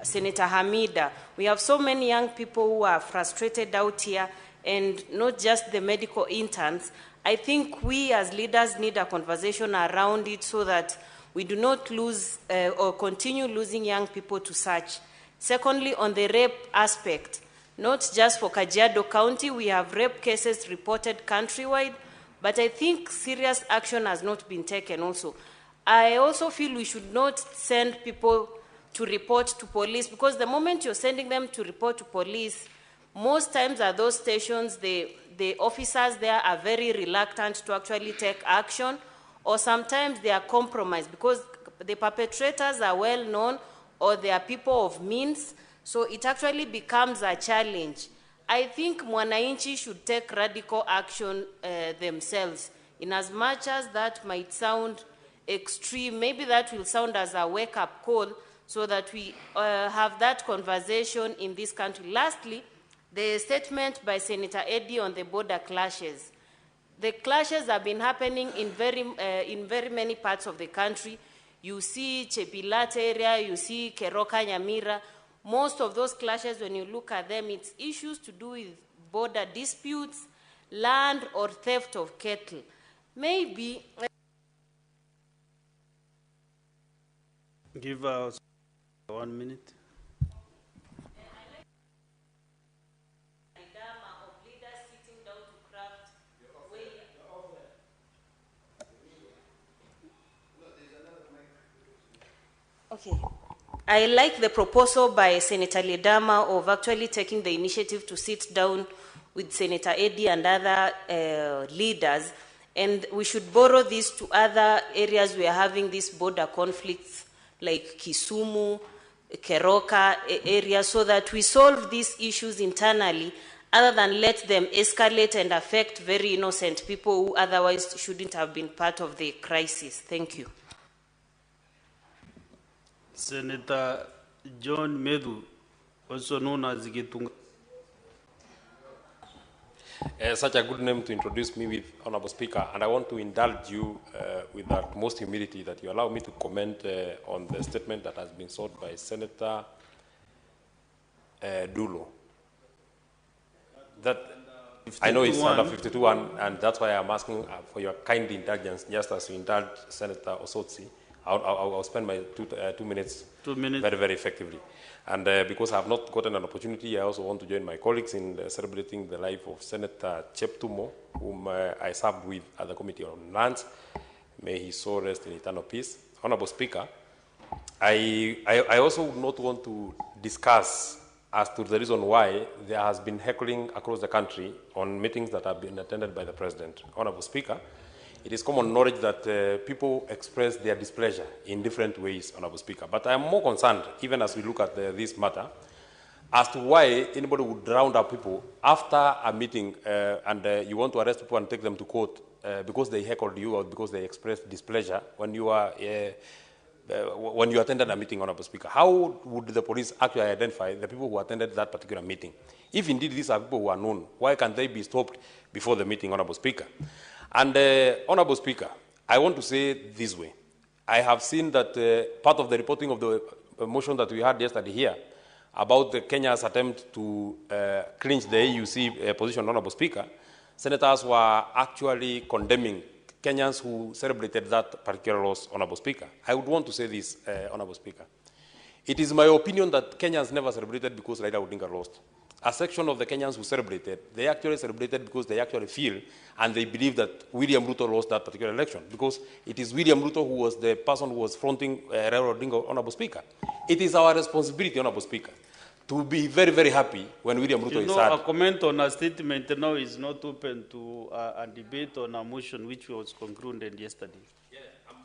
Speaker 22: Senator Hamida, we have so many young people who are frustrated out here, and not just the medical interns. I think we as leaders need a conversation around it so that we do not lose or continue losing young people to such. Secondly, on the rape aspect, not just for Kajiado County, we have rape cases reported countrywide, but I think serious action has not been taken also. I also feel we should not send people to report to police, because the moment you're sending them to report to police, most times at those stations, the officers there are very reluctant to actually take action, or sometimes they are compromised because the perpetrators are well known or they are people of means, so it actually becomes a challenge. I think Mwananchi should take radical action themselves. In as much as that might sound extreme, maybe that will sound as a wake-up call so that we have that conversation in this country. Lastly, the statement by Senator Eddy on the border clashes. The clashes have been happening in very many parts of the country. You see Chepilat area, you see Keroka, Nyamira. Most of those clashes, when you look at them, it's issues to do with border disputes, land, or theft of cattle. Maybe...
Speaker 2: Give us 1 minute.
Speaker 22: Okay. I like the proposal by Senator Ledama of actually taking the initiative to sit down with Senator Eddy and other leaders, and we should borrow this to other areas we are having these border conflicts, like Kisumu, Keroka area, so that we solve these issues internally, other than let them escalate and affect very innocent people who otherwise shouldn't have been part of the crisis. Thank you.
Speaker 2: Senator John Medu, also known as Gitunga.
Speaker 6: Such a good name to introduce me with, Honorable Speaker, and I want to indulge you with the utmost humility that you allow me to comment on the statement that has been sought by Senator Dulo. That I know it's under 52, and that's why I'm asking for your kind indulgence, just as you indulge Senator Osotsi. I'll spend my 2 minutes, very, very effectively. And because I have not gotten an opportunity, I also want to join my colleagues in celebrating the life of Senator Cheptumo, whom I served with at the Committee on Lands. May his soul rest in eternal peace. Honorable Speaker, I also would not want to discuss as to the reason why there has been heckling across the country on meetings that have been attended by the President. Honorable Speaker, it is common knowledge that people express their displeasure in different ways, Honorable Speaker. But I am more concerned, even as we look at this matter, as to why anybody would round up people after a meeting and you want to arrest people and take them to court because they heckled you or because they expressed displeasure when you are when you attended a meeting, Honorable Speaker. How would the police actually identify the people who attended that particular meeting? If indeed these are people who are known, why can't they be stopped before the meeting, Honorable Speaker? And Honorable Speaker, I want to say this way. I have seen that part of the reporting of the motion that we had yesterday here about Kenya's attempt to clinch the AUC position, Honorable Speaker, senators were actually condemning Kenyans who celebrated that particular loss, Honorable Speaker. I would want to say this, Honorable Speaker. It is my opinion that Kenyans never celebrated because Raila Odinga lost. A section of the Kenyans who celebrated, they actually celebrated because they actually feel and they believe that William Ruto lost that particular election, because it is William Ruto who was the person who was fronting Raila Odinga, Honorable Speaker. It is our responsibility, Honorable Speaker, to be very, very happy when William Ruto is sad.
Speaker 2: A comment on a statement now is not open to a debate on a motion which was concluded yesterday.
Speaker 6: Yeah, I'm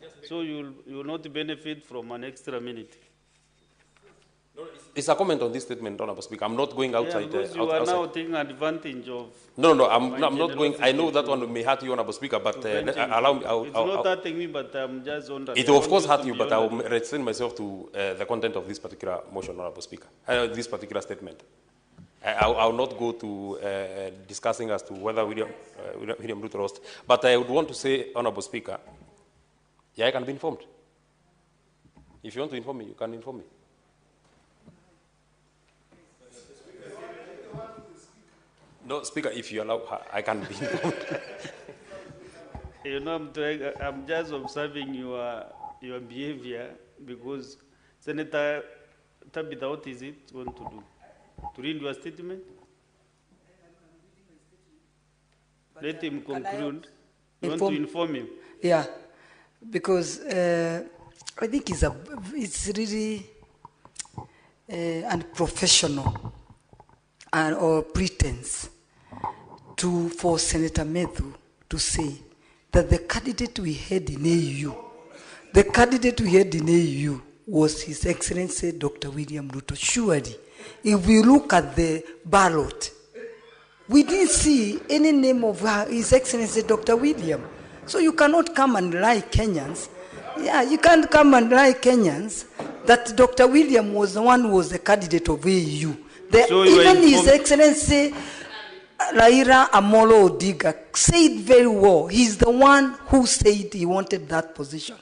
Speaker 6: just
Speaker 2: So you will not benefit from an extra minute.
Speaker 6: It's a comment on this statement, Honorable Speaker. I'm not going outside.
Speaker 2: Yeah, because you are now taking advantage of.
Speaker 6: No, I'm not going. I know that one may hurt you, Honorable Speaker, but allow me.
Speaker 2: It's not hurting me, but I'm just wondering.
Speaker 6: It will of course hurt you, but I will restrain myself to the content of this particular motion, Honorable Speaker. This particular statement. I will not go to discussing as to whether William Ruto lost, but I would want to say, Honorable Speaker, yeah, I can be informed. If you want to inform me, you can inform me. No, Speaker, if you allow, I can be informed.
Speaker 2: You know, I'm just observing your behavior because Senator Tabitha, what is it you want to do? To read your statement? Let him conclude. You want to inform him?
Speaker 5: Yeah, because I think it's really unprofessional or pretense for Senator Methu to say that the candidate we had in AU, was His Excellency Dr. William Ruto. Surely, if we look at the ballot, we didn't see any name of His Excellency Dr. William. So you cannot come and lie Kenyans. Yeah, you can't come and lie Kenyans that Dr. William was the one who was the candidate of AU. So even His Excellency Raila Amolo Odinga said very well. He's the one who said he wanted that position.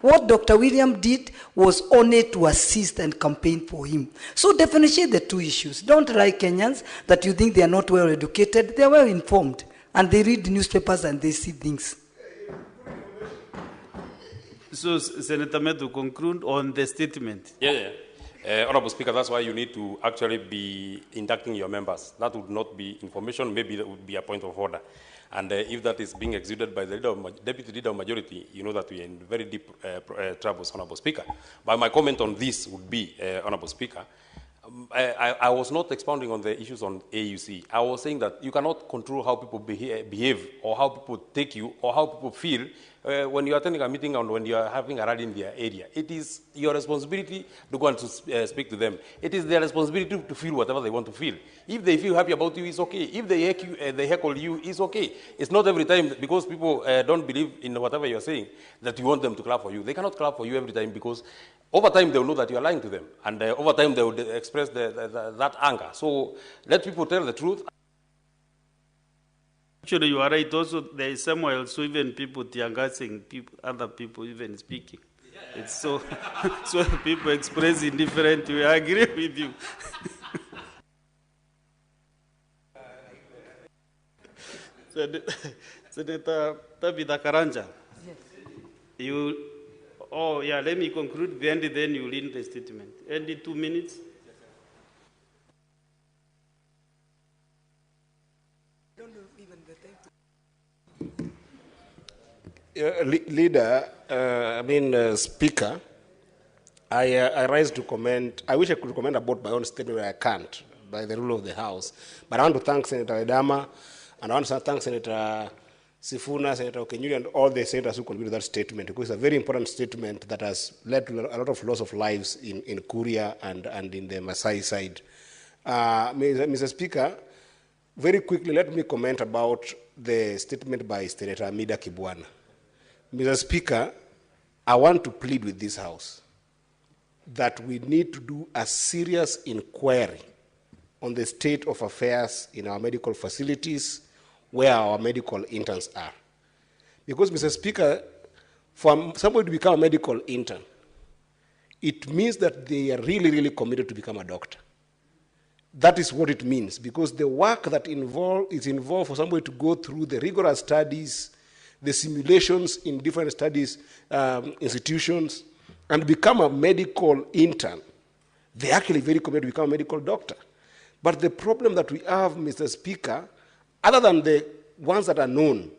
Speaker 5: What Dr. William did was only to assist and campaign for him. So differentiate the two issues. Don't lie Kenyans that you think they are not well educated. They are well informed and they read newspapers and they see things.
Speaker 2: So Senator Methu, conclude on the statement.
Speaker 6: Yeah. Honorable Speaker, that's why you need to actually be inducting your members. That would not be information, maybe that would be a point of order. And if that is being exuded by the Deputy Leader of Majority, you know that we are in very deep troubles, Honorable Speaker. But my comment on this would be, Honorable Speaker, I was not expounding on the issues on AUC. I was saying that you cannot control how people behave or how people take you or how people feel when you are attending a meeting and when you are having a rally in their area. It is your responsibility to go and to speak to them. It is their responsibility to feel whatever they want to feel. If they feel happy about you, it's okay. If they heckle you, it's okay. It's not every time because people don't believe in whatever you're saying that you want them to clap for you. They cannot clap for you every time because over time they will know that you are lying to them. And over time they will express that anger. So let people tell the truth.
Speaker 2: Actually, you are right. Also, there is somewhere else, so even people tear-gassing other people even speaking. Yeah. It's so people express in different way. I agree with you. Senator Tabitha Karanja, yes. Let me conclude, and then you read the statement. Only 2 minutes.
Speaker 9: Speaker, I rise to comment. I wish I could comment about my own statement, but I can't, by the rule of the House. But I want to thank Senator Edama, and I want to thank Senator Sifuna, Senator Okenyuri, and all the senators who contributed to that statement, because it's a very important statement that has led to a lot of loss of lives in Kuria and in the Maasai side. Mr. Speaker, very quickly, let me comment about the statement by Senator Amida Kibwana. Mr. Speaker, I want to plead with this House that we need to do a serious inquiry on the state of affairs in our medical facilities where our medical interns are. Because, Mr. Speaker, for somebody to become a medical intern, it means that they are really, really committed to become a doctor. That is what it means, because the work that is involved for somebody to go through the rigorous studies, the simulations in different studies institutions, and become a medical intern. They're actually very committed to become a medical doctor. But the problem that we have, Mr. Speaker, other than the ones that are known,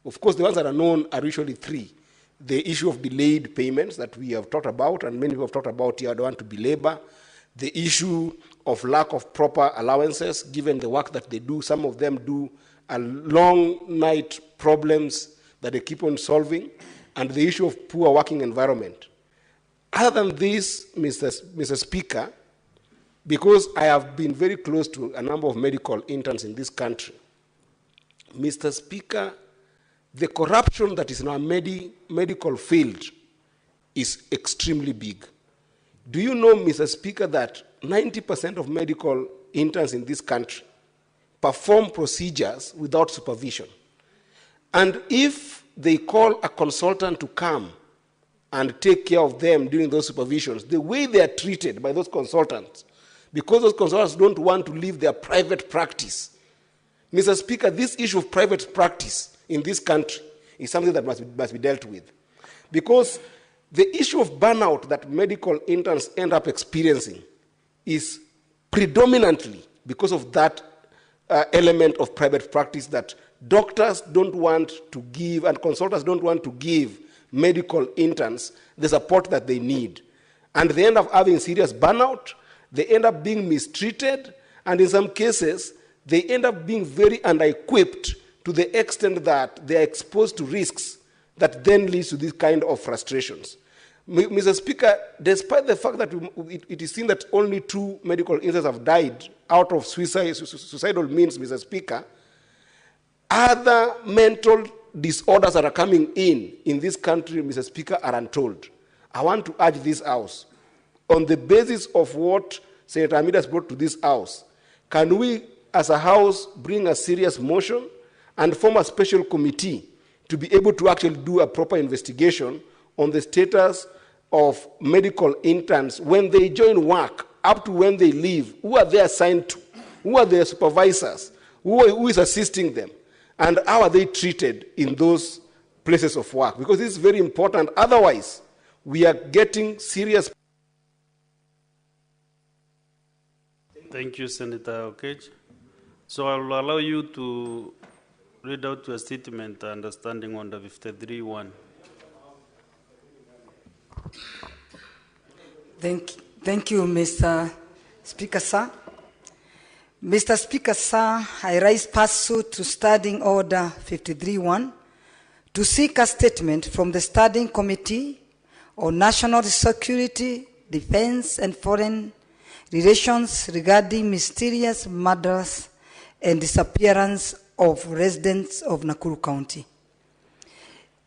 Speaker 9: of course, the ones that are known are usually three. The issue of delayed payments that we have talked about, and many people have talked about here, I don't want to belabor. The issue of lack of proper allowances, given the work that they do. Some of them do a long night problems that they keep on solving. and the issue of poor working environment. Other than this, Mr. Speaker, because I have been very close to a number of medical interns in this country, Mr. Speaker, the corruption that is in our medical field is extremely big. Do you know, Mr. Speaker, that 90% of medical interns in this country perform procedures without supervision? And if they call a consultant to come and take care of them during those supervisions, the way they are treated by those consultants, because those consultants don't want to leave their private practice. Mr. Speaker, this issue of private practice in this country is something that must be dealt with. Because the issue of burnout that medical interns end up experiencing is predominantly because of that element of private practice that doctors don't want to give and consultants don't want to give medical interns the support that they need. And they end up having serious burnout, they end up being mistreated, and in some cases, they end up being very under-equipped to the extent that they are exposed to risks that then leads to this kind of frustrations. Mr. Speaker, despite the fact that it is seen that only 2 medical interns have died out of suicidal means, Mr. Speaker, other mental disorders that are coming in this country, Mr. Speaker, are untold. I want to urge this House, on the basis of what Senator Amida has brought to this House, can we, as a House, bring a serious motion and form a special committee to be able to actually do a proper investigation on the status of medical interns when they join work up to when they leave? Who are they assigned to? Who are their supervisors? Who is assisting them? And how are they treated in those places of work? Because this is very important. Otherwise, we are getting serious.
Speaker 2: Thank you, Senator Okech. So I will allow you to read out your statement understanding under 53(1).
Speaker 5: Thank you, Mr. Speaker, sir. Mr. Speaker, sir, I rise pursuant to Standing Order 53(1) to seek a statement from the Standing Committee on National Security, Defense, and Foreign Relations regarding mysterious murders and disappearance of residents of Nakuru County.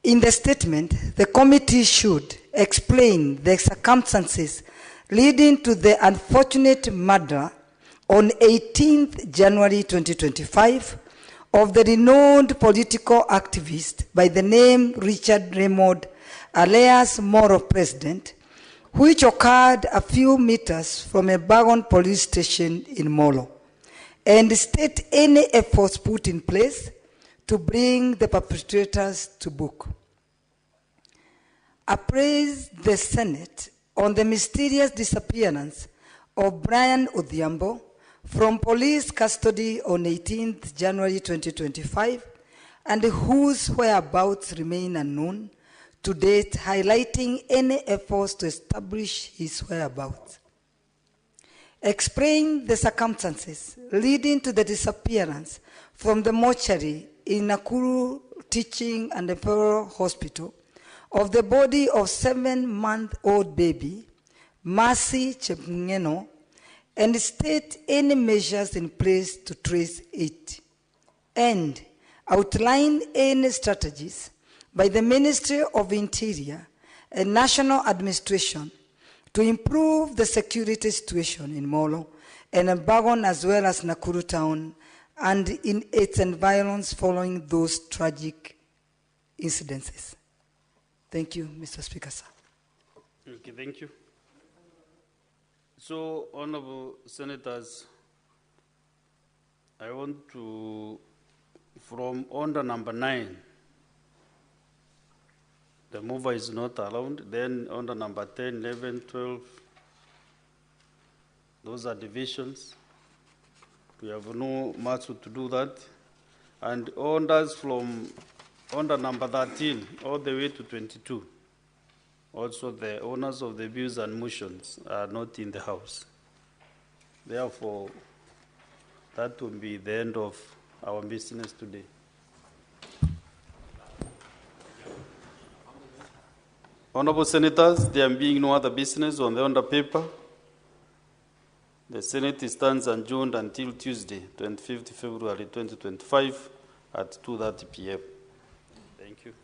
Speaker 5: In the statement, the committee should explain the circumstances leading to the unfortunate murder on 18th January 2025 of the renowned political activist by the name Richard Raymond alias Moro President, which occurred a few meters from a Bagon police station in Molo, and state any efforts put in place to bring the perpetrators to book. Appraise the Senate on the mysterious disappearance of Brian Odhiambo from police custody on 18th January 2025 and whose whereabouts remain unknown to date, highlighting any efforts to establish his whereabouts. Explain the circumstances leading to the disappearance from the mortuary in Nakuru Teaching and Referral Hospital of the body of 7-month-old baby, Mercy Chepngeno, and state any measures in place to trace it, and outline any strategies by the Ministry of Interior and National Administration to improve the security situation in Molo and Bagon as well as Nakuru town and in its environs following those tragic incidences. Thank you, Mr. Speaker, sir.
Speaker 2: Okay, thank you. So, honorable senators, I want to, from order number 9, the mover is not allowed. Then order number 10, 11, 12, those are divisions. We have no much to do that. And orders from order number 13 all the way to 22. Also, the owners of the bills and motions are not in the House. Therefore, that will be the end of our business today. Honorable Senators, there being no other business on the under paper, the Senate stands adjourned until Tuesday, 25th February 2025 at 2:30 p.m. Thank you.